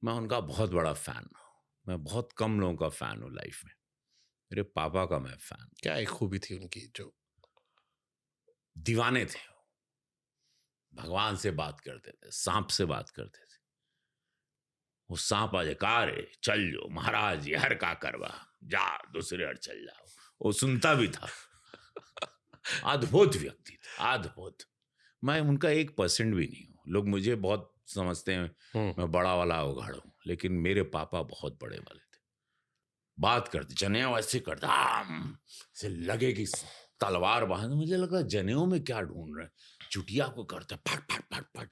मैं उनका बहुत बड़ा फैन हूँ। मैं बहुत कम लोगों का फैन हूँ लाइफ में, मेरे पापा का मैं फैन। क्या एक खूबी थी उनकी? जो दीवाने थे, भगवान से बात करते थे, सांप से बात करते थे। वो सांप आज कारे चल जो महाराज हर का करवा जा दूसरे हर चल जाओ, वो सुनता भी था। अद्भुत व्यक्ति थे, अद्भुत। मैं उनका 1% भी नहीं हूँ। लोग मुझे बहुत समझते हैं मैं बड़ा वाला उघाड़ हूँ, लेकिन मेरे पापा बहुत बड़े वाले थे। बात करते, जनेऊ ऐसे करते, से लगे कि तलवार बांध। मुझे लगा जनेऊ में क्या ढूंढ रहे, चुटिया को करते फट फट फट फट।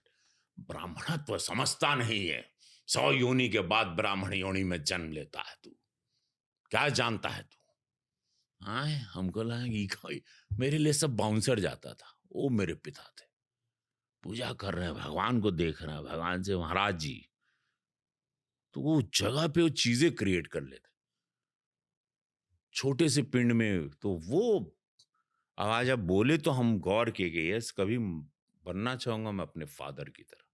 ब्राह्मणत्व समझता नहीं है, 100 योनि के बाद ब्राह्मण योनि में जन्म लेता है। तू क्या जानता है तू? हाँ, हमको लगा मेरे लिए सब बाउंसर जाता था। वो मेरे पिता थे, पूजा कर रहे हैं, भगवान को देख रहे हैं, भगवान से महाराज जी। तो वो जगह पे वो चीजें क्रिएट कर लेते छोटे से पिंड में। तो वो आवाज अब बोले तो हम गौर किए कि यस, कभी बनना चाहूंगा मैं अपने फादर की तरह।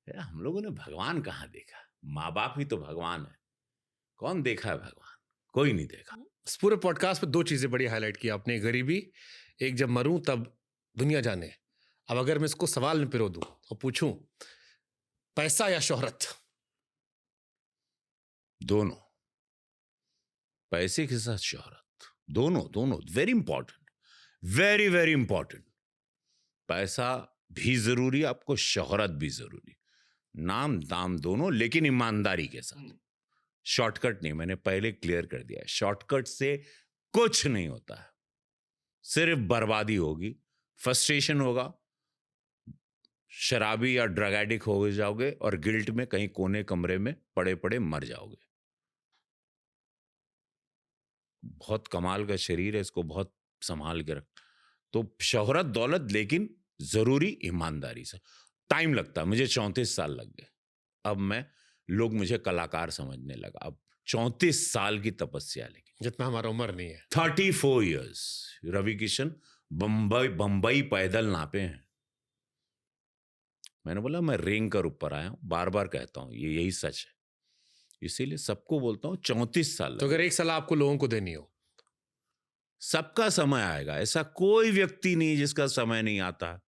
क्या हम लोगों ने भगवान कहाँ देखा? माँ बाप ही तो भगवान है। कौन देखा है भगवान? कोई नहीं देखा। इस पूरे पॉडकास्ट में 2 चीजें बड़ी हाईलाइट की आपने, गरीबी, एक जब मरूं तब दुनिया जाने। अब अगर मैं इसको सवाल में पिरो दूं और पूछूं पैसा या शोहरत? दोनों, पैसे के साथ शोहरत, दोनों very important, very very important. पैसा भी जरूरी, आपको शोहरत भी जरूरी, नाम दाम दोनों, लेकिन ईमानदारी के साथ। शॉर्टकट नहीं, मैंने पहले क्लियर कर दिया है। शॉर्टकट से कुछ नहीं होता है, सिर्फ बर्बादी होगी, फ्रस्ट्रेशन होगा, शराबी या ड्रग एडिक्ट हो जाओगे और गिल्ट में कहीं कोने कमरे में पड़े पड़े मर जाओगे। बहुत कमाल का शरीर है, इसको बहुत संभाल के रख। तो शोहरत दौलत, लेकिन जरूरी ईमानदारी से। टाइम लगता है, मुझे 34 साल लग गए। अब लोग मुझे कलाकार समझने लगा। अब 34 साल की तपस्या, लेकिन जितना हमारा उम्र नहीं है। 34 इयर्स। रवि किशन बंबई पैदल नापे हैं। मैंने बोला मैं रेंग कर ऊपर आया हूं, बार बार कहता हूं, ये यही सच है। इसीलिए सबको बोलता हूं 34 साल। तो अगर एक सलाह आपको लोगों को देनी हो? सबका समय आएगा, ऐसा कोई व्यक्ति नहीं जिसका समय नहीं आता।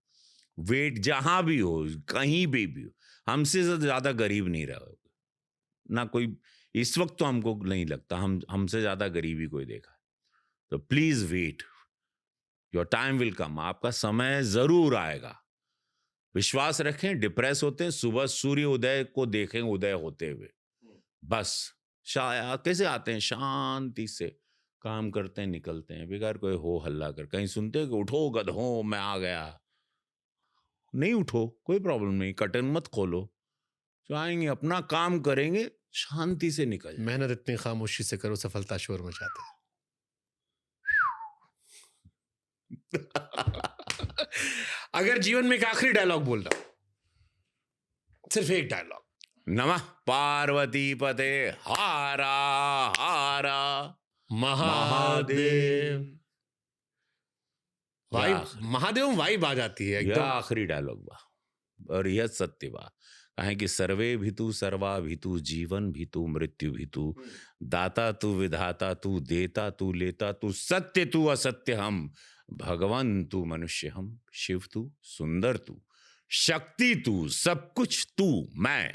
वेट जहां भी हो, कहीं भी हो, हमसे ज्यादा गरीब नहीं रहोगे ना कोई। इस वक्त तो हमको नहीं लगता हमसे ज्यादा गरीबी कोई देखा। तो please wait, your time will come. आपका समय जरूर आएगा, विश्वास रखें। डिप्रेस होते हैं, सुबह सूर्य उदय को देखें उदय होते हुए, बस कैसे आते हैं, शांति से काम करते हैं, निकलते हैं, बेकार कोई हो हल्ला कर। कहीं सुनते हैं कि उठो गधों मैं आ गया, नहीं उठो, कोई प्रॉब्लम नहीं, कर्टन मत खोलो, जाएंगे अपना काम करेंगे, शांति से निकल। मेहनत इतनी खामोशी से करो, सफलता शोर मचाते हैं। अगर जीवन में एक आखिरी डायलॉग बोल रहा हूं, सिर्फ एक डायलॉग। नमः पार्वती पते हारा हारा महादेव। वाइब, महादेव वाइब आ जाती है यह एकदम। आखिरी डायलॉग बा और यह सत्य बा। कहें कि सर्वे भितु सर्वा भितु जीवन भितु मृत्यु भितु, दाता तू विधाता तू, देता तू लेता तू, सत्य तू असत्य हम, भगवान तू मनुष्य हम, शिव तू सुंदर तू, शक्ति तू, सब कुछ तू, मैं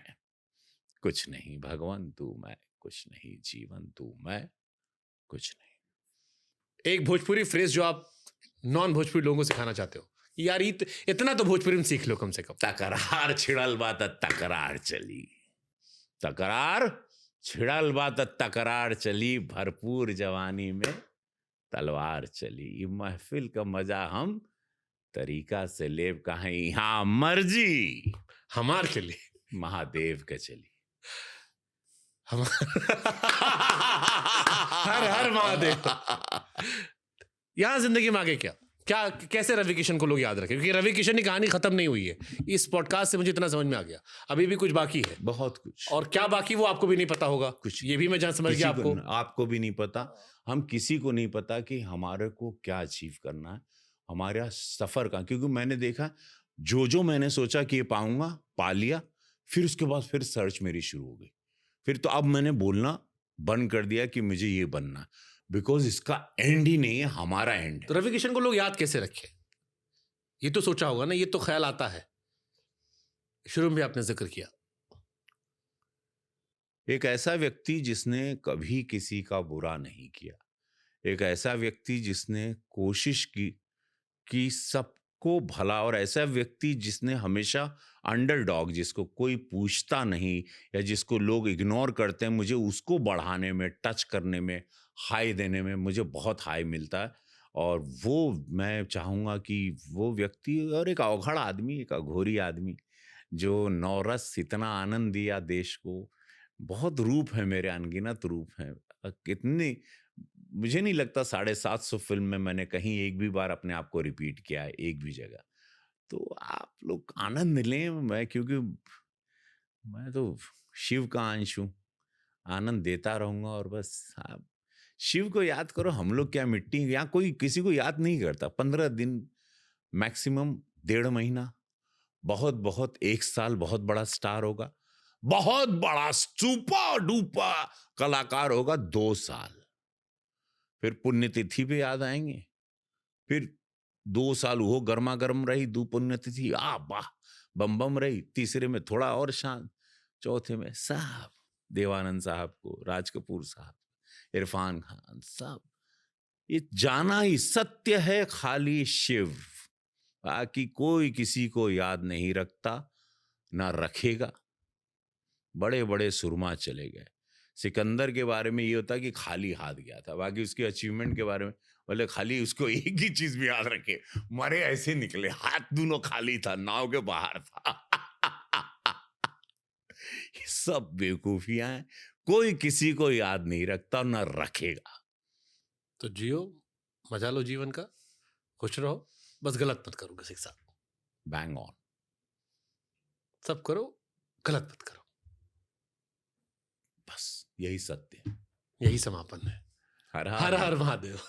कुछ नहीं, भगवान तू मैं कुछ नहीं, जीवन तू मैं कुछ नहीं। एक भोजपुरी फ्रेज जो आप नॉन भोजपुरी लोगों को सिखाना चाहते हो, यार इतना तो भोजपुरी में सीख लो कम से कम। तकरार छिड़ल बात तकरार चली, तकरार छिड़ल बात तकरार चली, भरपूर जवानी में तलवार चली। ये महफिल का मजा हम तरीका से लेब कहें, यहाँ मर्जी हमार चली, महादेव के चली। हर हर महादेव। यहां जिंदगी में आगे क्या क्या कैसे रवि किशन को लोग याद रखें, क्योंकि रवि किशन की कहानी खत्म नहीं हुई है। इस पॉडकास्ट से मुझे इतना समझ में आ गया, अभी भी कुछ बाकी है, बहुत कुछ। और क्या बाकी वो आपको भी नहीं पता होगा कुछ, ये भी मैं जहां समझ गया आपको भी नहीं पता, हम किसी को नहीं पता कि हमारे को क्या अचीव करना है, हमारा सफर का। क्योंकि मैंने देखा जो मैंने सोचा कि ये पाऊंगा, पा लिया, फिर उसके बाद फिर सर्च मेरी शुरू हो गई। फिर तो अब मैंने बोलना बंद कर दिया कि मुझे ये बनना, बिकॉज इसका एंड ही नहीं है, हमारा एंड है। तो रवि किशन को लोग याद कैसे रखे, ये तो सोचा होगा ना, ये तो ख्याल आता है। शुरू में भी आपने जिक्र किया, एक ऐसा व्यक्ति जिसने कभी किसी का बुरा नहीं किया, एक ऐसा व्यक्ति जिसने कोशिश की सबको भला, और ऐसा व्यक्ति जिसने हमेशा अंडरडॉग, जिसको कोई पूछता नहीं या जिसको लोग इग्नोर करते हैं, मुझे उसको बढ़ाने में, टच करने में, हाई देने में मुझे बहुत हाई मिलता है। और वो मैं चाहूँगा कि वो व्यक्ति, और एक अवघड़ आदमी, एक अघोरी आदमी जो नौरस इतना आनंद दिया देश को, बहुत रूप है मेरे, अनगिनत रूप हैं। कितनी, मुझे नहीं लगता 750 फिल्म में मैंने कहीं एक भी बार अपने आप को रिपीट किया है, एक भी जगह। तो आप लोग आनंद लें, क्योंकि मैं तो शिव का अंश हूँ, आनंद देता रहूँगा। और बस आप शिव को याद करो, हम लोग क्या मिट्टी, यहाँ कोई किसी को याद नहीं करता। 15 दिन मैक्सिमम, 1.5 महीना, बहुत बहुत 1 साल बहुत बड़ा स्टार होगा, बहुत बड़ा सुपर डुपर कलाकार होगा 2 साल, फिर पुण्यतिथि पे याद आएंगे, फिर 2 साल वो गर्मा गर्म रही, 2 पुण्यतिथि वाह बम बम रही, तीसरे में थोड़ा और शांत, चौथे में साहब देवानंद साहब को, राज कपूर साहब, इरफान खान, सब ये जाना ही सत्य है, खाली शिव, बाकी कोई किसी को याद नहीं रखता, ना रखेगा। बड़े बड़े सुरमा चले गए। सिकंदर के बारे में ये होता कि खाली हाथ गया था, बाकी उसके अचीवमेंट के बारे में बोले खाली उसको एक ही चीज भी याद रखे, मरे ऐसे निकले, हाथ दोनों खाली था, नाव के बाहर था। ये सब बेवकूफियां हैं, कोई किसी को याद नहीं रखता, ना रखेगा। तो जियो, मजा लो जीवन का, खुश रहो, बस गलत मत करो किसी के साथ। Bang on. सब करो, गलत मत करो, बस यही सत्य है, यही समापन है। हर हर हर महादेव।